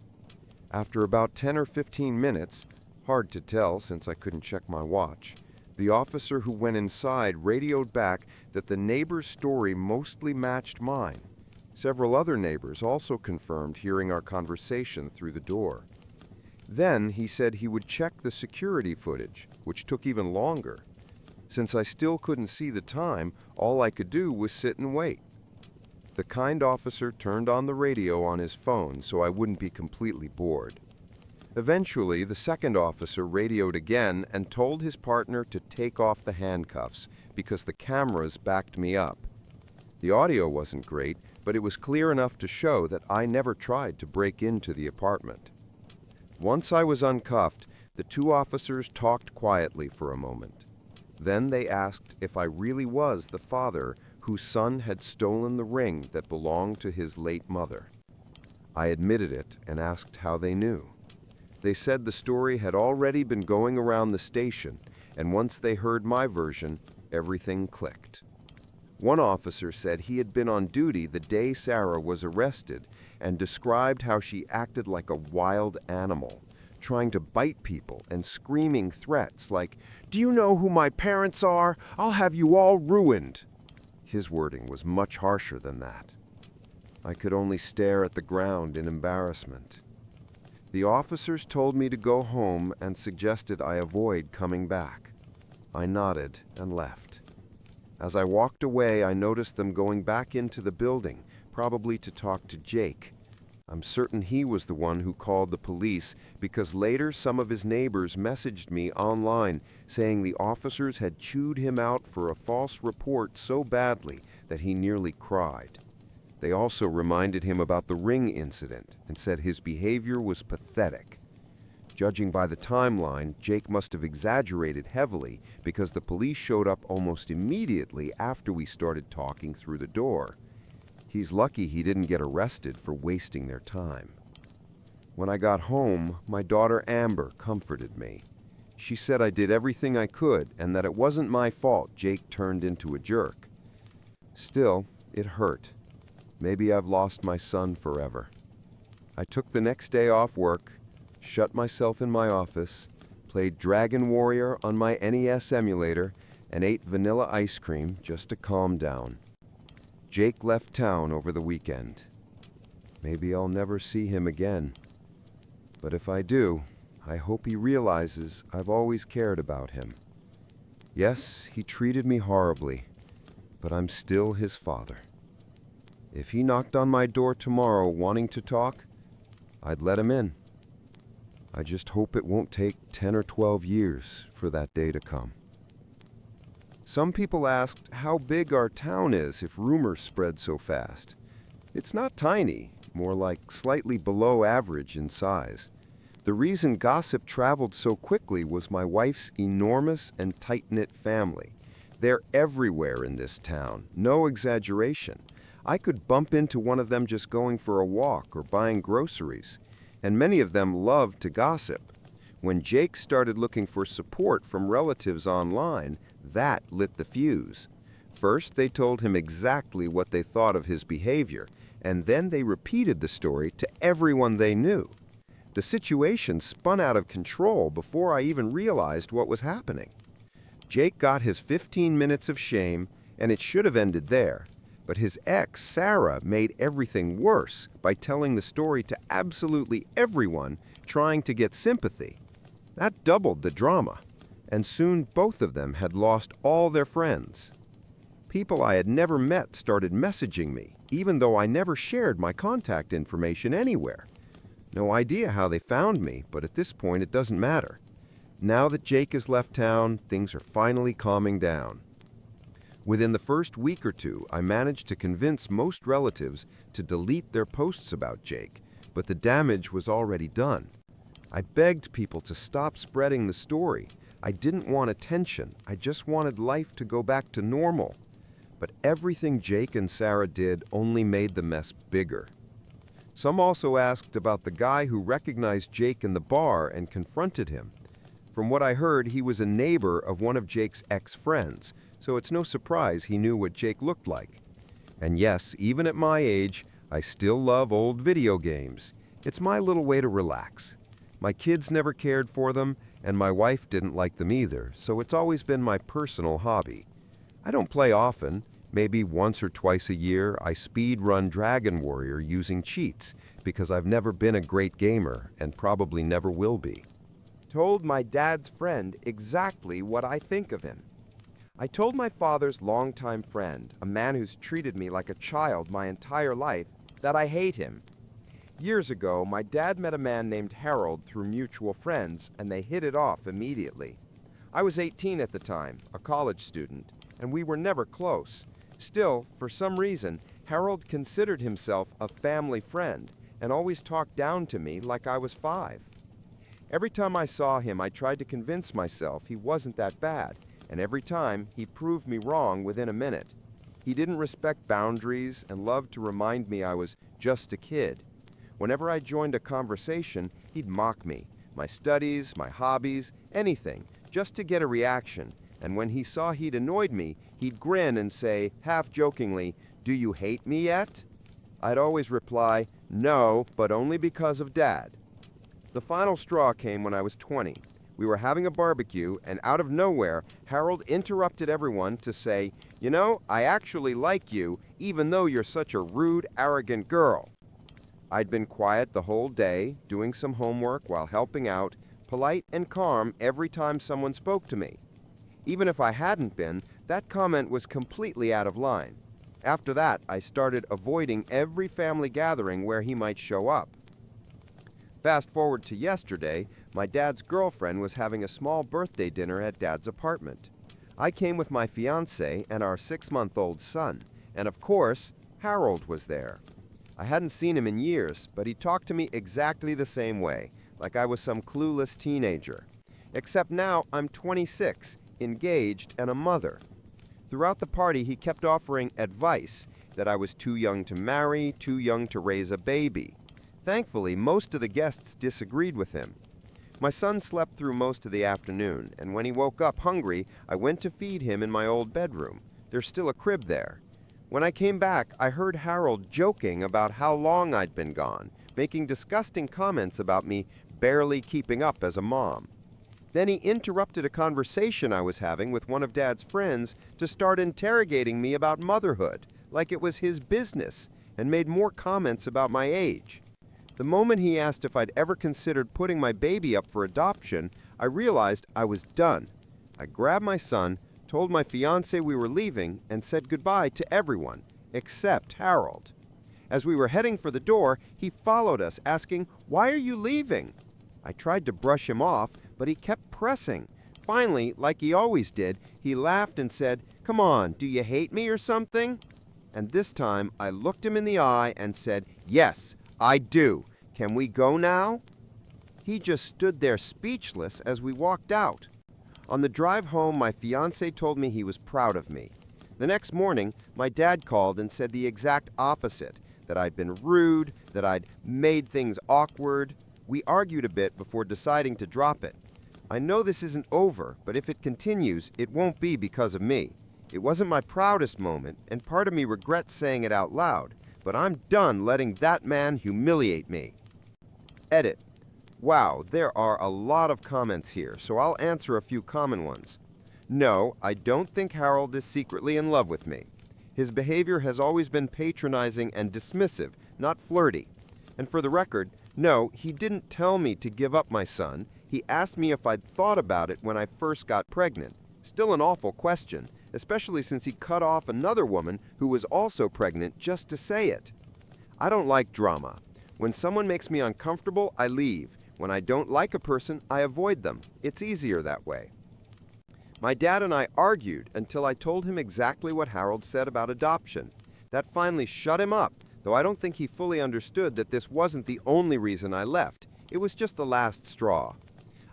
After about 10 or 15 minutes, hard to tell since I couldn't check my watch, the officer who went inside radioed back that the neighbor's story mostly matched mine. Several other neighbors also confirmed hearing our conversation through the door. Then he said he would check the security footage, which took even longer. Since I still couldn't see the time, all I could do was sit and wait. The kind officer turned on the radio on his phone so I wouldn't be completely bored. Eventually, the second officer radioed again and told his partner to take off the handcuffs because the cameras backed me up. The audio wasn't great, but it was clear enough to show that I never tried to break into the apartment. Once I was uncuffed, the 2 officers talked quietly for a moment. Then they asked if I really was the father whose son had stolen the ring that belonged to his late mother. I admitted it and asked how they knew. They said the story had already been going around the station, and once they heard my version, everything clicked. One officer said he had been on duty the day Sarah was arrested and described how she acted like a wild animal, trying to bite people and screaming threats like, "Do you know who my parents are? I'll have you all ruined." His wording was much harsher than that. I could only stare at the ground in embarrassment. The officers told me to go home and suggested I avoid coming back. I nodded and left. As I walked away, I noticed them going back into the building, probably to talk to Jake. I'm certain he was the one who called the police because later some of his neighbors messaged me online saying the officers had chewed him out for a false report so badly that he nearly cried. They also reminded him about the ring incident and said his behavior was pathetic. Judging by the timeline, Jake must have exaggerated heavily because the police showed up almost immediately after we started talking through the door. He's lucky he didn't get arrested for wasting their time. When I got home, my daughter Amber comforted me. She said I did everything I could and that it wasn't my fault Jake turned into a jerk. Still, it hurt. Maybe I've lost my son forever. I took the next day off work, shut myself in my office, played Dragon Warrior on my NES emulator, and ate vanilla ice cream just to calm down. Jake left town over the weekend. Maybe I'll never see him again. But if I do, I hope he realizes I've always cared about him. Yes, he treated me horribly, but I'm still his father. If he knocked on my door tomorrow wanting to talk, I'd let him in. I just hope it won't take 10 or 12 years for that day to come. Some people asked how big our town is if rumors spread so fast. It's not tiny, more like slightly below average in size. The reason gossip traveled so quickly was my wife's enormous and tight-knit family. They're everywhere in this town, no exaggeration. I could bump into one of them just going for a walk or buying groceries, and many of them love to gossip. When Jake started looking for support from relatives online, that lit the fuse. First, they told him exactly what they thought of his behavior, and then they repeated the story to everyone they knew. The situation spun out of control before I even realized what was happening. Jake got his 15 minutes of shame, and it should have ended there. But his ex, Sarah, made everything worse by telling the story to absolutely everyone trying to get sympathy. That doubled the drama, and soon both of them had lost all their friends. People I had never met started messaging me, even though I never shared my contact information anywhere. No idea how they found me, but at this point it doesn't matter. Now that Jake has left town, things are finally calming down. Within the first week or two, I managed to convince most relatives to delete their posts about Jake, but the damage was already done. I begged people to stop spreading the story. I didn't want attention. I just wanted life to go back to normal. But everything Jake and Sarah did only made the mess bigger. Some also asked about the guy who recognized Jake in the bar and confronted him. From what I heard, he was a neighbor of one of Jake's ex-friends, so it's no surprise he knew what Jake looked like. And yes, even at my age, I still love old video games. It's my little way to relax. My kids never cared for them, and my wife didn't like them either, so it's always been my personal hobby. I don't play often. Maybe once or twice a year, I speed run Dragon Warrior using cheats, because I've never been a great gamer and probably never will be. Told my dad's friend exactly what I think of him. I told my father's longtime friend, a man who's treated me like a child my entire life, that I hate him. Years ago, my dad met a man named Harold through mutual friends, and they hit it off immediately. I was 18 at the time, a college student, and we were never close. Still, for some reason, Harold considered himself a family friend and always talked down to me like I was 5. Every time I saw him, I tried to convince myself he wasn't that bad, and every time, he proved me wrong within a minute. He didn't respect boundaries and loved to remind me I was just a kid. Whenever I joined a conversation, he'd mock me, my studies, my hobbies, anything, just to get a reaction. And when he saw he'd annoyed me, he'd grin and say, half jokingly, "Do you hate me yet?" I'd always reply, "No, but only because of Dad." The final straw came when I was 20. We were having a barbecue, and out of nowhere, Harold interrupted everyone to say, "You know, I actually like you, even though you're such a rude, arrogant girl." I'd been quiet the whole day, doing some homework while helping out, polite and calm every time someone spoke to me. Even if I hadn't been, that comment was completely out of line. After that, I started avoiding every family gathering where he might show up. Fast forward to yesterday, my dad's girlfriend was having a small birthday dinner at Dad's apartment. I came with my fiancé and our 6-month-old son, and of course, Harold was there. I hadn't seen him in years, but he talked to me exactly the same way, like I was some clueless teenager. Except now I'm 26, engaged, and a mother. Throughout the party, he kept offering advice that I was too young to marry, too young to raise a baby. Thankfully, most of the guests disagreed with him. My son slept through most of the afternoon, and when he woke up hungry, I went to feed him in my old bedroom. There's still a crib there. When I came back, I heard Harold joking about how long I'd been gone, making disgusting comments about me barely keeping up as a mom. Then he interrupted a conversation I was having with one of Dad's friends to start interrogating me about motherhood, like it was his business, and made more comments about my age. The moment he asked if I'd ever considered putting my baby up for adoption, I realized I was done. I grabbed my son, told my fiancé we were leaving, and said goodbye to everyone, except Harold. As we were heading for the door, he followed us, asking, "Why are you leaving?" I tried to brush him off, but he kept pressing. Finally, like he always did, he laughed and said, "Come on, do you hate me or something?" And this time, I looked him in the eye and said, "Yes, I do. Can we go now?" He just stood there speechless as we walked out. On the drive home, my fiancé told me he was proud of me. The next morning, my dad called and said the exact opposite, that I'd been rude, that I'd made things awkward. We argued a bit before deciding to drop it. I know this isn't over, but if it continues, it won't be because of me. It wasn't my proudest moment, and part of me regrets saying it out loud, but I'm done letting that man humiliate me. Edit. Wow, there are a lot of comments here, so I'll answer a few common ones. No, I don't think Harold is secretly in love with me. His behavior has always been patronizing and dismissive, not flirty. And for the record, no, he didn't tell me to give up my son. He asked me if I'd thought about it when I first got pregnant. Still an awful question, especially since he cut off another woman who was also pregnant just to say it. I don't like drama. When someone makes me uncomfortable, I leave. When I don't like a person, I avoid them. It's easier that way. My dad and I argued until I told him exactly what Harold said about adoption. That finally shut him up, though I don't think he fully understood that this wasn't the only reason I left. It was just the last straw.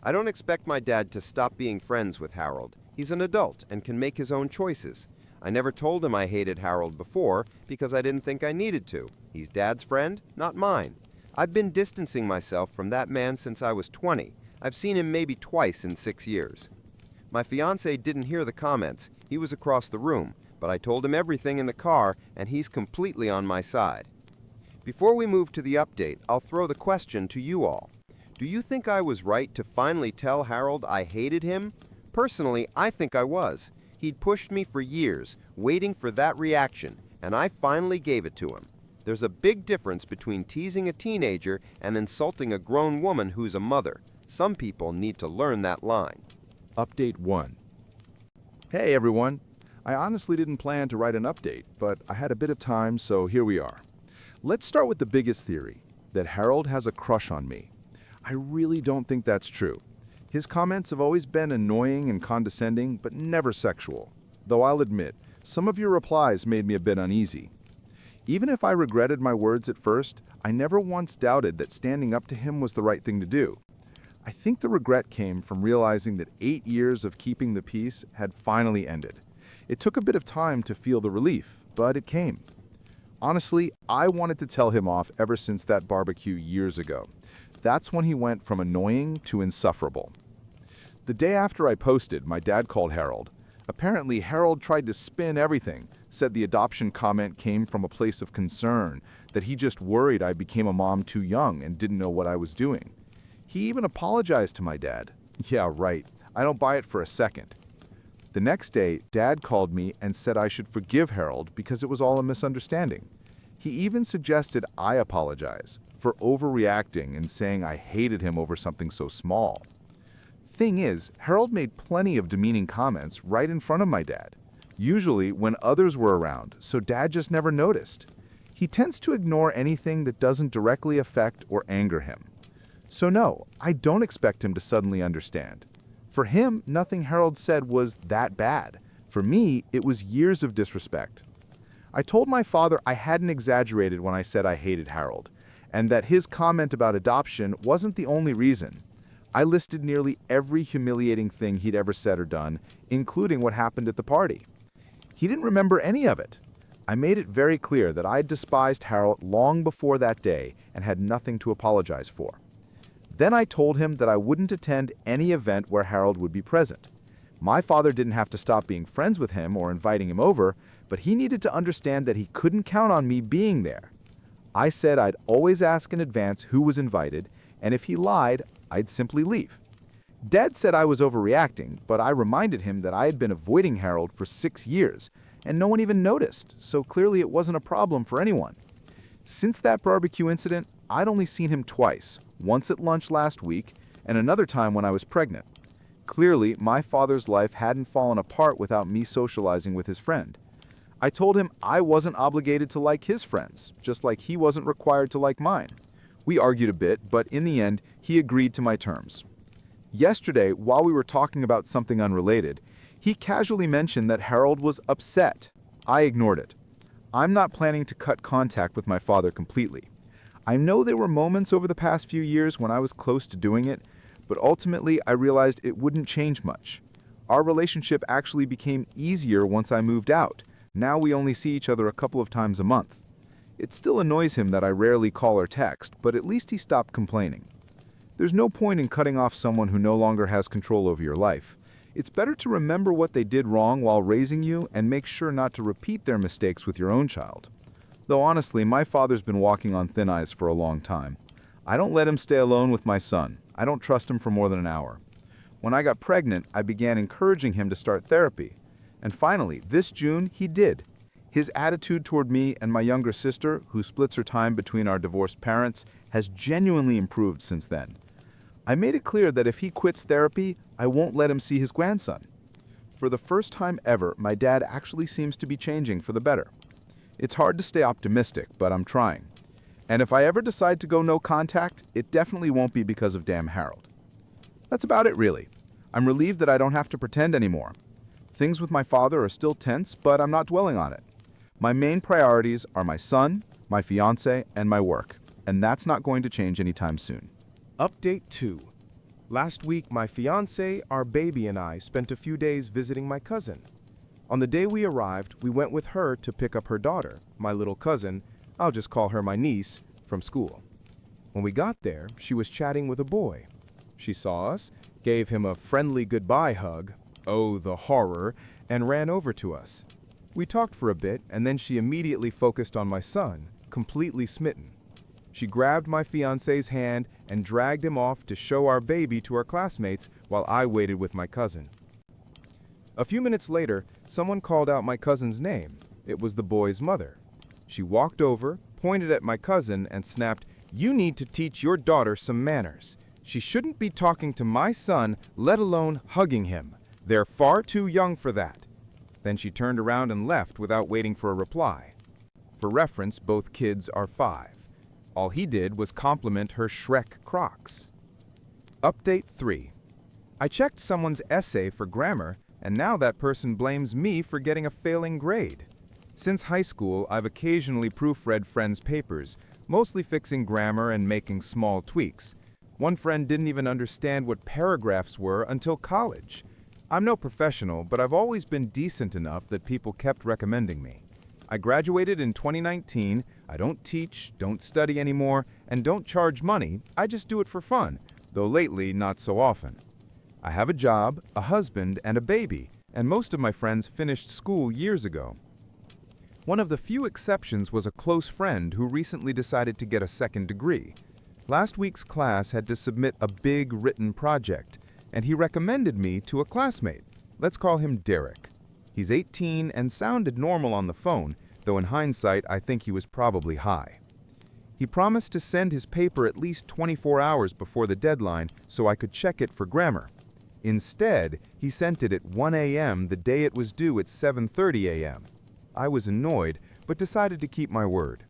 I don't expect my dad to stop being friends with Harold. He's an adult and can make his own choices. I never told him I hated Harold before because I didn't think I needed to. He's Dad's friend, not mine. I've been distancing myself from that man since I was 20. I've seen him maybe twice in 6 years. My fiancé didn't hear the comments. He was across the room, but I told him everything in the car, and he's completely on my side. Before we move to the update, I'll throw the question to you all. Do you think I was right to finally tell Harold I hated him? Personally, I think I was. He'd pushed me for years, waiting for that reaction, and I finally gave it to him. There's a big difference between teasing a teenager and insulting a grown woman who's a mother. Some people need to learn that line. Update 1. Hey everyone. I honestly didn't plan to write an update, but I had a bit of time, so here we are. Let's start with the biggest theory, that Harold has a crush on me. I really don't think that's true. His comments have always been annoying and condescending, but never sexual. Though I'll admit, some of your replies made me a bit uneasy. Even if I regretted my words at first, I never once doubted that standing up to him was the right thing to do. I think the regret came from realizing that 8 years of keeping the peace had finally ended. It took a bit of time to feel the relief, but it came. Honestly, I wanted to tell him off ever since that barbecue years ago. That's when he went from annoying to insufferable. The day after I posted, my dad called Harold. Apparently, Harold tried to spin everything, said the adoption comment came from a place of concern, that he just worried I became a mom too young and didn't know what I was doing. He even apologized to my dad. Yeah, right. I don't buy it for a second. The next day, Dad called me and said I should forgive Harold because it was all a misunderstanding. He even suggested I apologize for overreacting and saying I hated him over something so small. Thing is, Harold made plenty of demeaning comments right in front of my dad. usually when others were around, so Dad just never noticed. He tends to ignore anything that doesn't directly affect or anger him. So no, I don't expect him to suddenly understand. For him, nothing Harold said was that bad. For me, it was years of disrespect. I told my father I hadn't exaggerated when I said I hated Harold, and that his comment about adoption wasn't the only reason. I listed nearly every humiliating thing he'd ever said or done, including what happened at the party. He didn't remember any of it. I made it very clear that I despised Harold long before that day and had nothing to apologize for. Then I told him that I wouldn't attend any event where Harold would be present. My father didn't have to stop being friends with him or inviting him over, but he needed to understand that he couldn't count on me being there. I said I'd always ask in advance who was invited, and if he lied, I'd simply leave. Dad said I was overreacting, but I reminded him that I had been avoiding Harold for 6 years, and no one even noticed, so clearly it wasn't a problem for anyone. Since that barbecue incident, I'd only seen him twice, once at lunch last week, and another time when I was pregnant. Clearly, my father's life hadn't fallen apart without me socializing with his friend. I told him I wasn't obligated to like his friends, just like he wasn't required to like mine. We argued a bit, but in the end, he agreed to my terms. Yesterday, while we were talking about something unrelated, he casually mentioned that Harold was upset. I ignored it. I'm not planning to cut contact with my father completely. I know there were moments over the past few years when I was close to doing it, but ultimately I realized it wouldn't change much. Our relationship actually became easier once I moved out. Now we only see each other a couple of times a month. It still annoys him that I rarely call or text, but at least he stopped complaining. There's no point in cutting off someone who no longer has control over your life. It's better to remember what they did wrong while raising you and make sure not to repeat their mistakes with your own child. Though honestly, my father's been walking on thin ice for a long time. I don't let him stay alone with my son. I don't trust him for more than an hour. When I got pregnant, I began encouraging him to start therapy. And finally, this June, he did. His attitude toward me and my younger sister, who splits her time between our divorced parents, has genuinely improved since then. I made it clear that if he quits therapy, I won't let him see his grandson. For the first time ever, my dad actually seems to be changing for the better. It's hard to stay optimistic, but I'm trying. And if I ever decide to go no contact, it definitely won't be because of damn Harold. That's about it, really. I'm relieved that I don't have to pretend anymore. Things with my father are still tense, but I'm not dwelling on it. My main priorities are my son, my fiancé, and my work, and that's not going to change anytime soon. Update 2. Last week, my fiancé, our baby, and I spent a few days visiting my cousin. On the day we arrived, we went with her to pick up her daughter, my little cousin, I'll just call her my niece, from school. When we got there, she was chatting with a boy. She saw us, gave him a friendly goodbye hug, oh the horror, and ran over to us. We talked for a bit, and then she immediately focused on my son, completely smitten. She grabbed my fiancé's hand and dragged him off to show our baby to our classmates while I waited with my cousin. A few minutes later, someone called out my cousin's name. It was the boy's mother. She walked over, pointed at my cousin, and snapped, "You need to teach your daughter some manners. She shouldn't be talking to my son, let alone hugging him. They're far too young for that." Then she turned around and left without waiting for a reply. For reference, both kids are 5. All he did was compliment her Shrek Crocs. Update 3. I checked someone's essay for grammar, and now that person blames me for getting a failing grade. Since high school, I've occasionally proofread friends' papers, mostly fixing grammar and making small tweaks. One friend didn't even understand what paragraphs were until college. I'm no professional, but I've always been decent enough that people kept recommending me. I graduated in 2019, I don't teach, don't study anymore, and don't charge money, I just do it for fun, though lately not so often. I have a job, a husband, and a baby, and most of my friends finished school years ago. One of the few exceptions was a close friend who recently decided to get a second degree. Last week's class had to submit a big written project, and he recommended me to a classmate. Let's call him Derek. He's 18 and sounded normal on the phone, though in hindsight I think he was probably high. He promised to send his paper at least 24 hours before the deadline so I could check it for grammar. Instead, he sent it at 1 a.m. the day it was due at 7:30 a.m. I was annoyed, but decided to keep my word.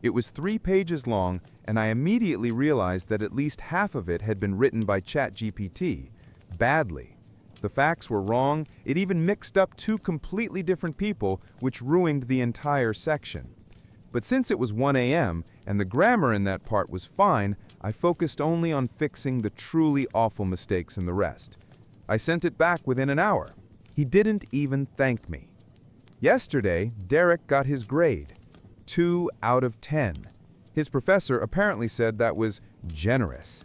It was 3 pages long, and I immediately realized that at least half of it had been written by ChatGPT, badly. The facts were wrong. It even mixed up 2 completely different people, which ruined the entire section. But since it was 1 a.m. and the grammar in that part was fine, I focused only on fixing the truly awful mistakes in the rest. I sent it back within an hour. He didn't even thank me. Yesterday, Derek got his grade, 2 out of 10. His professor apparently said that was generous.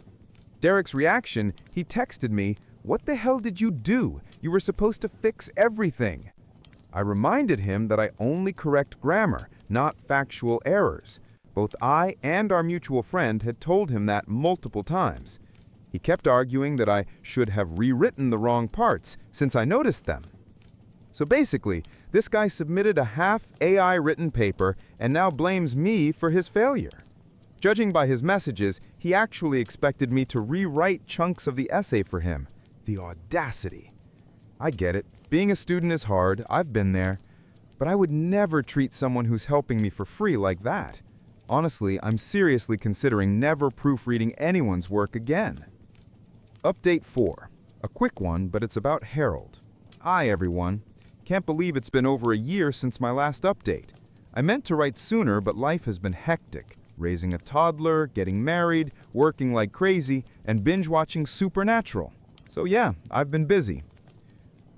Derek's reaction, he texted me, "What the hell did you do? You were supposed to fix everything." I reminded him that I only correct grammar, not factual errors. Both I and our mutual friend had told him that multiple times. He kept arguing that I should have rewritten the wrong parts since I noticed them. So basically, this guy submitted a half AI-written paper and now blames me for his failure. Judging by his messages, he actually expected me to rewrite chunks of the essay for him. The audacity. I get it. Being a student is hard. I've been there. But I would never treat someone who's helping me for free like that. Honestly, I'm seriously considering never proofreading anyone's work again. Update 4. A quick one, but it's about Harold. Hi, everyone. Can't believe it's been over a year since my last update. I meant to write sooner, but life has been hectic. Raising a toddler, getting married, working like crazy, and binge-watching Supernatural. So yeah, I've been busy.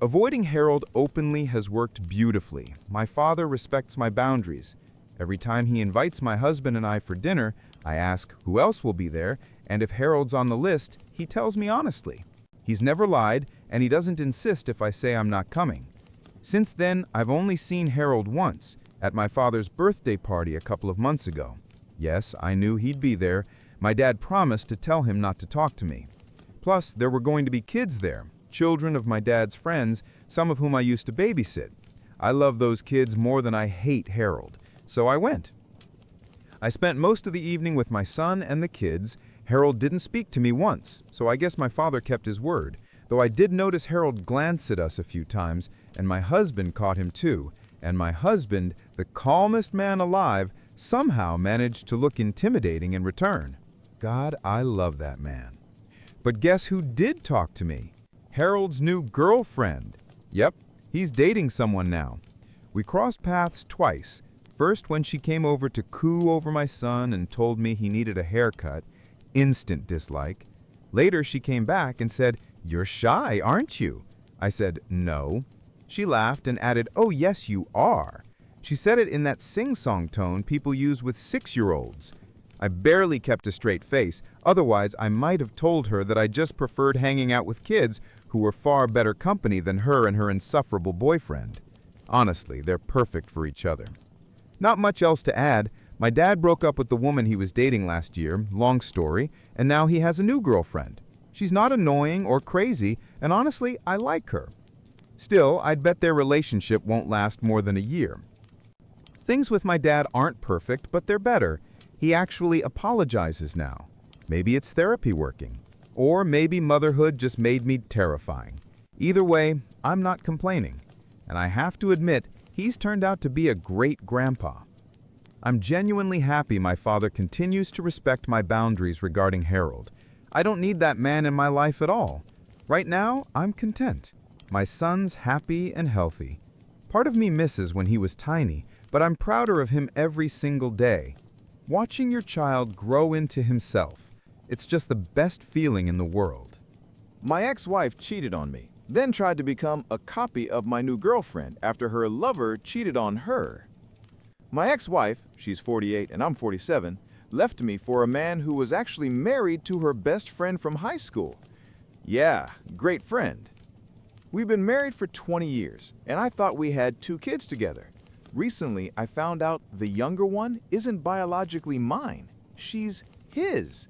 Avoiding Harold openly has worked beautifully. My father respects my boundaries. Every time he invites my husband and I for dinner, I ask who else will be there, and if Harold's on the list, he tells me honestly. He's never lied, and he doesn't insist if I say I'm not coming. Since then, I've only seen Harold once, at my father's birthday party a couple of months ago. Yes, I knew he'd be there. My dad promised to tell him not to talk to me. Plus, there were going to be kids there, children of my dad's friends, some of whom I used to babysit. I love those kids more than I hate Harold, so I went. I spent most of the evening with my son and the kids. Harold didn't speak to me once, so I guess my father kept his word, though I did notice Harold glance at us a few times, and my husband caught him too, and my husband, the calmest man alive, somehow managed to look intimidating in return. God, I love that man. But guess who did talk to me? Harold's new girlfriend. Yep, he's dating someone now. We crossed paths twice. First when she came over to coo over my son and told me he needed a haircut. Instant dislike. Later she came back and said, "You're shy, aren't you?" I said, "No." She laughed and added, "Oh yes, you are." She said it in that sing-song tone people use with 6-year-olds. I barely kept a straight face, otherwise I might have told her that I just preferred hanging out with kids who were far better company than her and her insufferable boyfriend. Honestly, they're perfect for each other. Not much else to add. My dad broke up with the woman he was dating last year, long story, and now he has a new girlfriend. She's not annoying or crazy, and honestly, I like her. Still, I'd bet their relationship won't last more than a year. Things with my dad aren't perfect, but they're better. He actually apologizes now. Maybe it's therapy working. Or maybe motherhood just made me terrifying. Either way, I'm not complaining. And I have to admit, he's turned out to be a great grandpa. I'm genuinely happy my father continues to respect my boundaries regarding Harold. I don't need that man in my life at all. Right now, I'm content. My son's happy and healthy. Part of me misses when he was tiny, but I'm prouder of him every single day. Watching your child grow into himself, it's just the best feeling in the world. My ex-wife cheated on me, then tried to become a copy of my new girlfriend after her lover cheated on her. My ex-wife, she's 48 and I'm 47, left me for a man who was actually married to her best friend from high school. Yeah, great friend. We've been married for 20 years, and I thought we had 2 kids together. Recently, I found out the younger one isn't biologically mine. She's his.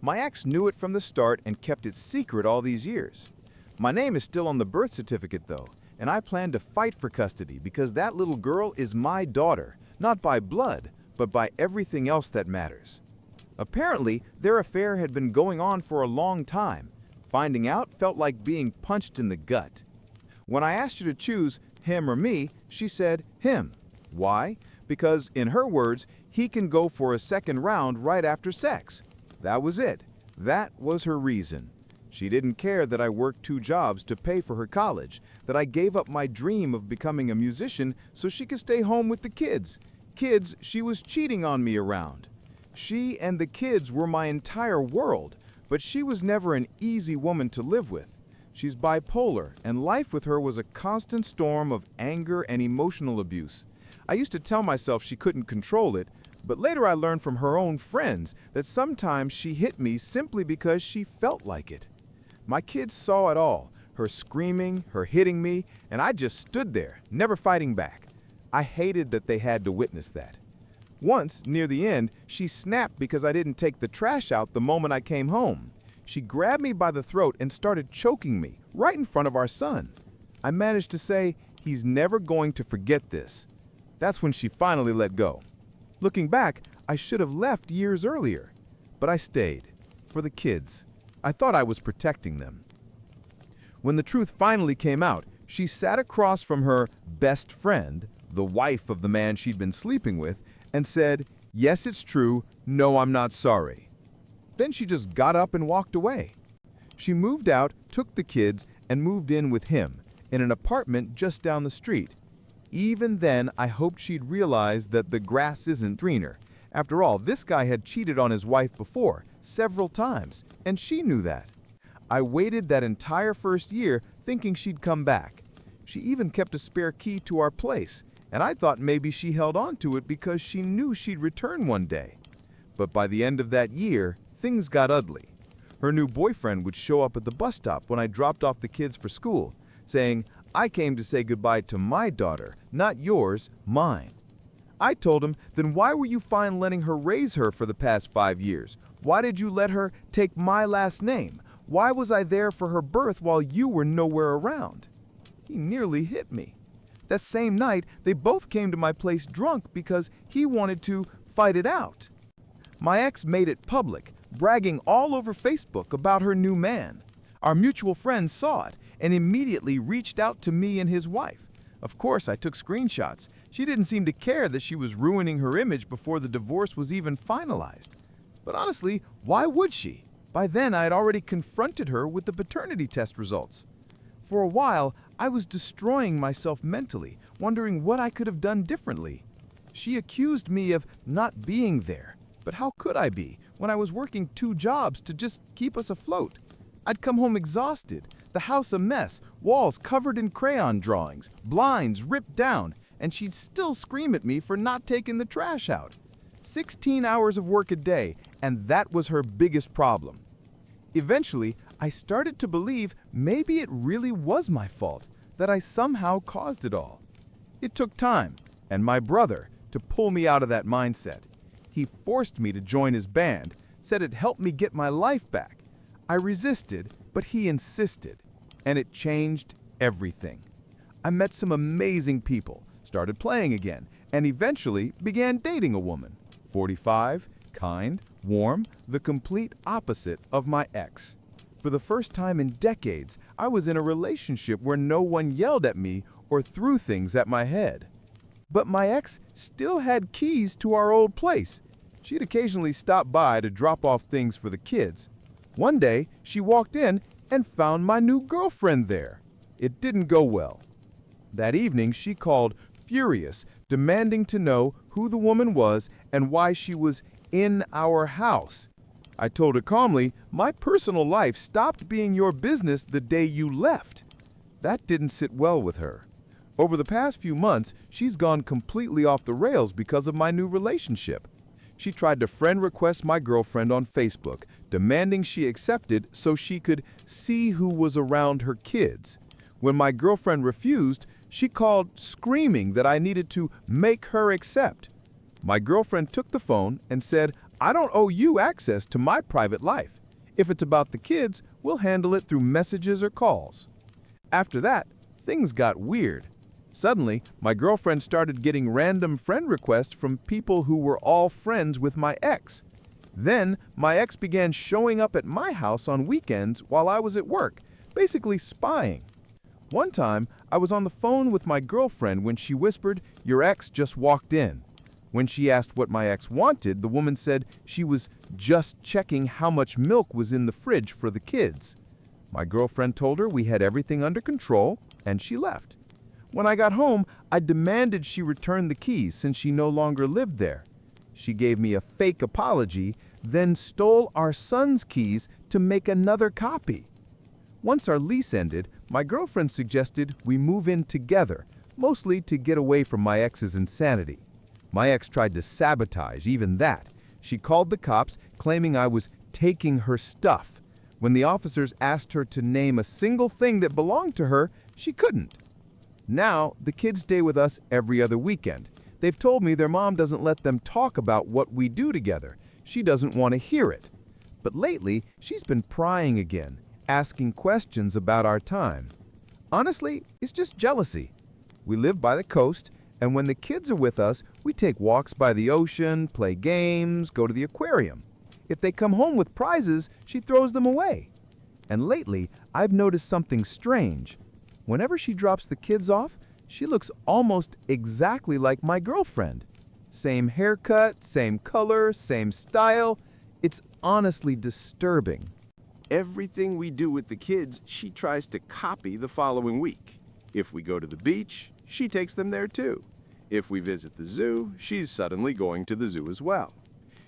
My ex knew it from the start and kept it secret all these years. My name is still on the birth certificate, though, and I plan to fight for custody because that little girl is my daughter, not by blood, but by everything else that matters. Apparently, their affair had been going on for a long time, Finding out felt like being punched in the gut. When I asked her to choose him or me, she said him. Why? Because, in her words, he can go for a second round right after sex. That was it. That was her reason. She didn't care that I worked 2 jobs to pay for her college, that I gave up my dream of becoming a musician so she could stay home with the kids. Kids she was cheating on me around. She and the kids were my entire world, but she was never an easy woman to live with. She's bipolar, and life with her was a constant storm of anger and emotional abuse. I used to tell myself she couldn't control it, but later I learned from her own friends that sometimes she hit me simply because she felt like it. My kids saw it all, her screaming, her hitting me, and I just stood there, never fighting back. I hated that they had to witness that. Once, near the end, she snapped because I didn't take the trash out the moment I came home. She grabbed me by the throat and started choking me, right in front of our son. I managed to say, "He's never going to forget this." That's when she finally let go. Looking back, I should have left years earlier, but I stayed. For the kids. I thought I was protecting them. When the truth finally came out, she sat across from her best friend, the wife of the man she'd been sleeping with, and said, "Yes, it's true. No, I'm not sorry." Then she just got up and walked away. She moved out, took the kids, and moved in with him, in an apartment just down the street. Even then, I hoped she'd realize that the grass isn't greener. After all, this guy had cheated on his wife before, several times, and she knew that. I waited that entire first year thinking she'd come back. She even kept a spare key to our place, and I thought maybe she held on to it because she knew she'd return one day. But by the end of that year, things got ugly. Her new boyfriend would show up at the bus stop when I dropped off the kids for school, saying, "I came to say goodbye to my daughter, not yours, mine." I told him, "Then why were you fine letting her raise her for the past 5 years? Why did you let her take my last name? Why was I there for her birth while you were nowhere around?" He nearly hit me. That same night, they both came to my place drunk because he wanted to fight it out. My ex made it public, bragging all over Facebook about her new man. Our mutual friend saw it and immediately reached out to me and his wife. Of course, I took screenshots. She didn't seem to care that she was ruining her image before the divorce was even finalized. But honestly, why would she? By then, I had already confronted her with the paternity test results. For a while, I was destroying myself mentally, wondering what I could have done differently. She accused me of not being there. But how could I be when I was working 2 jobs to just keep us afloat? I'd come home exhausted, the house a mess, walls covered in crayon drawings, blinds ripped down, and she'd still scream at me for not taking the trash out. 16 hours of work a day, and that was her biggest problem. Eventually, I started to believe maybe it really was my fault, that I somehow caused it all. It took time, and my brother, to pull me out of that mindset. He forced me to join his band, said it helped me get my life back. I resisted, but he insisted, and it changed everything. I met some amazing people, started playing again, and eventually began dating a woman. 45, kind, warm, the complete opposite of my ex. For the first time in decades, I was in a relationship where no one yelled at me or threw things at my head. But my ex still had keys to our old place. She'd occasionally stop by to drop off things for the kids. One day, she walked in and found my new girlfriend there. It didn't go well. That evening, she called, furious, demanding to know who the woman was and why she was in our house. I told her calmly, "My personal life stopped being your business the day you left." That didn't sit well with her. Over the past few months, she's gone completely off the rails because of my new relationship. She tried to friend request my girlfriend on Facebook, demanding she accepted so she could see who was around her kids. When my girlfriend refused, she called screaming that I needed to make her accept. My girlfriend took the phone and said, "I don't owe you access to my private life. If it's about the kids, we'll handle it through messages or calls." After that, things got weird. Suddenly, my girlfriend started getting random friend requests from people who were all friends with my ex. Then, my ex began showing up at my house on weekends while I was at work, basically spying. One time, I was on the phone with my girlfriend when she whispered, "Your ex just walked in." When she asked what my ex wanted, the woman said she was just checking how much milk was in the fridge for the kids. My girlfriend told her we had everything under control, and she left. When I got home, I demanded she return the keys since she no longer lived there. She gave me a fake apology, then stole our son's keys to make another copy. Once our lease ended, my girlfriend suggested we move in together, mostly to get away from my ex's insanity. My ex tried to sabotage even that. She called the cops, claiming I was taking her stuff. When the officers asked her to name a single thing that belonged to her, she couldn't. Now, the kids stay with us every other weekend. They've told me their mom doesn't let them talk about what we do together. She doesn't want to hear it. But lately, she's been prying again, asking questions about our time. Honestly, it's just jealousy. We live by the coast, and when the kids are with us, we take walks by the ocean, play games, go to the aquarium. If they come home with prizes, she throws them away. And lately, I've noticed something strange. Whenever she drops the kids off, she looks almost exactly like my girlfriend. Same haircut, same color, same style. It's honestly disturbing. Everything we do with the kids, she tries to copy the following week. If we go to the beach, she takes them there too. If we visit the zoo, she's suddenly going to the zoo as well.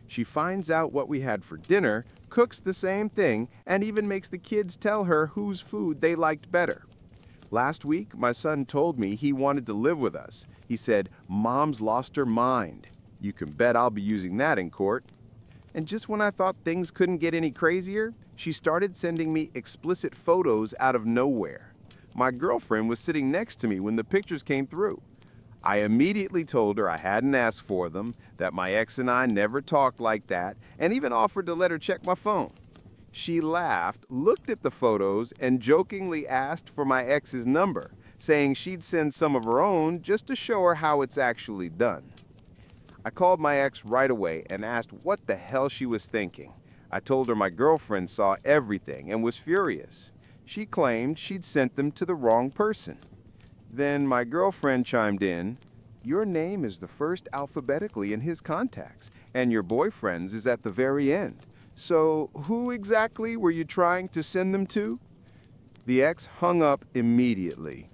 She finds out what we had for dinner, cooks the same thing, and even makes the kids tell her whose food they liked better. Last week, my son told me he wanted to live with us. He said, "Mom's lost her mind." You can bet I'll be using that in court. And just when I thought things couldn't get any crazier, she started sending me explicit photos out of nowhere. My girlfriend was sitting next to me when the pictures came through. I immediately told her I hadn't asked for them, that my ex and I never talked like that, and even offered to let her check my phone. She laughed, looked at the photos, and jokingly asked for my ex's number, saying she'd send some of her own just to show her how it's actually done. I called my ex right away and asked what the hell she was thinking. I told her my girlfriend saw everything and was furious. She claimed she'd sent them to the wrong person. Then my girlfriend chimed in, "Your name is the first alphabetically in his contacts, and your boyfriend's is at the very end. So who exactly were you trying to send them to?" The ex hung up immediately.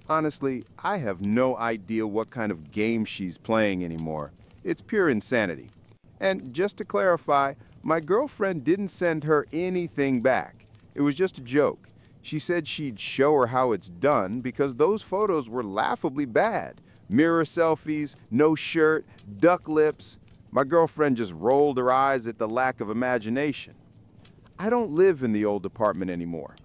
Honestly, I have no idea what kind of game she's playing anymore. It's pure insanity. And just to clarify, my girlfriend didn't send her anything back. It was just a joke. She said she'd show her how it's done because those photos were laughably bad. Mirror selfies, no shirt, duck lips. My girlfriend just rolled her eyes at the lack of imagination. I don't live in the old apartment anymore.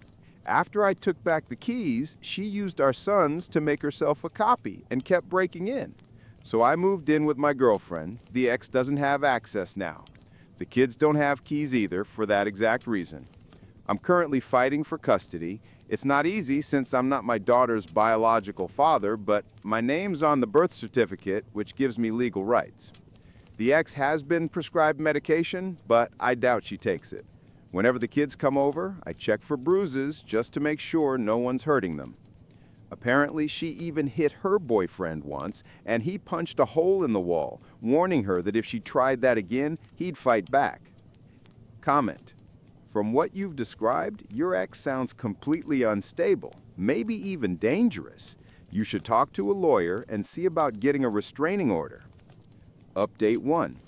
After I took back the keys, she used our son's to make herself a copy and kept breaking in. So I moved in with my girlfriend. The ex doesn't have access now. The kids don't have keys either for that exact reason. I'm currently fighting for custody. It's not easy since I'm not my daughter's biological father, but my name's on the birth certificate, which gives me legal rights. The ex has been prescribed medication, but I doubt she takes it. Whenever the kids come over, I check for bruises just to make sure no one's hurting them. Apparently, she even hit her boyfriend once, and he punched a hole in the wall, warning her that if she tried that again, he'd fight back. Comment. From what you've described, your ex sounds completely unstable, maybe even dangerous. You should talk to a lawyer and see about getting a restraining order. Update 1.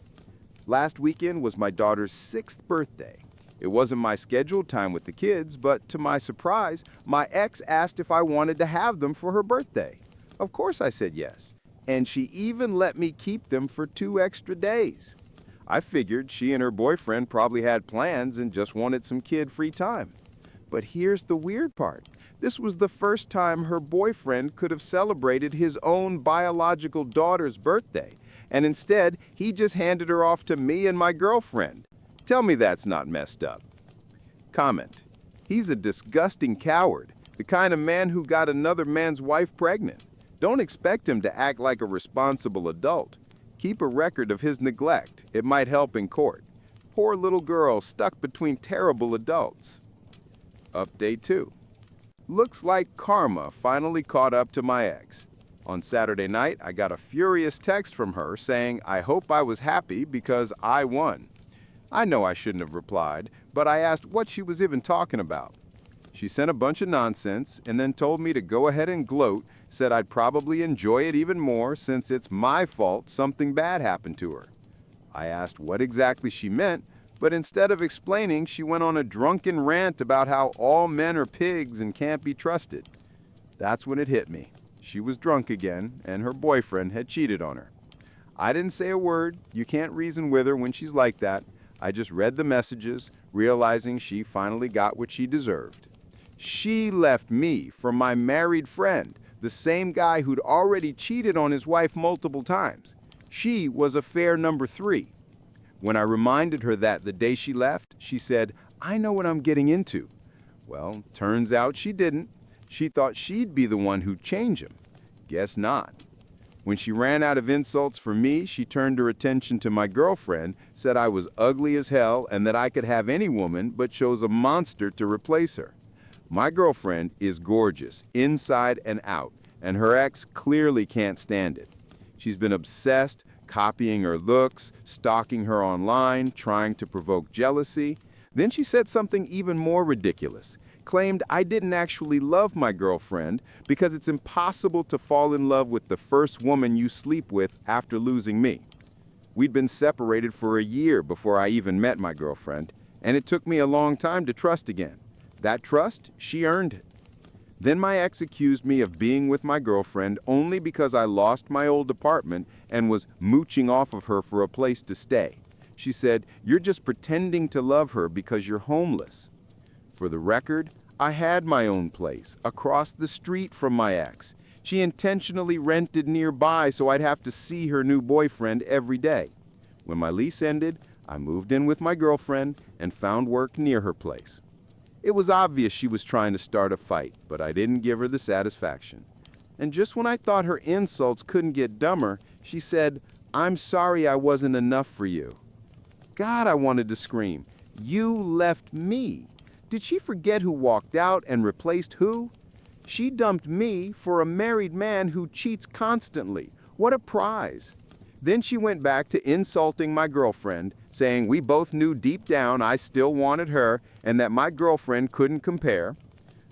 Last weekend was my daughter's 6th birthday. It wasn't my scheduled time with the kids, but to my surprise, my ex asked if I wanted to have them for her birthday. Of course I said yes, and she even let me keep them for 2 extra days. I figured she and her boyfriend probably had plans and just wanted some kid-free time. But here's the weird part. This was the first time her boyfriend could have celebrated his own biological daughter's birthday, and instead, he just handed her off to me and my girlfriend. Tell me that's not messed up. Comment. He's a disgusting coward, the kind of man who got another man's wife pregnant. Don't expect him to act like a responsible adult. Keep a record of his neglect. It might help in court. poor little girl stuck between terrible adults. Update 2. Looks like karma finally caught up to my ex. On Saturday night, I got a furious text from her saying I hope I was happy because I won. I know I shouldn't have replied, but I asked what she was even talking about. She sent a bunch of nonsense and then told me to go ahead and gloat, said I'd probably enjoy it even more since it's my fault something bad happened to her. I asked what exactly she meant, but instead of explaining, she went on a drunken rant about how all men are pigs and can't be trusted. That's when it hit me. She was drunk again, and her boyfriend had cheated on her. I didn't say a word. You can't reason with her when she's like that. I just read the messages, realizing she finally got what she deserved. She left me for my married friend, the same guy who'd already cheated on his wife multiple times. She was affair number 3. When I reminded her that the day she left, she said, "I know what I'm getting into." Well, turns out she didn't. She thought she'd be the one who'd change him. Guess not. When she ran out of insults for me, she turned her attention to my girlfriend, said I was ugly as hell and that I could have any woman, but chose a monster to replace her. My girlfriend is gorgeous, inside and out, and her ex clearly can't stand it. She's been obsessed, copying her looks, stalking her online, trying to provoke jealousy. Then she said something even more ridiculous, claimed I didn't actually love my girlfriend because it's impossible to fall in love with the first woman you sleep with after losing me. We'd been separated for a year before I even met my girlfriend, and it took me a long time to trust again. That trust, she earned it. Then my ex accused me of being with my girlfriend only because I lost my old apartment and was mooching off of her for a place to stay. She said, "You're just pretending to love her because you're homeless." For the record, I had my own place, across the street from my ex. She intentionally rented nearby so I'd have to see her new boyfriend every day. When my lease ended, I moved in with my girlfriend and found work near her place. It was obvious she was trying to start a fight, but I didn't give her the satisfaction. And just when I thought her insults couldn't get dumber, she said, "I'm sorry I wasn't enough for you." God, I wanted to scream. You left me. Did she forget who walked out and replaced who? She dumped me for a married man who cheats constantly. What a prize. Then she went back to insulting my girlfriend, saying we both knew deep down I still wanted her and that my girlfriend couldn't compare.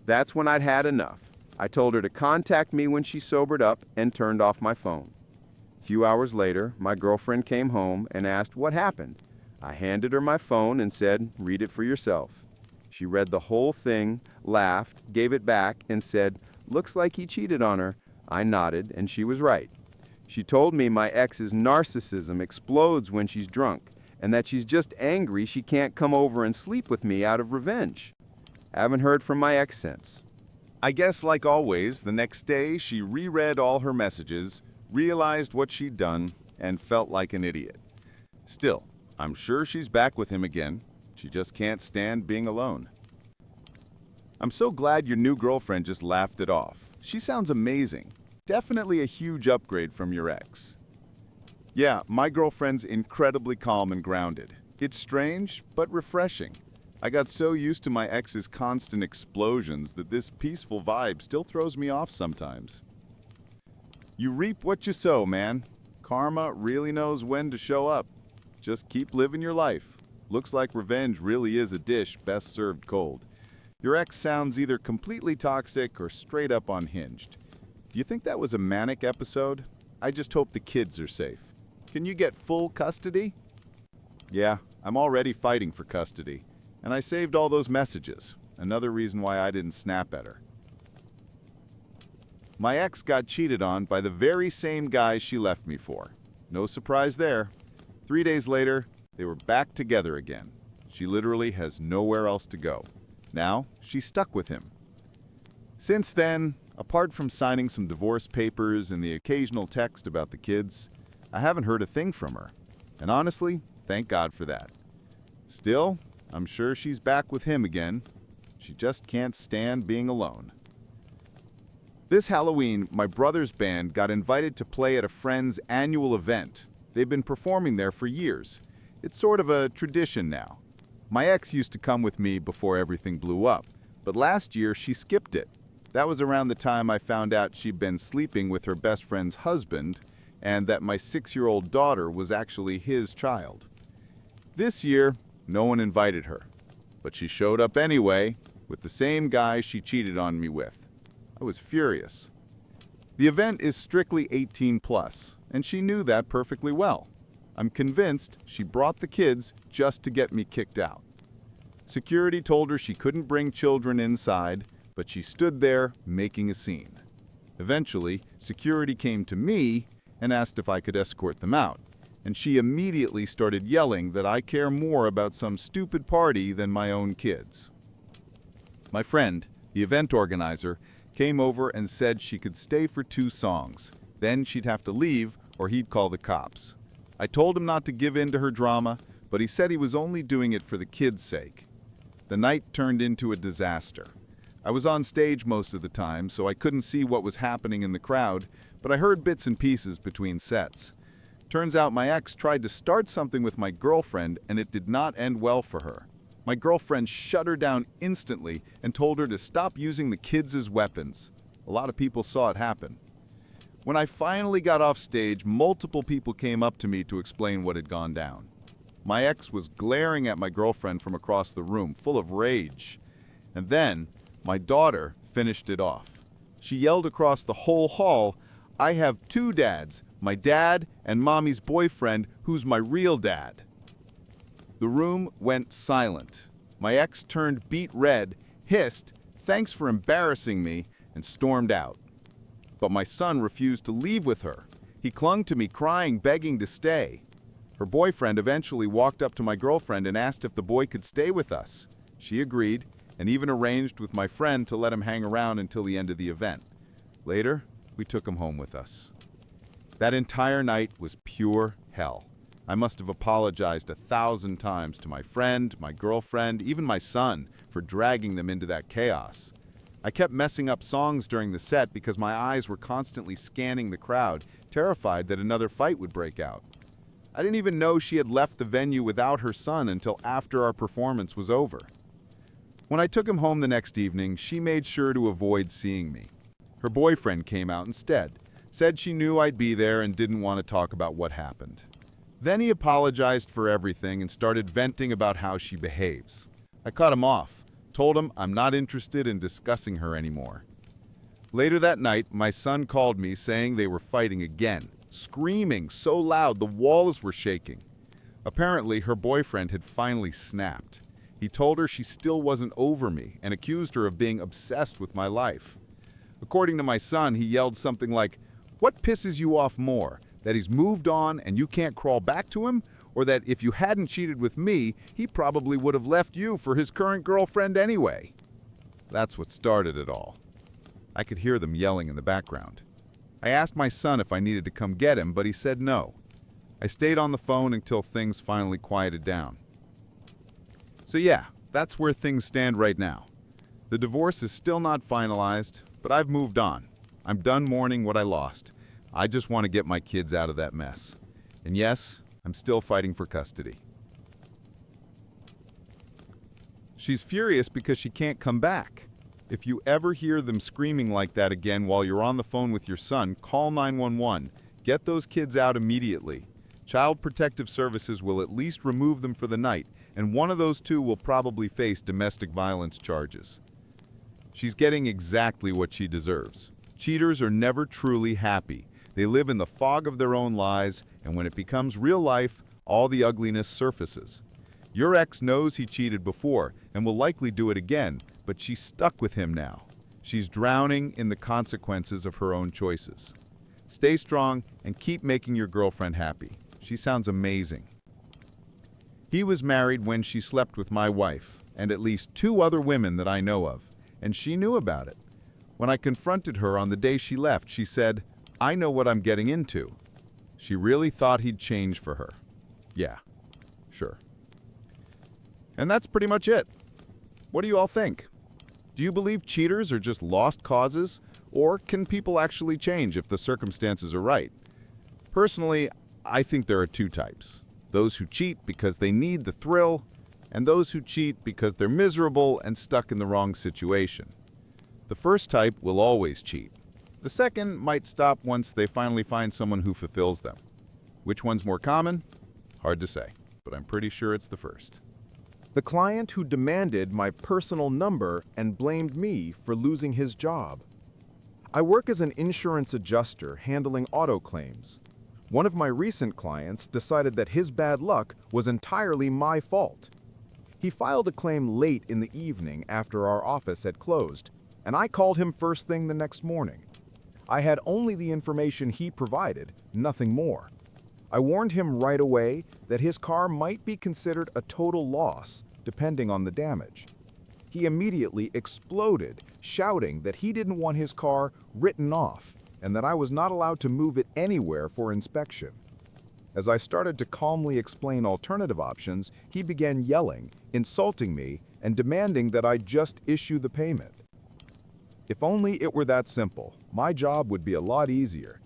That's when I'd had enough. I told her to contact me when she sobered up and turned off my phone. A few hours later, my girlfriend came home and asked what happened. I handed her my phone and said, "Read it for yourself." She read the whole thing, laughed, gave it back, and said, "Looks like he cheated on her." I nodded, and she was right. She told me my ex's narcissism explodes when she's drunk, and that she's just angry she can't come over and sleep with me out of revenge. I haven't heard from my ex since. I guess, like always, the next day she reread all her messages, realized what she'd done, and felt like an idiot. Still, I'm sure she's back with him again. She just can't stand being alone. I'm so glad your new girlfriend just laughed it off. She sounds amazing. Definitely a huge upgrade from your ex. Yeah, my girlfriend's incredibly calm and grounded. It's strange, but refreshing. I got so used to my ex's constant explosions that this peaceful vibe still throws me off sometimes. You reap what you sow, man. Karma really knows when to show up. Just keep living your life. Looks like revenge really is a dish best served cold. Your ex sounds either completely toxic or straight up unhinged. Do you think that was a manic episode? I just hope the kids are safe. Can you get full custody? Yeah, I'm already fighting for custody. And I saved all those messages. Another reason why I didn't snap at her. My ex got cheated on by the very same guy she left me for. No surprise there. 3 days later, they were back together again. She literally has nowhere else to go. Now, she's stuck with him. Since then, apart from signing some divorce papers and the occasional text about the kids, I haven't heard a thing from her. And honestly, thank God for that. Still, I'm sure she's back with him again. She just can't stand being alone. This Halloween, my brother's band got invited to play at a friend's annual event. They've been performing there for years. It's sort of a tradition now. My ex used to come with me before everything blew up, but last year she skipped it. That was around the time I found out she'd been sleeping with her best friend's husband and that my 6-year-old daughter was actually his child. This year, no one invited her, but she showed up anyway with the same guy she cheated on me with. I was furious. The event is strictly 18 plus, and she knew that perfectly well. I'm convinced she brought the kids just to get me kicked out. Security told her she couldn't bring children inside, but she stood there making a scene. Eventually, security came to me and asked if I could escort them out, and she immediately started yelling that I care more about some stupid party than my own kids. My friend, the event organizer, came over and said she could stay for 2 songs. Then she'd have to leave or he'd call the cops. I told him not to give in to her drama, but he said he was only doing it for the kids' sake. The night turned into a disaster. I was on stage most of the time, so I couldn't see what was happening in the crowd, but I heard bits and pieces between sets. Turns out my ex tried to start something with my girlfriend, and it did not end well for her. My girlfriend shut her down instantly and told her to stop using the kids as weapons. A lot of people saw it happen. When I finally got off stage, multiple people came up to me to explain what had gone down. My ex was glaring at my girlfriend from across the room, full of rage. And then, my daughter finished it off. She yelled across the whole hall, "I have 2 dads, my dad and mommy's boyfriend, who's my real dad." The room went silent. My ex turned beet red, hissed, "Thanks for embarrassing me," and stormed out. But my son refused to leave with her. He clung to me, crying, begging to stay. Her boyfriend eventually walked up to my girlfriend and asked if the boy could stay with us. She agreed, and even arranged with my friend to let him hang around until the end of the event. Later, we took him home with us. That entire night was pure hell. I must have apologized 1,000 times to my friend, my girlfriend, even my son, for dragging them into that chaos. I kept messing up songs during the set because my eyes were constantly scanning the crowd, terrified that another fight would break out. I didn't even know she had left the venue without her son until after our performance was over. When I took him home the next evening, she made sure to avoid seeing me. Her boyfriend came out instead, said she knew I'd be there and didn't want to talk about what happened. Then he apologized for everything and started venting about how she behaves. I cut him off, told him I'm not interested in discussing her anymore. Later that night, my son called me saying they were fighting again, screaming so loud the walls were shaking. Apparently, her boyfriend had finally snapped. He told her she still wasn't over me and accused her of being obsessed with my life. According to my son, he yelled something like, "What pisses you off more? That he's moved on and you can't crawl back to him? Or that if you hadn't cheated with me, he probably would have left you for his current girlfriend anyway?" That's what started it all. I could hear them yelling in the background. I asked my son if I needed to come get him, but he said no. I stayed on the phone until things finally quieted down. So yeah, that's where things stand right now. The divorce is still not finalized, but I've moved on. I'm done mourning what I lost. I just want to get my kids out of that mess. And yes, I'm still fighting for custody. She's furious because she can't come back. If you ever hear them screaming like that again while you're on the phone with your son, call 911. Get those kids out immediately. Child Protective Services will at least remove them for the night, and one of those 2 will probably face domestic violence charges. She's getting exactly what she deserves. Cheaters are never truly happy. They live in the fog of their own lies, and when it becomes real life, all the ugliness surfaces. Your ex knows he cheated before and will likely do it again, but she's stuck with him now. She's drowning in the consequences of her own choices. Stay strong and keep making your girlfriend happy. She sounds amazing. He was married when she slept with my wife and at least 2 other women that I know of, and she knew about it. When I confronted her on the day she left, she said, "I know what I'm getting into." She really thought he'd change for her. Yeah, sure. And that's pretty much it. What do you all think? Do you believe cheaters are just lost causes, or can people actually change if the circumstances are right? Personally, I think there are 2 types. those who cheat because they need the thrill, and those who cheat because they're miserable and stuck in the wrong situation. The first type will always cheat. The second might stop once they finally find someone who fulfills them. Which one's more common? Hard to say, but I'm pretty sure it's the first. The client who demanded my personal number and blamed me for losing his job. I work as an insurance adjuster handling auto claims. One of my recent clients decided that his bad luck was entirely my fault. He filed a claim late in the evening after our office had closed, and I called him first thing the next morning. I had only the information he provided, nothing more. I warned him right away that his car might be considered a total loss, depending on the damage. He immediately exploded, shouting that he didn't want his car written off and that I was not allowed to move it anywhere for inspection. As I started to calmly explain alternative options, he began yelling, insulting me, and demanding that I just issue the payment. If only it were that simple, my job would be a lot easier.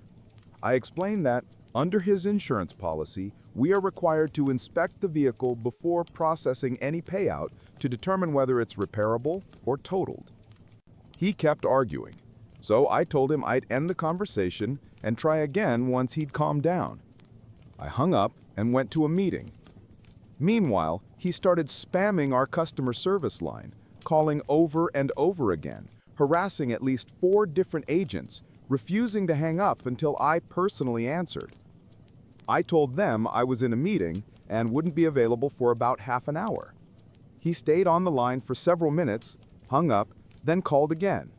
I explained that, under his insurance policy, we are required to inspect the vehicle before processing any payout to determine whether it's repairable or totaled. He kept arguing, so I told him I'd end the conversation and try again once he'd calmed down. I hung up and went to a meeting. Meanwhile, he started spamming our customer service line, calling over and over again, harassing at least 4 different agents, refusing to hang up until I personally answered. I told them I was in a meeting and wouldn't be available for about half an hour. He stayed on the line for several minutes, hung up, then called again.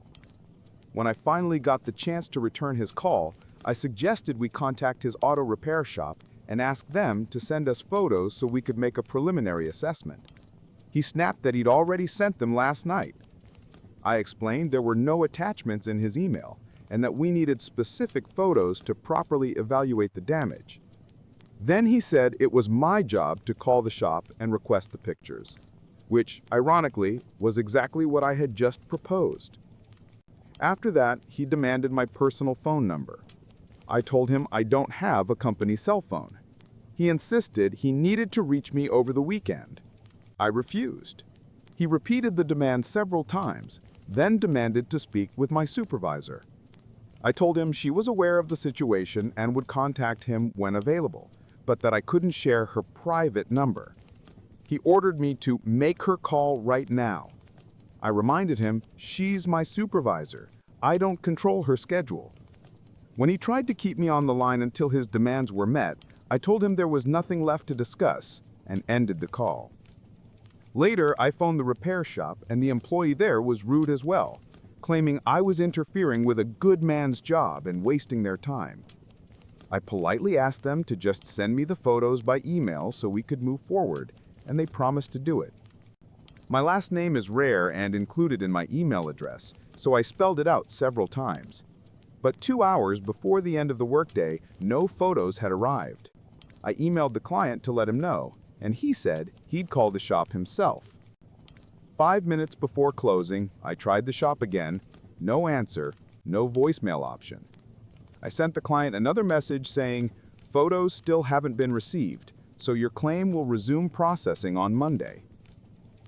When I finally got the chance to return his call, I suggested we contact his auto repair shop and ask them to send us photos so we could make a preliminary assessment. He snapped that he'd already sent them last night. I explained there were no attachments in his email and that we needed specific photos to properly evaluate the damage. Then he said it was my job to call the shop and request the pictures, which, ironically, was exactly what I had just proposed. After that, he demanded my personal phone number. I told him I don't have a company cell phone. He insisted he needed to reach me over the weekend. I refused. He repeated the demand several times, then demanded to speak with my supervisor. I told him she was aware of the situation and would contact him when available, but that I couldn't share her private number. He ordered me to make her call right now. I reminded him she's my supervisor. I don't control her schedule. When he tried to keep me on the line until his demands were met, I told him there was nothing left to discuss and ended the call. Later, I phoned the repair shop and the employee there was rude as well, claiming I was interfering with a good man's job and wasting their time. I politely asked them to just send me the photos by email so we could move forward, and they promised to do it. My last name is rare and included in my email address, so I spelled it out several times. But 2 hours before the end of the workday, no photos had arrived. I emailed the client to let him know, and he said he'd call the shop himself. 5 minutes before closing, I tried the shop again. No answer, no voicemail option. I sent the client another message saying, "Photos still haven't been received, so your claim will resume processing on Monday."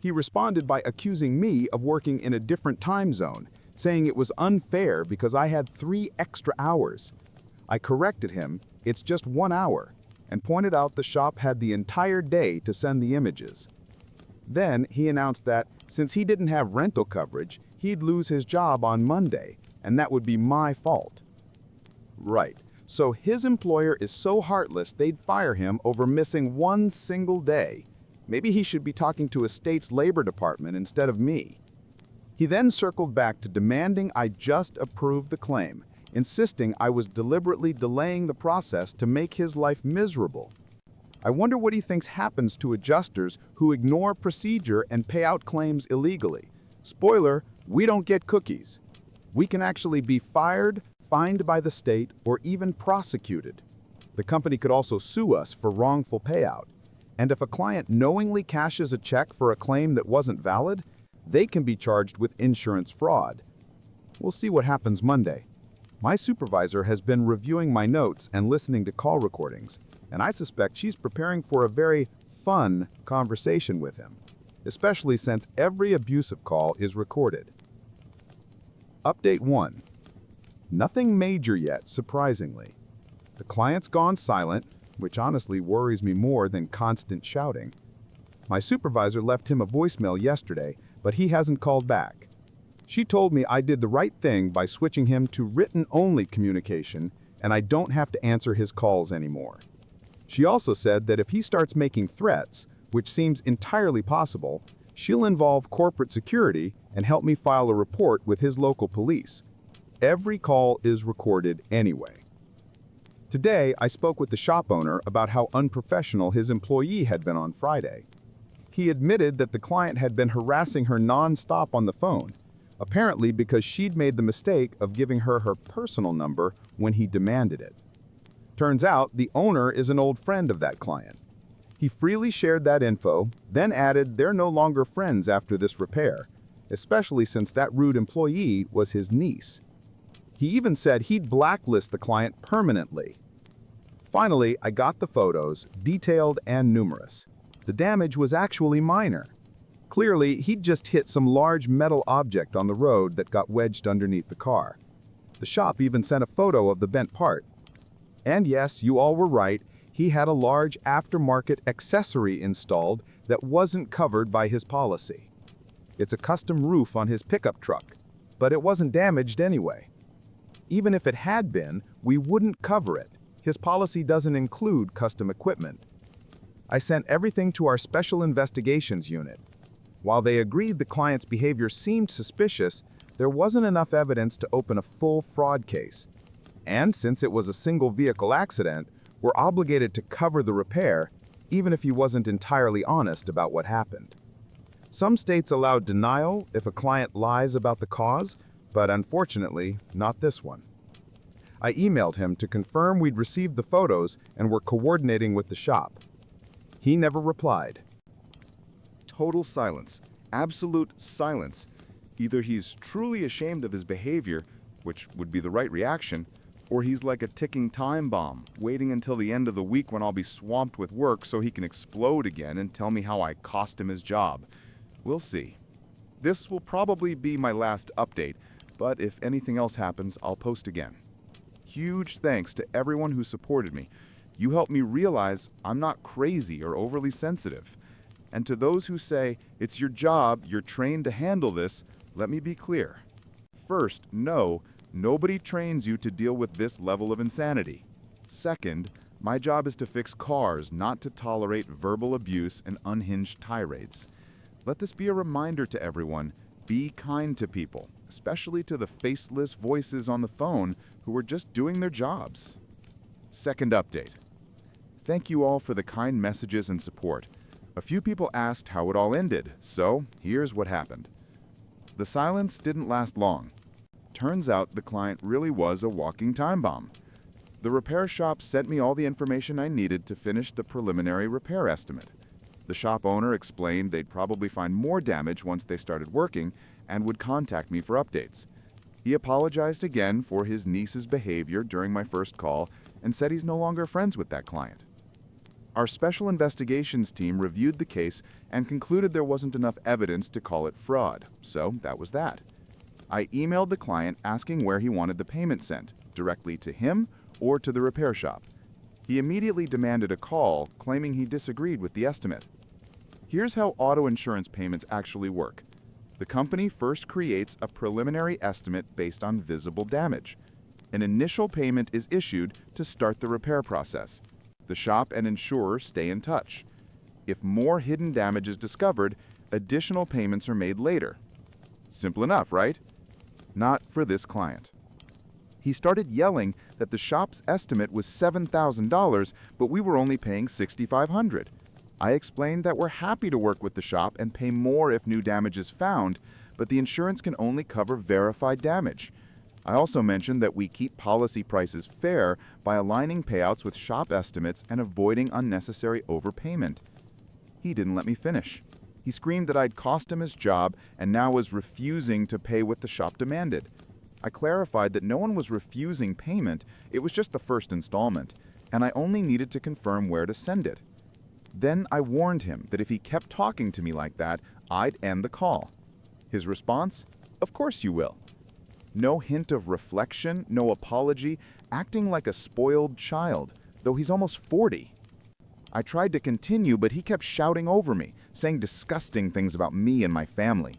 He responded by accusing me of working in a different time zone, saying it was unfair because I had 3 extra hours. I corrected him, it's just 1 hour, and pointed out the shop had the entire day to send the images. Then he announced that, since he didn't have rental coverage, he'd lose his job on Monday, and that would be my fault. Right, so his employer is so heartless they'd fire him over missing 1 single day. Maybe he should be talking to a state's labor department instead of me. He then circled back to demanding I just approve the claim, insisting I was deliberately delaying the process to make his life miserable. I wonder what he thinks happens to adjusters who ignore procedure and pay out claims illegally. Spoiler, we don't get cookies. We can actually be fired, fined by the state, or even prosecuted. The company could also sue us for wrongful payout. And if a client knowingly cashes a check for a claim that wasn't valid, they can be charged with insurance fraud. We'll see what happens Monday. My supervisor has been reviewing my notes and listening to call recordings, and I suspect she's preparing for a very fun conversation with him, especially since every abusive call is recorded. Update 1. Nothing major yet, surprisingly. The client's gone silent, which honestly worries me more than constant shouting. My supervisor left him a voicemail yesterday, but he hasn't called back. She told me I did the right thing by switching him to written-only communication, and I don't have to answer his calls anymore. She also said that if he starts making threats, which seems entirely possible, she'll involve corporate security and help me file a report with his local police. Every call is recorded anyway. Today, I spoke with the shop owner about how unprofessional his employee had been on Friday. He admitted that the client had been harassing her non-stop on the phone, apparently because she'd made the mistake of giving her her personal number when he demanded it. Turns out, the owner is an old friend of that client. He freely shared that info, then added they're no longer friends after this repair, especially since that rude employee was his niece. He even said he'd blacklist the client permanently. Finally, I got the photos, detailed and numerous. The damage was actually minor. Clearly, he'd just hit some large metal object on the road that got wedged underneath the car. The shop even sent a photo of the bent part. And yes, you all were right, he had a large aftermarket accessory installed that wasn't covered by his policy. It's a custom roof on his pickup truck, but it wasn't damaged anyway. Even if it had been, we wouldn't cover it. His policy doesn't include custom equipment. I sent everything to our Special Investigations Unit. While they agreed the client's behavior seemed suspicious, there wasn't enough evidence to open a full fraud case. And since it was a single vehicle accident, we're obligated to cover the repair, even if he wasn't entirely honest about what happened. Some states allow denial if a client lies about the cause, but unfortunately, not this one. I emailed him to confirm we'd received the photos and were coordinating with the shop. He never replied. Total silence. Absolute silence. Either he's truly ashamed of his behavior, which would be the right reaction, or he's like a ticking time bomb, waiting until the end of the week when I'll be swamped with work so he can explode again and tell me how I cost him his job. We'll see. This will probably be my last update, but if anything else happens, I'll post again. Huge thanks to everyone who supported me. You helped me realize I'm not crazy or overly sensitive. And to those who say, it's your job, you're trained to handle this, let me be clear. First, no, nobody trains you to deal with this level of insanity. Second, my job is to fix cars, not to tolerate verbal abuse and unhinged tirades. Let this be a reminder to everyone, be kind to people, especially to the faceless voices on the phone who are just doing their jobs. Second update. Thank you all for the kind messages and support. A few people asked how it all ended, so here's what happened. The silence didn't last long. Turns out the client really was a walking time bomb. The repair shop sent me all the information I needed to finish the preliminary repair estimate. The shop owner explained they'd probably find more damage once they started working and would contact me for updates. He apologized again for his niece's behavior during my first call and said he's no longer friends with that client. Our special investigations team reviewed the case and concluded there wasn't enough evidence to call it fraud, so that was that. I emailed the client asking where he wanted the payment sent, directly to him or to the repair shop. He immediately demanded a call, claiming he disagreed with the estimate. Here's how auto insurance payments actually work. The company first creates a preliminary estimate based on visible damage. An initial payment is issued to start the repair process. The shop and insurer stay in touch. If more hidden damage is discovered, additional payments are made later. Simple enough, right? Not for this client. He started yelling that the shop's estimate was $7,000, but we were only paying $6,500. I explained that we're happy to work with the shop and pay more if new damage is found, but the insurance can only cover verified damage. I also mentioned that we keep policy prices fair by aligning payouts with shop estimates and avoiding unnecessary overpayment. He didn't let me finish. He screamed that I'd cost him his job and now was refusing to pay what the shop demanded. I clarified that no one was refusing payment, it was just the first installment, and I only needed to confirm where to send it. Then I warned him that if he kept talking to me like that, I'd end the call. His response? Of course you will. No hint of reflection, no apology, acting like a spoiled child, though he's almost 40. I tried to continue, but he kept shouting over me, saying disgusting things about me and my family.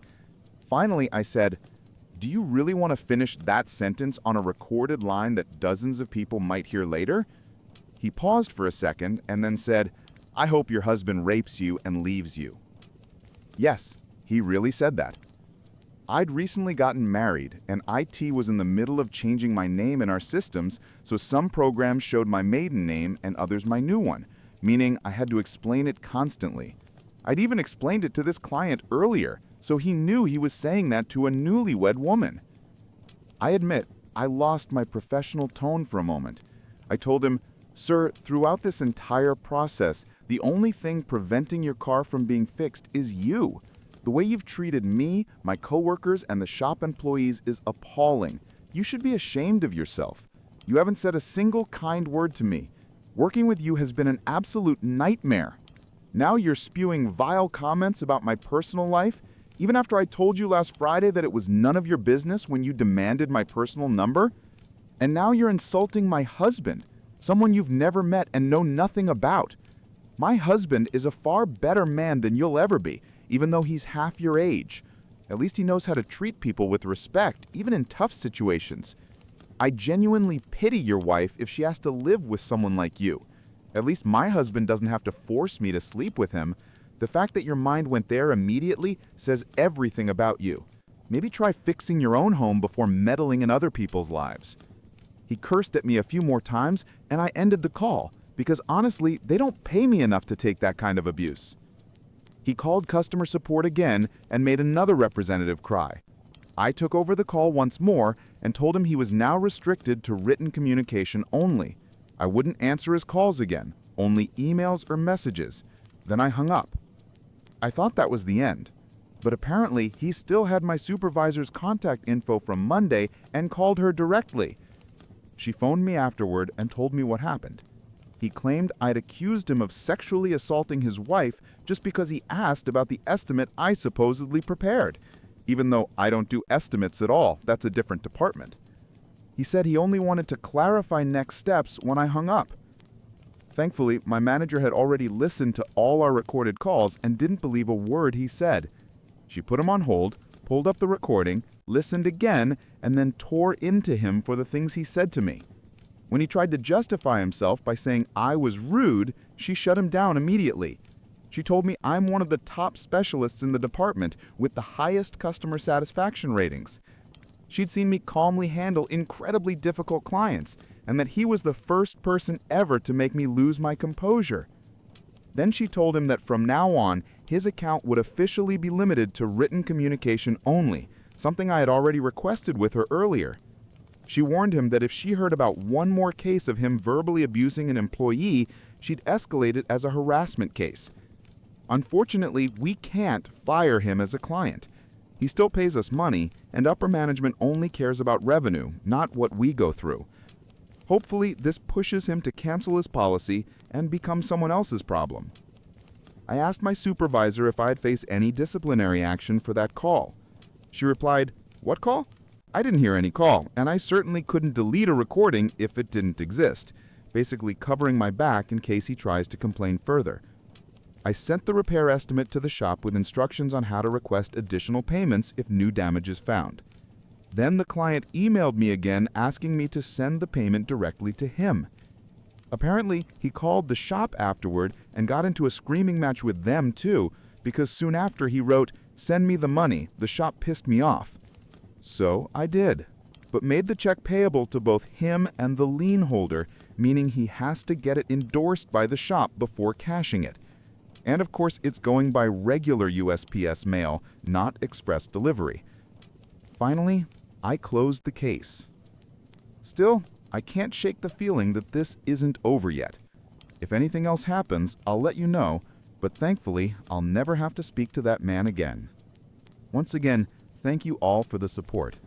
Finally, I said, "Do you really want to finish that sentence on a recorded line that dozens of people might hear later?" He paused for a second and then said, "I hope your husband rapes you and leaves you." Yes, he really said that. I'd recently gotten married, and IT was in the middle of changing my name in our systems, so some programs showed my maiden name and others my new one, meaning I had to explain it constantly. I'd even explained it to this client earlier, so he knew he was saying that to a newlywed woman. I admit, I lost my professional tone for a moment. I told him, "Sir, throughout this entire process, the only thing preventing your car from being fixed is you. The way you've treated me, my coworkers, and the shop employees is appalling. You should be ashamed of yourself. You haven't said a single kind word to me. Working with you has been an absolute nightmare. Now you're spewing vile comments about my personal life, even after I told you last Friday that it was none of your business when you demanded my personal number. And now you're insulting my husband, someone you've never met and know nothing about. My husband is a far better man than you'll ever be, even though he's half your age. At least he knows how to treat people with respect, even in tough situations. I genuinely pity your wife if she has to live with someone like you. At least my husband doesn't have to force me to sleep with him. The fact that your mind went there immediately says everything about you. Maybe try fixing your own home before meddling in other people's lives." He cursed at me a few more times, and I ended the call, because honestly, they don't pay me enough to take that kind of abuse. He called customer support again and made another representative cry. I took over the call once more and told him he was now restricted to written communication only. I wouldn't answer his calls again, only emails or messages. Then I hung up. I thought that was the end, but apparently he still had my supervisor's contact info from Monday and called her directly. She phoned me afterward and told me what happened. He claimed I'd accused him of sexually assaulting his wife just because he asked about the estimate I supposedly prepared, even though I don't do estimates at all. That's a different department. He said he only wanted to clarify next steps when I hung up. Thankfully, my manager had already listened to all our recorded calls and didn't believe a word he said. She put him on hold, pulled up the recording, listened again, and then tore into him for the things he said to me. When he tried to justify himself by saying I was rude, she shut him down immediately. She told me I'm one of the top specialists in the department with the highest customer satisfaction ratings. She'd seen me calmly handle incredibly difficult clients, and that he was the first person ever to make me lose my composure. Then she told him that from now on, his account would officially be limited to written communication only, something I had already requested with her earlier. She warned him that if she heard about one more case of him verbally abusing an employee, she'd escalate it as a harassment case. Unfortunately, we can't fire him as a client. He still pays us money, and upper management only cares about revenue, not what we go through. Hopefully, this pushes him to cancel his policy and become someone else's problem. I asked my supervisor if I'd face any disciplinary action for that call. She replied, "What call? I didn't hear any call, and I certainly couldn't delete a recording if it didn't exist," basically covering my back in case he tries to complain further. I sent the repair estimate to the shop with instructions on how to request additional payments if new damage is found. Then the client emailed me again asking me to send the payment directly to him. Apparently, he called the shop afterward and got into a screaming match with them too, because soon after he wrote, "Send me the money, the shop pissed me off." So I did, but made the check payable to both him and the lien holder, meaning he has to get it endorsed by the shop before cashing it. And of course, it's going by regular USPS mail, not express delivery. Finally, I closed the case. Still, I can't shake the feeling that this isn't over yet. If anything else happens, I'll let you know, but thankfully, I'll never have to speak to that man again. Once again, thank you all for the support.